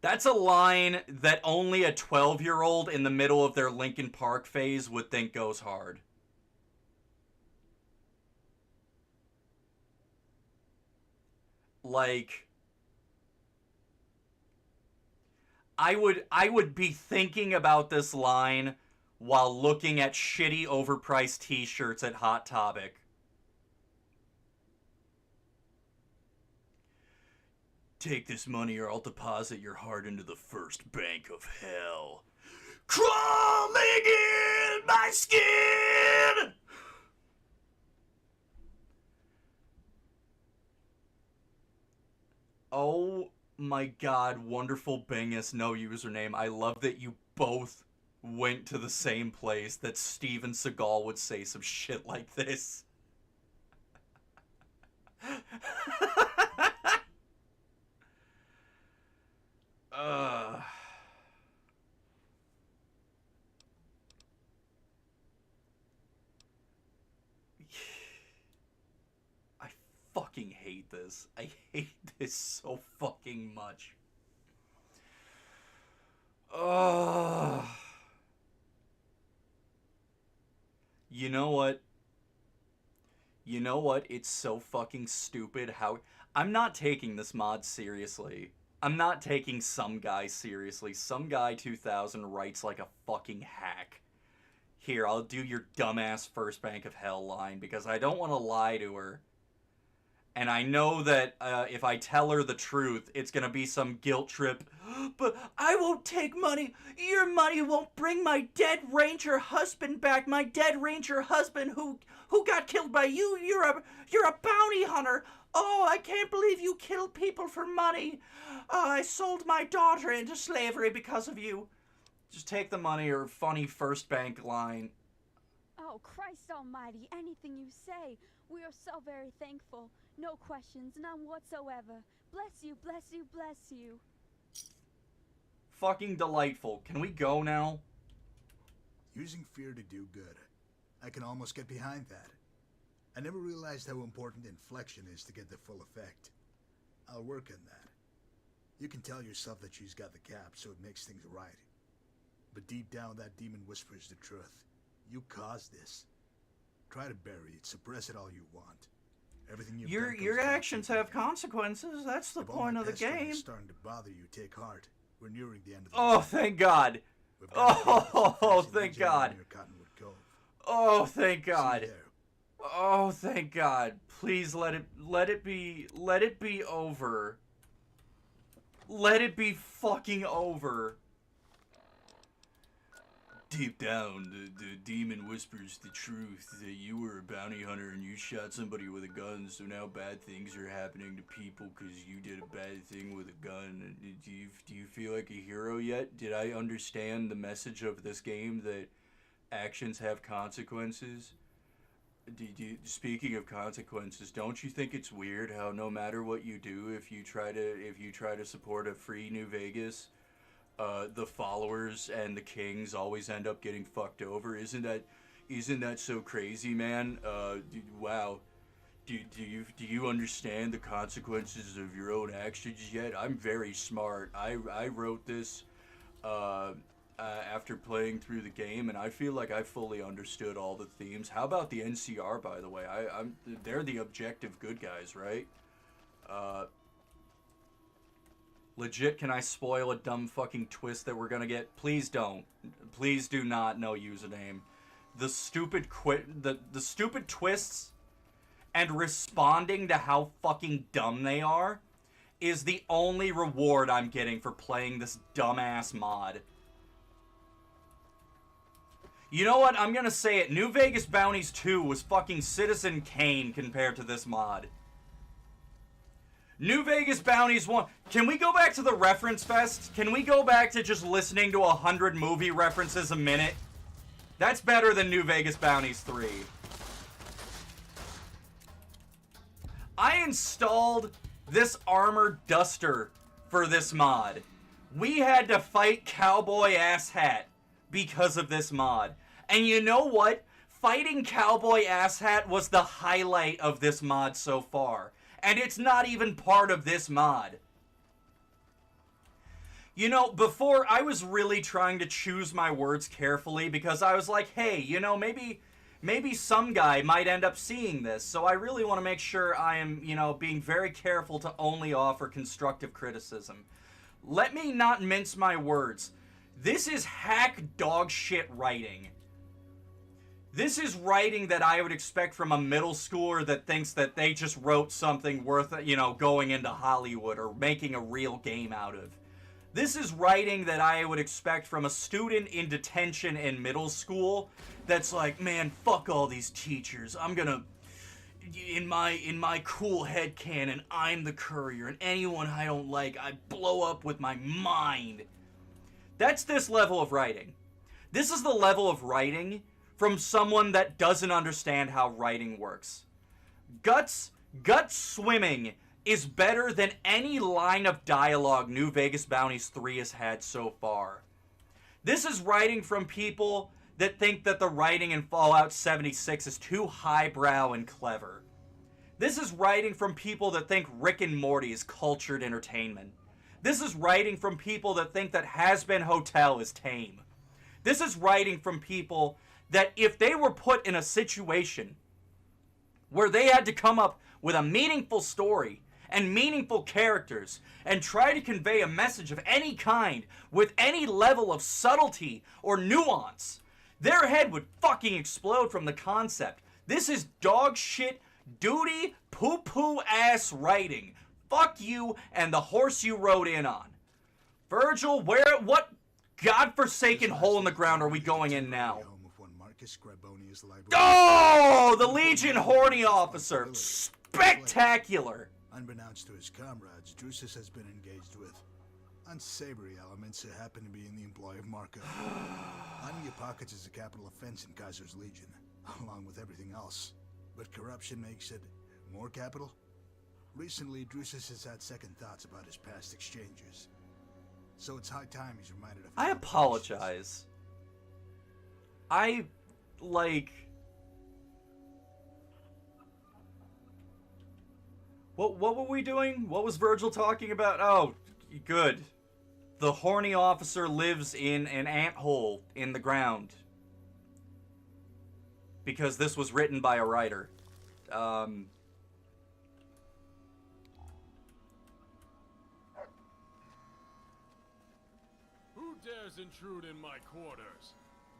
That's a line that only a 12-year-old in the middle of their Linkin Park phase would think goes hard. Like, I would be thinking about this line while looking at shitty overpriced t-shirts at Hot Topic. Take this money or I'll deposit your heart into the first bank of hell. Crawling in my skin! Oh my god, wonderful Bingus, no username. I love that you both went to the same place, that Steven Seagal would say some shit like this. I fucking hate this. I hate this so fucking much. You know what? You know what? It's so fucking stupid how... I'm not taking this mod seriously. I'm not taking Some Guy seriously. Some Guy 2000 writes like a fucking hack. Here, I'll do your dumbass first bank of hell line because I don't want to lie to her. And I know that if I tell her the truth, it's going to be some guilt trip. But I won't take money. Your money won't bring my dead ranger husband back. My dead ranger husband who got killed by you. You're a bounty hunter. Oh, I can't believe you killed people for money. I sold my daughter into slavery because of you. Just take the money or funny first bank line. Oh, Christ almighty, anything you say. We are so very thankful. No questions, none whatsoever. Bless you, bless you, bless you. Fucking delightful. Can we go now? Using fear to do good. I can almost get behind that. I never realized how important inflection is to get the full effect. I'll work on that. You can tell yourself that she's got the cap, so it makes things right. But deep down, that demon whispers the truth. You caused this. Try to bury it, suppress it all you want. Everything you've done your actions have consequences. That's the point of the game. Is starting to bother you. Take heart. We're nearing the end of the Oh, thank God. Oh, thank God. Oh, thank God. Oh, thank God. Please let it be over. Let it be fucking over. Deep down, the demon whispers the truth that you were a bounty hunter and you shot somebody with a gun, so now bad things are happening to people because you did a bad thing with a gun. Do you feel like a hero yet? Did I understand the message of this game that actions have consequences? Speaking of consequences, don't you think it's weird how no matter what you do, if you try to support a free New Vegas, the followers and the kings always end up getting fucked over? Isn't that so crazy, man? Wow. Do you understand the consequences of your own actions yet? I'm very smart. I wrote this after playing through the game, and I feel like I fully understood all the themes. How about the NCR, by the way? They're the objective good guys, right? Legit, can I spoil a dumb fucking twist that we're gonna get? Please don't. Please do not, no username. The stupid the stupid twists and responding to how fucking dumb they are is the only reward I'm getting for playing this dumbass mod. You know what? I'm gonna say it. New Vegas Bounties 2 was fucking Citizen Kane compared to this mod. New Vegas Bounties 1. Can we go back to the reference fest? Can we go back to just listening to 100 movie references a minute? That's better than New Vegas Bounties 3. I installed this armored duster for this mod. We had to fight Cowboy Asshat because of this mod. And you know what? Fighting Cowboy Asshat was the highlight of this mod so far. And it's not even part of this mod. You know, before I was really trying to choose my words carefully because I was like, hey, you know, maybe some guy might end up seeing this. So I really want to make sure I am, you know, being very careful to only offer constructive criticism. Let me not mince my words. This is hack dog shit writing. This is writing that I would expect from a middle schooler that thinks that they just wrote something worth, you know, going into Hollywood or making a real game out of. This is writing that I would expect from a student in detention in middle school that's like, man, fuck all these teachers. I'm gonna, in my cool headcanon, I'm the courier, and anyone I don't like, I blow up with my mind. That's this level of writing. This is the level of writing from someone that doesn't understand how writing works. Gut swimming is better than any line of dialogue New Vegas Bounties 3 has had so far. This is writing from people that think that the writing in Fallout 76 is too highbrow and clever. This is writing from people that think Rick and Morty is cultured entertainment. This is writing from people that think that Has-Been Hotel is tame. This is writing from people that if they were put in a situation where they had to come up with a meaningful story and meaningful characters and try to convey a message of any kind with any level of subtlety or nuance, their head would fucking explode from the concept. This is dog shit, duty, poo-poo ass writing. Fuck you and the horse you rode in on. Virgil, what godforsaken hole in the ground are we going in now? Oh, the Legion Horny Officer. Spectacular. Unbeknownst to his comrades, Drusus has been engaged with unsavory elements that happen to be in the employ of Marko. Hunting your pockets is a capital offense in Kaiser's Legion, along with everything else. But corruption makes it more capital? Recently, Drusus has had second thoughts about his past exchanges. So it's high time he's reminded of... I apologize. What were we doing? What was Virgil talking about? Oh, good. The horny officer lives in an anthole in the ground. Because this was written by a writer. Who dares intrude in my quarters?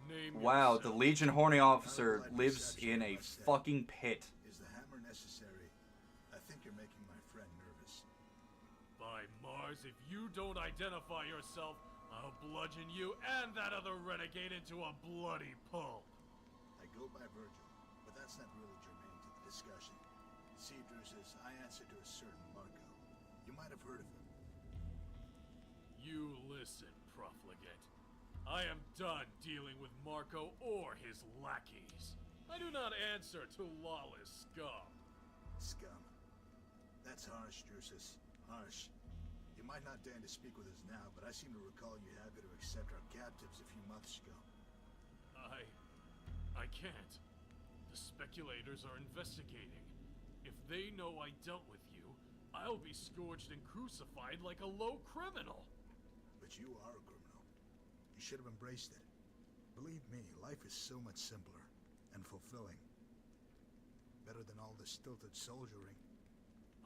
Name Wow, yourself. the Legion Horny Officer lives in a fucking pit. Is the hammer necessary? I think you're making my friend nervous. By Mars, if you don't identify yourself, I'll bludgeon you and that other renegade into a bloody pulp. I go by Virgil, but that's not really germane to the discussion. See, Drusus, I answer to a certain Marko. You might have heard of him. You listen, profligate. I am done dealing with Marko or his lackeys. I do not answer to lawless scum. Scum. That's harsh, Drusus. Harsh. You might not deign to speak with us now, but I seem to recall you happy to accept our captives a few months ago. I can't. The speculators are investigating. If they know I dealt with you, I'll be scourged and crucified like a low criminal. But you are a criminal. You should have embraced it. Believe me, life is so much simpler and fulfilling. Better than all this stilted soldiering.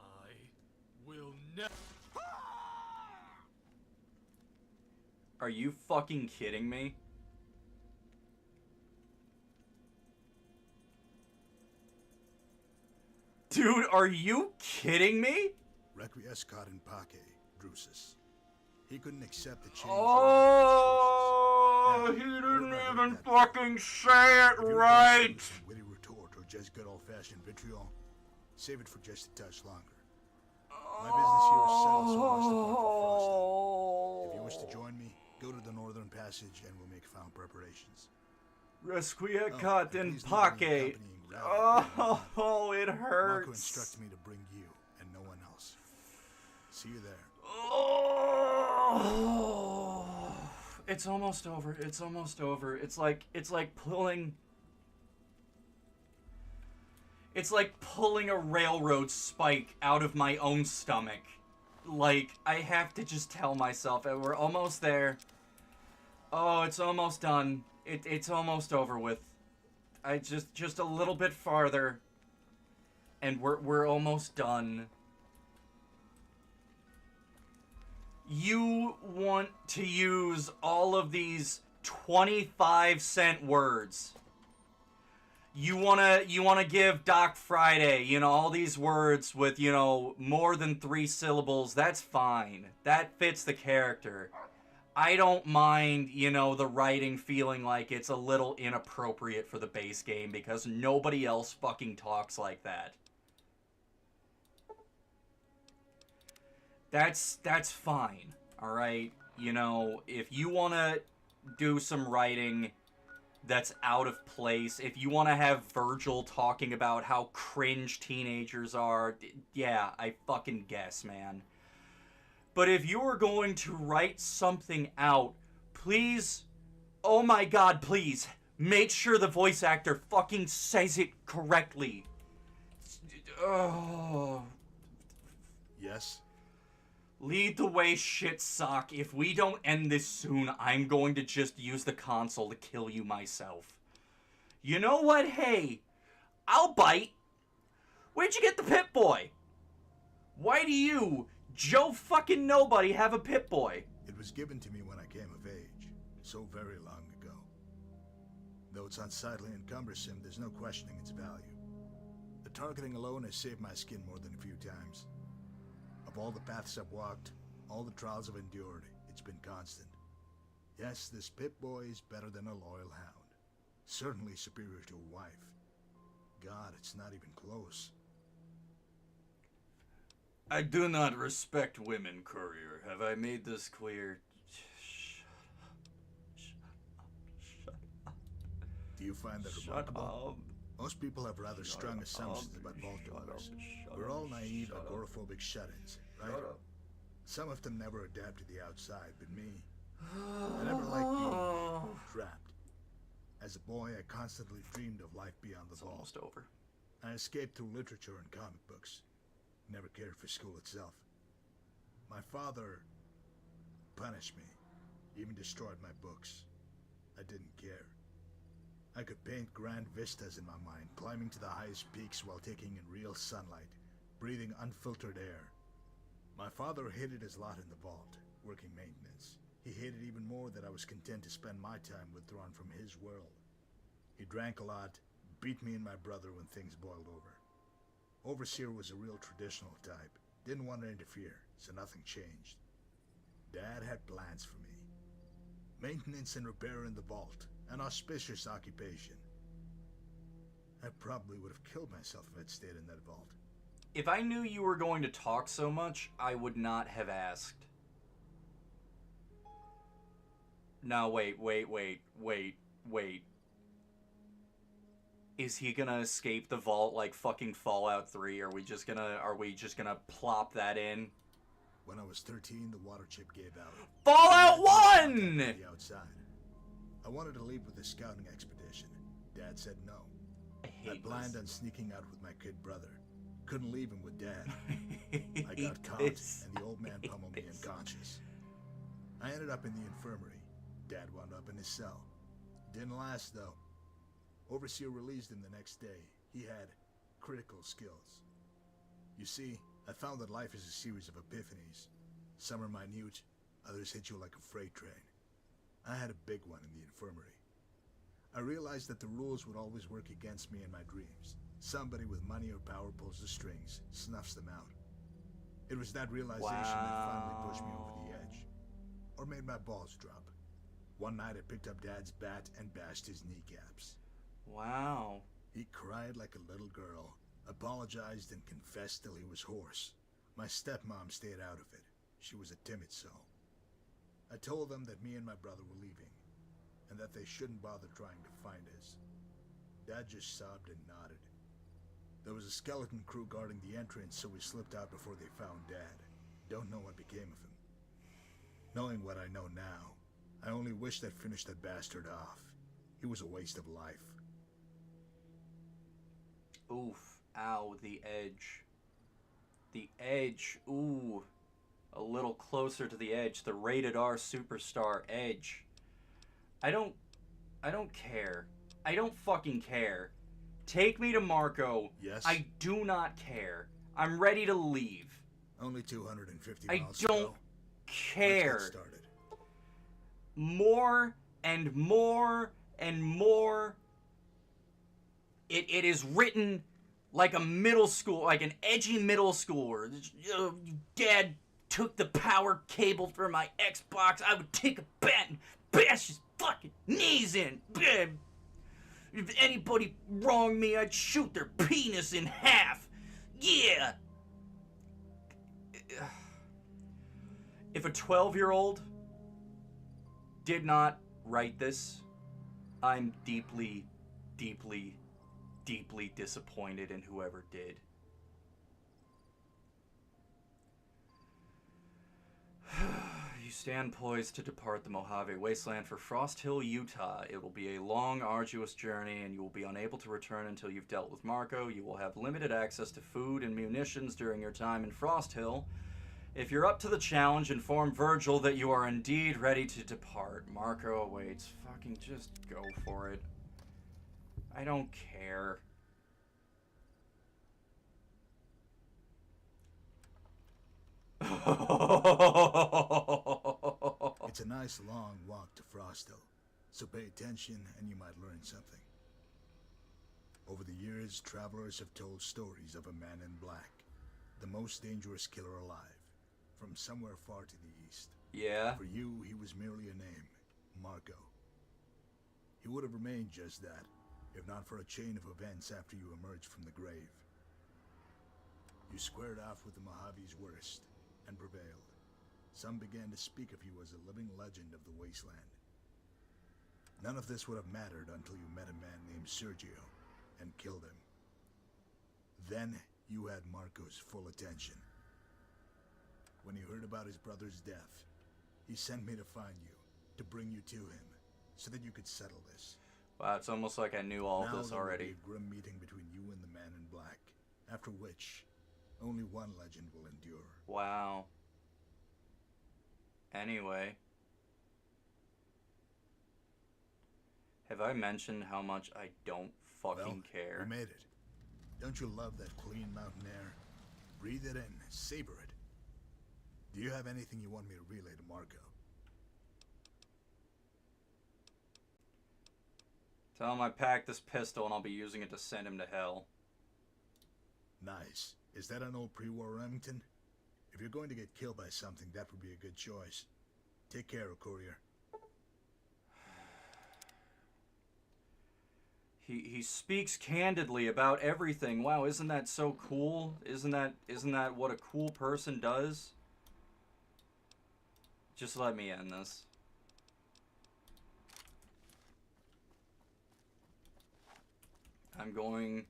I will never... Are you fucking kidding me? Dude, are you kidding me? Requiescat in pace, Drusus. He couldn't accept the change. Oh, he didn't even fucking say it right. Witty retort or just good old-fashioned vitriol, save it for just a touch longer. My business here is settled, so I must depart for Frosttown. If you wish to join me, go to the Northern Passage and we'll make final preparations. Requiescat in pace. Oh, it hurts. Marko instructed me to bring you and no one else. See you there. Oh, it's almost over. It's almost over. It's like pulling. It's like pulling a railroad spike out of my own stomach. Like, I have to just tell myself, we're almost there. Oh, it's almost done. It's almost over with. I just a little bit farther, and we're almost done. You want to use all of these 25-cent words. You wanna give Doc Friday, you know, all these words with, you know, more than 3 syllables. That's fine. That fits the character. I don't mind, you know, the writing feeling like it's a little inappropriate for the base game because nobody else fucking talks like that. That's fine, alright? You know, if you want to do some writing that's out of place, if you want to have Virgil talking about how cringe teenagers are, yeah, I fucking guess, man. But if you are going to write something out, please, oh my god, please, make sure the voice actor fucking says it correctly. Oh. Yes? Lead the way, shit sock. If we don't end this soon, I'm going to just use the console to kill you myself. You know what? Hey, I'll bite. Where'd you get the Pip-Boy? Why do you, Joe fucking nobody, have a Pip-Boy? It was given to me when I came of age, so very long ago. Though it's unsightly and cumbersome, there's no questioning its value. The targeting alone has saved my skin more than a few times. Of all the paths I've walked, all the trials I've endured, it's been constant. Yes, this Pip-Boy is better than a loyal hound. Certainly superior to a wife. God, it's not even close. I do not respect women, Courier. Have I made this clear? Shut up. Do you find that remarkable? Most people have rather strong assumptions about vault doors. We're all naive, agoraphobic shut-ins, right? Some of them never adapt to the outside, but me, I never liked being trapped. As a boy, I constantly dreamed of life beyond the vault. Almost over. I escaped through literature and comic books. Never cared for school itself. My father punished me, even destroyed my books. I didn't care. I could paint grand vistas in my mind, climbing to the highest peaks while taking in real sunlight, breathing unfiltered air. My father hated his lot in the vault, working maintenance. He hated even more that I was content to spend my time withdrawn from his world. He drank a lot, beat me and my brother when things boiled over. Overseer was a real traditional type, didn't want to interfere, so nothing changed. Dad had plans for me. Maintenance and repair in the vault, an auspicious occupation. I probably would have killed myself if I'd stayed in that vault. If I knew you were going to talk so much, I would not have asked. No, wait. Is he gonna escape the vault like fucking Fallout 3? Are we just gonna plop that in? When I was 13, the water chip gave out. Fallout 1! The outside. I wanted to leave with a scouting expedition. Dad said no. I planned on sneaking out with my kid brother. Couldn't leave him with Dad. I got caught, and the old man pummeled me unconscious. I ended up in the infirmary. Dad wound up in his cell. Didn't last, though. Overseer released him the next day. He had critical skills. You see, I found that life is a series of epiphanies. Some are minute, others hit you like a freight train. I had a big one in the infirmary. I realized that the rules would always work against me in my dreams. Somebody with money or power pulls the strings, snuffs them out. It was that realization that finally pushed me over the edge. Or made my balls drop. One night I picked up Dad's bat and bashed his kneecaps. Wow. He cried like a little girl, apologized and confessed till he was hoarse. My stepmom stayed out of it. She was a timid soul. I told them that me and my brother were leaving, and that they shouldn't bother trying to find us. Dad just sobbed and nodded. There was a skeleton crew guarding the entrance, so we slipped out before they found Dad. Don't know what became of him. Knowing what I know now, I only wish they'd finished that bastard off. He was a waste of life. Oof. Ow, the edge. The edge. Ooh. A little closer to the edge. The rated R superstar edge. I don't care. I don't fucking care. Take me to Marko. Yes? I do not care. I'm ready to leave. Only 250 I miles don't care. Let's get started. More and more and more. It is written like a middle school, like an edgy middle schooler. Dad took the power cable for my Xbox. I would take a bat and bash his fucking knees in. If anybody wronged me, I'd shoot their penis in half. Yeah. If a 12-year-old did not write this, I'm deeply, deeply, deeply disappointed in whoever did. You stand poised to depart the Mojave Wasteland for Frost Hill, Utah. It will be a long, arduous journey, and you will be unable to return until you've dealt with Marko. You will have limited access to food and munitions during your time in Frost Hill. If you're up to the challenge, inform Virgil that you are indeed ready to depart. Marko awaits. Fucking just go for it. I don't care. It's a nice long walk to Frost Hill, so pay attention and you might learn something. Over the years, travelers have told stories of a man in black, the most dangerous killer alive, from somewhere far to the east. Yeah? For you, he was merely a name, Marko. He would have remained just that, if not for a chain of events after you emerged from the grave. You squared off with the Mojave's worst, and prevailed. Some began to speak of you as a living legend of the wasteland. None of this would have mattered until you met a man named Sergio and killed him. Then you had Marko's full attention. When he heard about his brother's death, he sent me to find you, to bring you to him, so that you could settle this. Wow, it's almost like I knew all Now this there will already. be a grim meeting between you and the man in black, after which only one legend will endure. Wow. Anyway. Have I mentioned how much I don't fucking care? You made it. Don't you love that clean mountain air? Breathe it in, savor it. Do you have anything you want me to relay to Marko? Tell him I packed this pistol and I'll be using it to send him to hell. Nice. Is that an old pre-war Remington? If you're going to get killed by something, that would be a good choice. Take care, courier. He speaks candidly about everything. Wow, isn't that so cool? Isn't that what a cool person does? Just let me end this. I'm going...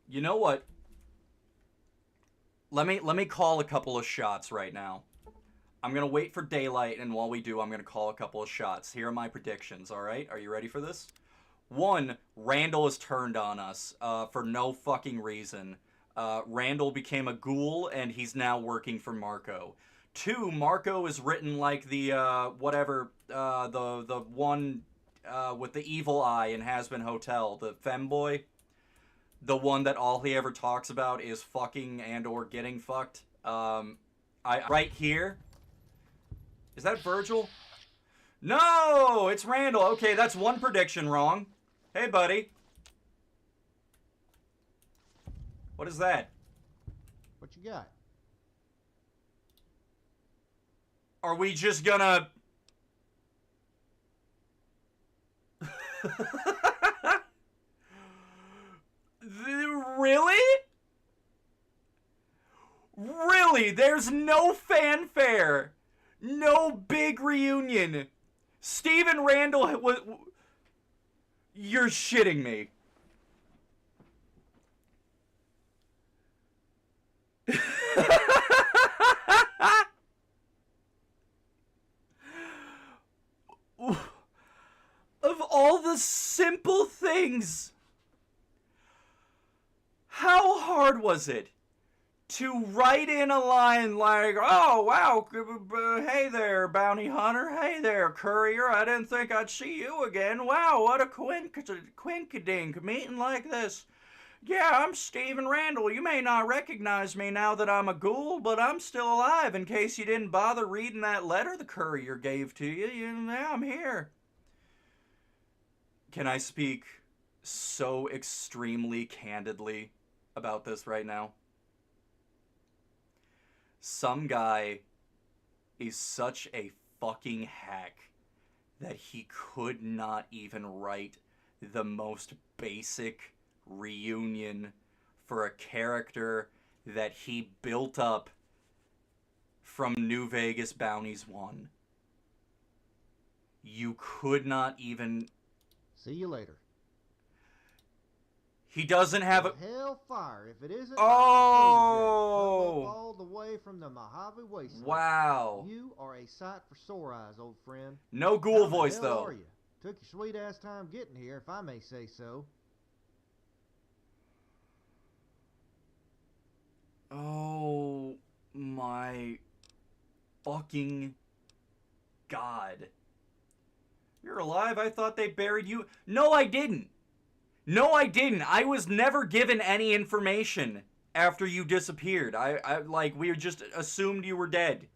You know what? Let me call a couple of shots right now. I'm going to wait for daylight, and while we do, I'm going to call a couple of shots. Here are my predictions, alright? Are you ready for this? 1, Randall has turned on us for no fucking reason. Randall became a ghoul, and he's now working for Marko. 2, Marko is written like the, the one with the evil eye in Has-Been Hotel, the femboy. The one that all he ever talks about is fucking and or getting fucked. Right here. Is that Virgil? No, it's Randall. Okay, that's one prediction wrong. Hey, buddy. What is that? What you got? Are we just gonna... Really? Really? There's no fanfare. No big reunion. Steven Randall was... You're shitting me. Of all the simple things, how hard was it to write in a line like, oh, wow, hey there, bounty hunter, hey there, courier, I didn't think I'd see you again, wow, what a quinkadink, meeting like this. Yeah, I'm Steven Randall. You may not recognize me now that I'm a ghoul, but I'm still alive in case you didn't bother reading that letter the courier gave to you. Yeah, I'm here. Can I speak so extremely candidly about this right now? Some guy is such a fucking hack that he could not even write the most basic reunion for a character that he built up from New Vegas Bounties 1. You could not even... See you later. He doesn't have a... Hellfire, if it isn't... Oh! All the way from the Mojave Wasteland. Wow. You are a sight for sore eyes, old friend. No ghoul How voice, the hell though. Are you? Took your sweet-ass time getting here, if I may say so. Oh my fucking God. You're alive? I thought they buried you. No, I didn't. No, I didn't. I was never given any information after you disappeared. Like, we just assumed you were dead.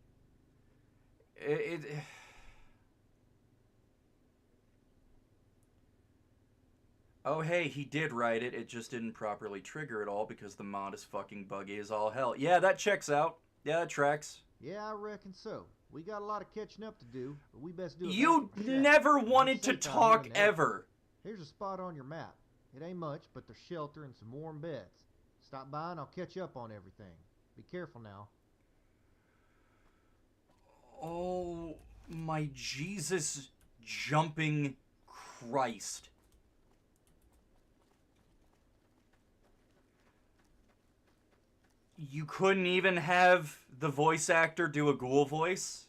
Oh, hey, he did write it. It just didn't properly trigger it all because the mod is fucking buggy as all hell. Yeah, that checks out. Yeah, that tracks. Yeah, I reckon so. We got a lot of catching up to do, but we best do it. You never wanted to talk ever. Here's a spot on your map. It ain't much, but there's shelter and some warm beds. Stop by and I'll catch up on everything. Be careful now. Oh, my Jesus jumping Christ. You couldn't even have the voice actor do a ghoul voice?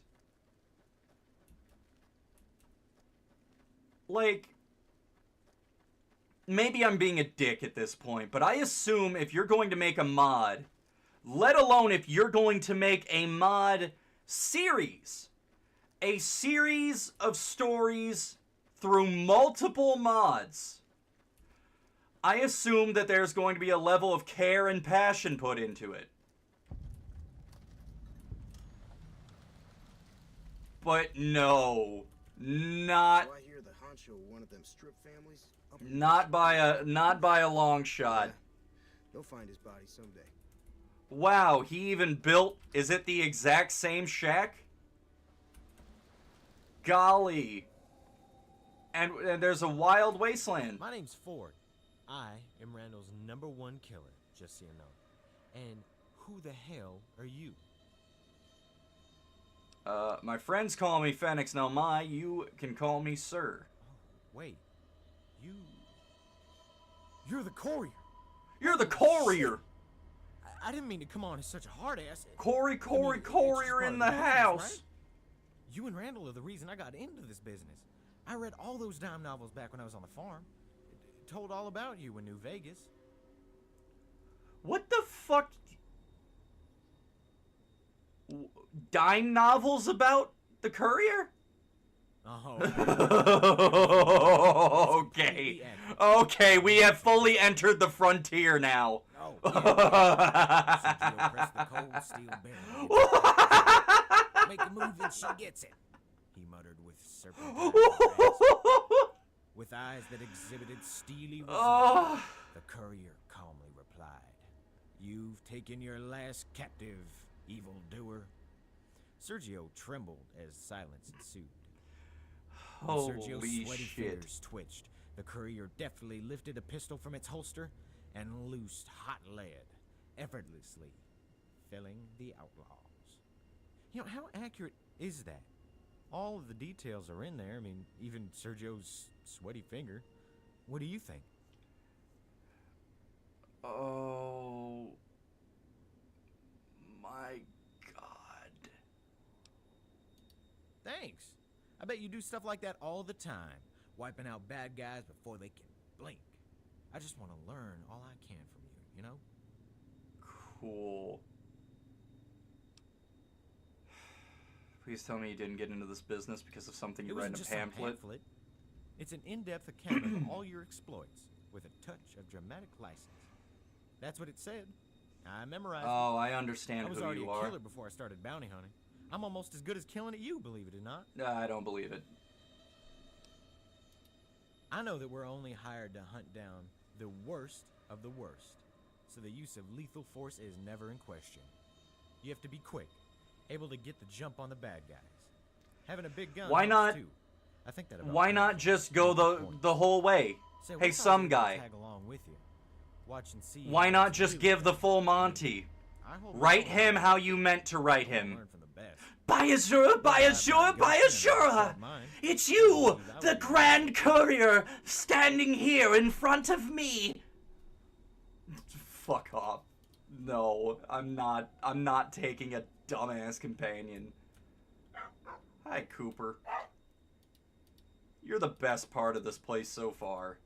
Like, maybe I'm being a dick at this point, but I assume if you're going to make a mod, let alone if you're going to make a mod series, a series of stories through multiple mods, I assume that there's going to be a level of care and passion put into it. But no, not. So I hear the honcho one of them strip families. Not by a long shot. Yeah. You'll find his body someday. Wow, he even built. Is it the exact same shack? Golly. And there's a wild wasteland. My name's Ford. I am Randall's #1 killer, just so you know. And who the hell are you? My friends call me Fennex. Now, you can call me Sir. Oh, wait. You're the courier. You're the courier. I didn't mean to come on as such a hard ass. Courier in the house. Right? You and Randall are the reason I got into this business. I read all those dime novels back when I was on the farm. Told all about you in New Vegas. What the fuck? Dime novels about the courier? Oh. Okay. Okay, we have fully entered the frontier now. Oh, yeah. Press the cold steel barrel. Make a move and she gets it. He muttered with serpentine with eyes that exhibited steely resolve. The courier calmly replied, "You've taken your last captive, evildoer. Sergio trembled as silence ensued. When Sergio's Holy sweaty shit. fingers twitched, the courier deftly lifted a pistol from its holster and loosed hot lead, effortlessly felling the outlaws. You know, how accurate is that? All of the details are in there. I mean, even Sergio's sweaty finger. What do you think? Oh my god. Thanks. I bet you do stuff like that all the time, wiping out bad guys before they can blink. I just want to learn all I can from you, you know? Cool. Please tell me you didn't get into this business because of something you read in a pamphlet. It's an in-depth account of all your exploits, with a touch of dramatic license. That's what it said. I memorized Oh, I understand I was who already you a are. killer before I started bounty hunting. I'm almost as good as killing at you, believe it or not. I don't believe it. I know that we're only hired to hunt down the worst of the worst, so the use of lethal force is never in question. You have to be quick, able to get the jump on the bad guys. Having a big gun Why helps not? too. I think that about Why not just go the whole way? Say, Hey, some guy. tag along with you. Watch and see. Why not just give the full Monty? Write him how you meant to write him. By Azura, by Azura, by Azura! It's you, the Grand Courier, standing here in front of me! Fuck off. No, I'm not taking a dumbass companion. Hi, Cooper. You're the best part of this place so far.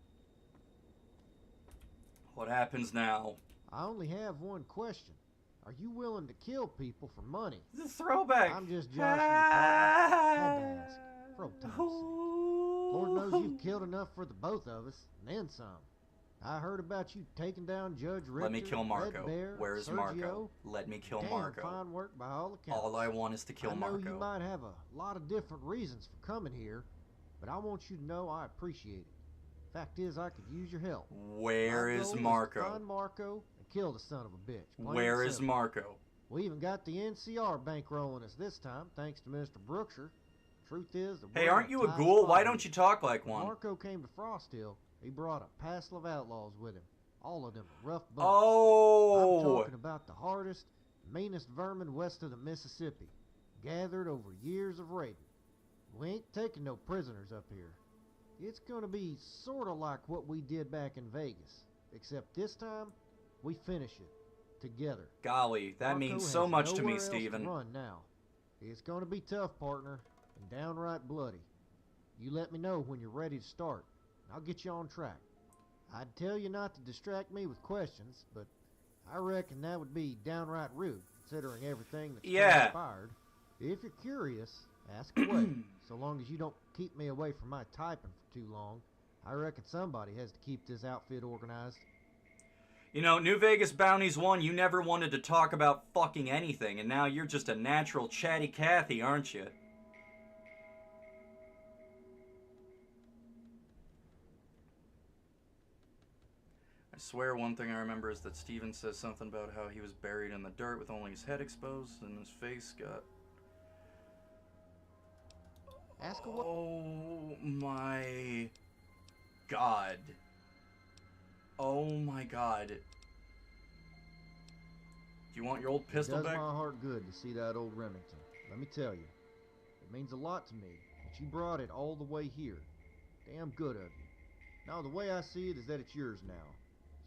What happens now? I only have one question. Are you willing to kill people for money? The throwback. I'm just joshing your partner. Had to ask. For old time's sake. Lord knows you've killed enough for the both of us, and then some. I heard about you taking down Judge Richter. Let me kill Marko. Red Bear, Where is Sergio. Marko? Let me kill Damn Marko. fine work by all accounts. All I want is to kill I know Marko. you might have a lot of different reasons for coming here, but I want you to know I appreciate it. Fact is, I could use your help. Where is Marko? Find Marko and kill the son of a bitch. Plain Where and is simple. Marko? We even got the NCR bankrolling us this time, thanks to Mr. Brookshire. Truth is, Hey, aren't you a ghoul? Why don't you talk like when one? Marko came to Frost Hill, he brought a passel of outlaws with him. All of them rough bunch. Oh! I'm talking about the hardest, meanest vermin west of the Mississippi, gathered over years of raiding. We ain't taking no prisoners up here. It's gonna be sorta like what we did back in Vegas, except this time, we finish it. Together. Golly, that Marko means so has much to nowhere me, else Steven. Run now. It's gonna be tough, partner, and downright bloody. You let me know when you're ready to start, and I'll get you on track. I'd tell you not to distract me with questions, but I reckon that would be downright rude, considering everything that's transpired. If you're curious, ask away. So long as you don't keep me away from my typing for too long, I reckon somebody has to keep this outfit organized. You know, New Vegas Bounties 1, you never wanted to talk about fucking anything, and now you're just a natural chatty Cathy, aren't you? I swear one thing I remember is that Steven says something about how he was buried in the dirt with only his head exposed and his face got... Ask her what... Oh my god. Oh my god. Do you want your old pistol It does back? my heart good to see that old Remington. Let me tell you. It means a lot to me that you brought it all the way here. Damn good of you. Now the way I see it is that it's yours now.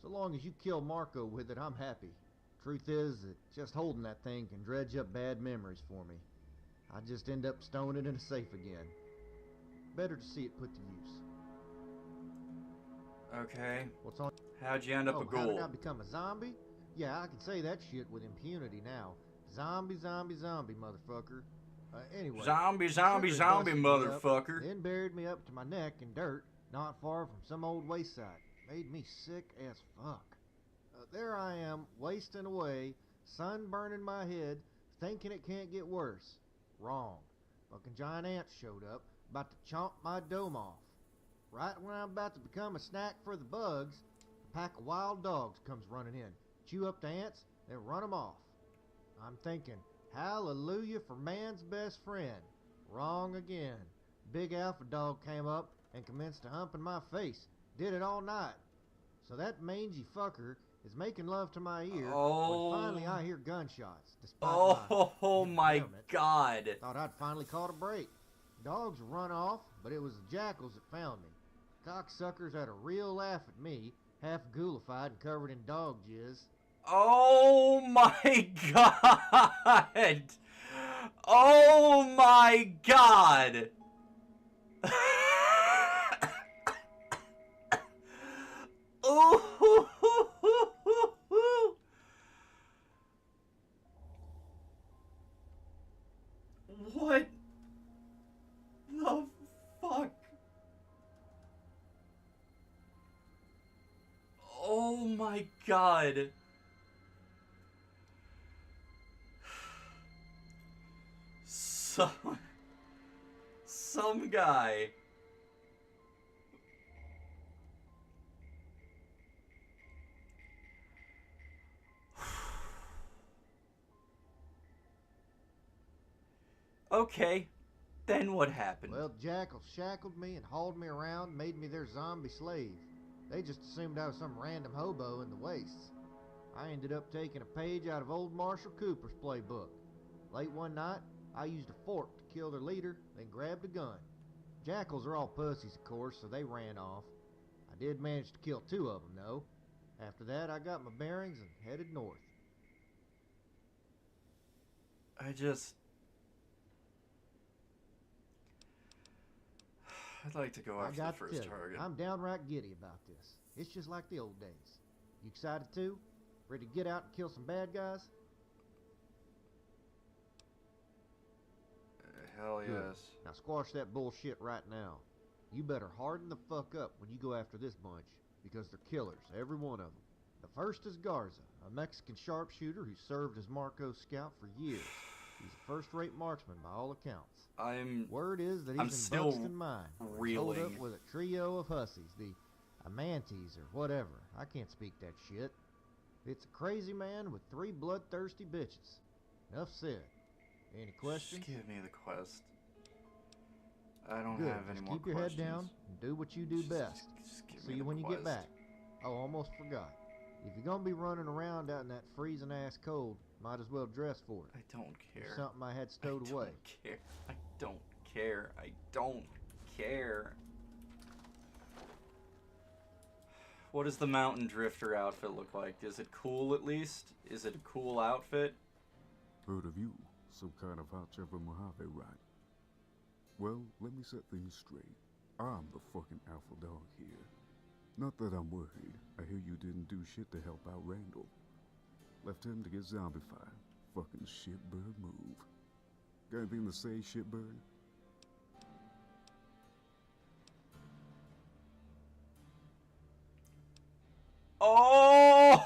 So long as you kill Marko with it, I'm happy. Truth is that just holding that thing can dredge up bad memories for me. I just end up stowing it in a safe again. Better to see it put to use. Okay. What's on? How'd you end up a How did ghoul? I become a zombie? Yeah, I can say that shit with impunity now. Zombie, zombie, zombie, motherfucker. Anyway. Zombie, zombie, Sugar zombie, busted me up, motherfucker. Then buried me up to my neck in dirt, not far from some old wayside. Made me sick as fuck. There I am, wasting away, sun burning my head, thinking it can't get worse. Wrong. Fucking giant ants showed up, about to chomp my dome off. Right when I'm about to become a snack for the bugs, a pack of wild dogs comes running in, chew up the ants, then run them off. I'm thinking, Hallelujah for man's best friend. Wrong again. Big alpha dog came up and commenced to humping my face. Did it all night. So that mangy fucker is making love to my ear when finally I hear gunshots. Despite my God. Thought I'd finally caught a break. Dogs run off, but it was the jackals that found me. Cocksuckers had a real laugh at me, half ghoulified and covered in dog jizz. Oh my God! Oh my God! Ooh. What the fuck? Oh my God. Some guy. Okay, then what happened? Well, jackals shackled me and hauled me around, made me their zombie slave. They just assumed I was some random hobo in the wastes. I ended up taking a page out of old Marshall Cooper's playbook. Late one night, I used a fork to kill their leader, then grabbed a gun. Jackals are all pussies, of course, so they ran off. I did manage to kill 2 of them, though. After that, I got my bearings and headed north. I'd like to go after the first target. I'm downright giddy about this. It's just like the old days. You excited too? Ready to get out and kill some bad guys? Hell Good. yes. Now squash that bullshit right now. You better harden the fuck up when you go after this bunch, because they're killers, every one of them. The first is Garza, a Mexican sharpshooter who served as Marko's scout for years. He's a first-rate marksman by all accounts. Word is that he's in Buxton Mine. Hold up with a trio of hussies, the Amantes or whatever. I can't speak that shit. It's a crazy man with 3 bloodthirsty bitches. Enough said. Any questions? Just give me the quest. I don't Good. have any Just more keep your questions. head down and do what you do best. See you when you get back. Oh, almost forgot. If you're gonna be running around out in that freezing ass cold, might as well dress for it. I don't care. It's something I had stowed away. I don't care. I don't care. What does the Mountain Drifter outfit look like? Is it cool at least? Is it a cool outfit? Heard of you. Some kind of Vtuber Mojave, right? Well, let me set things straight. I'm the fucking alpha dog here. Not that I'm worried. I hear you didn't do shit to help out Randall. Left him to get zombified. Fucking shitbird move. Got anything to say, shitbird? Oh,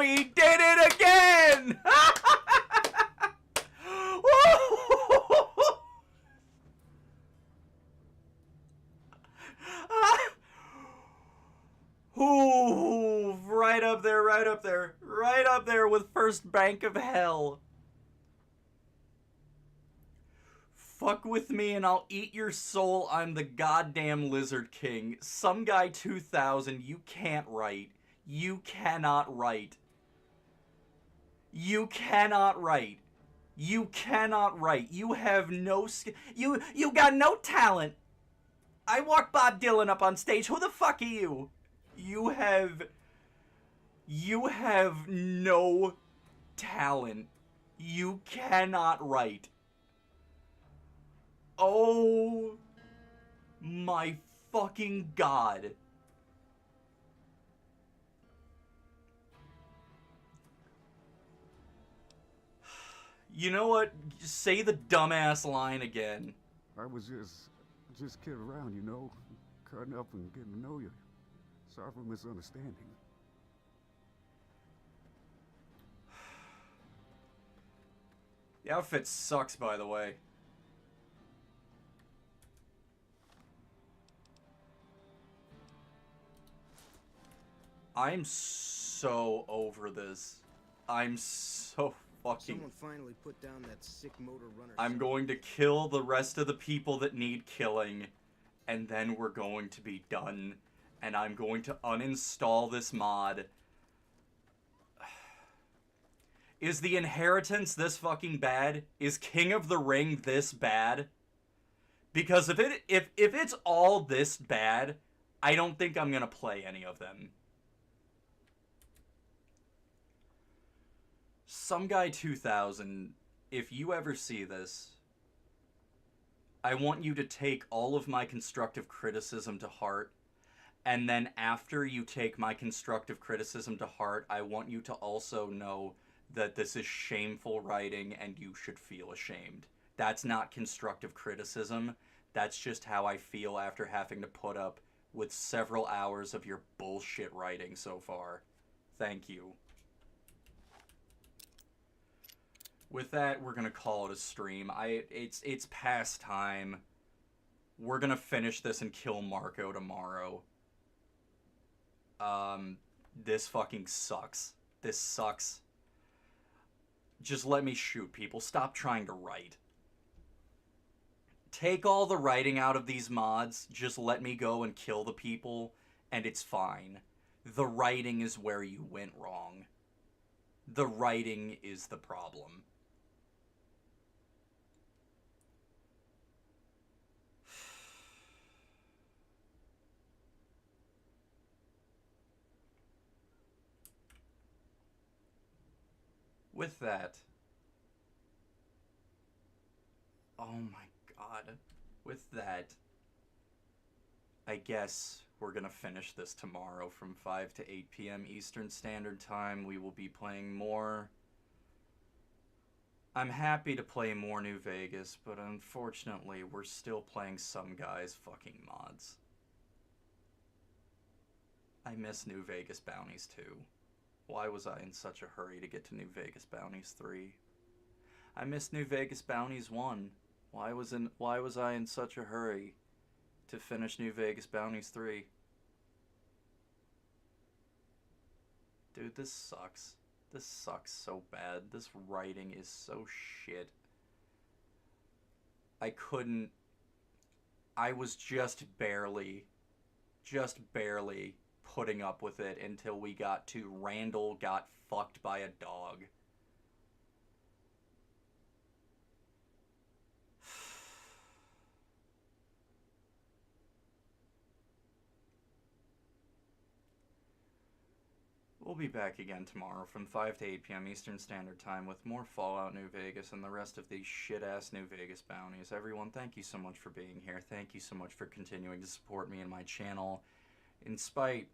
he did it again! Ooh, right up there, right up there, right up there with first bank of hell. Fuck with me and I'll eat your soul. I'm the goddamn Lizard King. Some guy 2000, you can't write. You cannot write. You cannot write. You cannot write. You have no skill. You got no talent. I walked Bob Dylan up on stage. Who the fuck are you? You have no talent. You cannot write. Oh my fucking God. You know what? Say the dumbass line again. I was just kidding around, you know? Cutting up and getting to know you. Sorry for misunderstanding. The outfit sucks, by the way. I'm so over this. I'm so fucking... Someone finally put down that sick motor runner. I'm going to kill the rest of the people that need killing, and then we're going to be done. And I'm going to uninstall this mod. Is the Inheritance this fucking bad? Is King of the Ring this bad? Because if it's all this bad, I don't think I'm gonna play any of them. Some Guy 2000, if you ever see this, I want you to take all of my constructive criticism to heart, and then after you take my constructive criticism to heart, I want you to also know that this is shameful writing and you should feel ashamed. That's not constructive criticism. That's just how I feel after having to put up with several hours of your bullshit writing so far. Thank you. With that, we're gonna call it a stream. It's past time. We're gonna finish this and kill Marko tomorrow. This fucking sucks. This sucks. Just let me shoot people. Stop trying to write. Take all the writing out of these mods. Just let me go and kill the people, and it's fine. The writing is where you went wrong. The writing is the problem. With that, oh my god, with that, I guess we're gonna finish this tomorrow from 5 to 8 p.m. Eastern Standard Time. We will be playing more. I'm happy to play more New Vegas, but unfortunately, we're still playing some guy's fucking mods. I miss New Vegas Bounties too. Why was I in such a hurry to get to New Vegas Bounties 3? I missed New Vegas Bounties 1. Why was I in such a hurry to finish New Vegas Bounties 3? Dude, this sucks. This sucks so bad. This writing is so shit. I was just barely putting up with it until we got to Randall got fucked by a dog. We'll be back again tomorrow from 5 to 8 p.m. Eastern Standard Time with more Fallout New Vegas and the rest of these shit-ass New Vegas bounties. Everyone, thank you so much for being here. Thank you so much for continuing to support me and my channel, in spite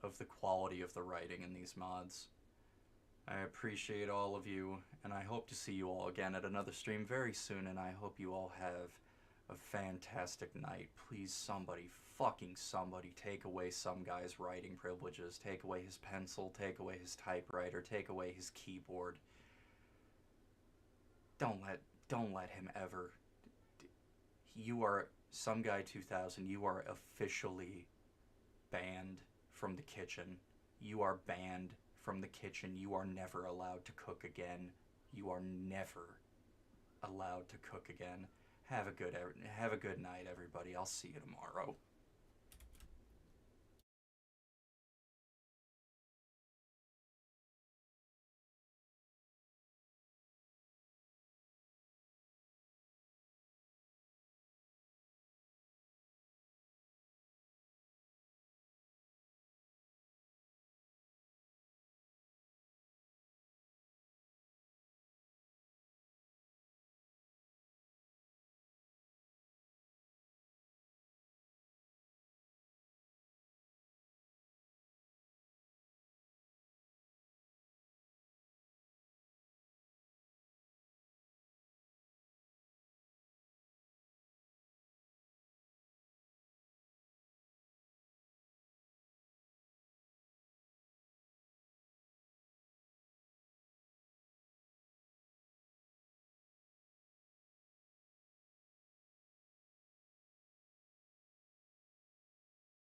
of the quality of the writing in these mods. I appreciate all of you, and I hope to see you all again at another stream very soon, and I hope you all have a fantastic night. Please, somebody, fucking somebody, take away some guy's writing privileges. Take away his pencil, take away his typewriter, take away his keyboard. Don't let him ever... You are, Some Guy 2000, you are officially banned from the kitchen. You are banned from the kitchen. You are never allowed to cook again. You are never allowed to cook again. Have a good night, everybody. I'll see you tomorrow.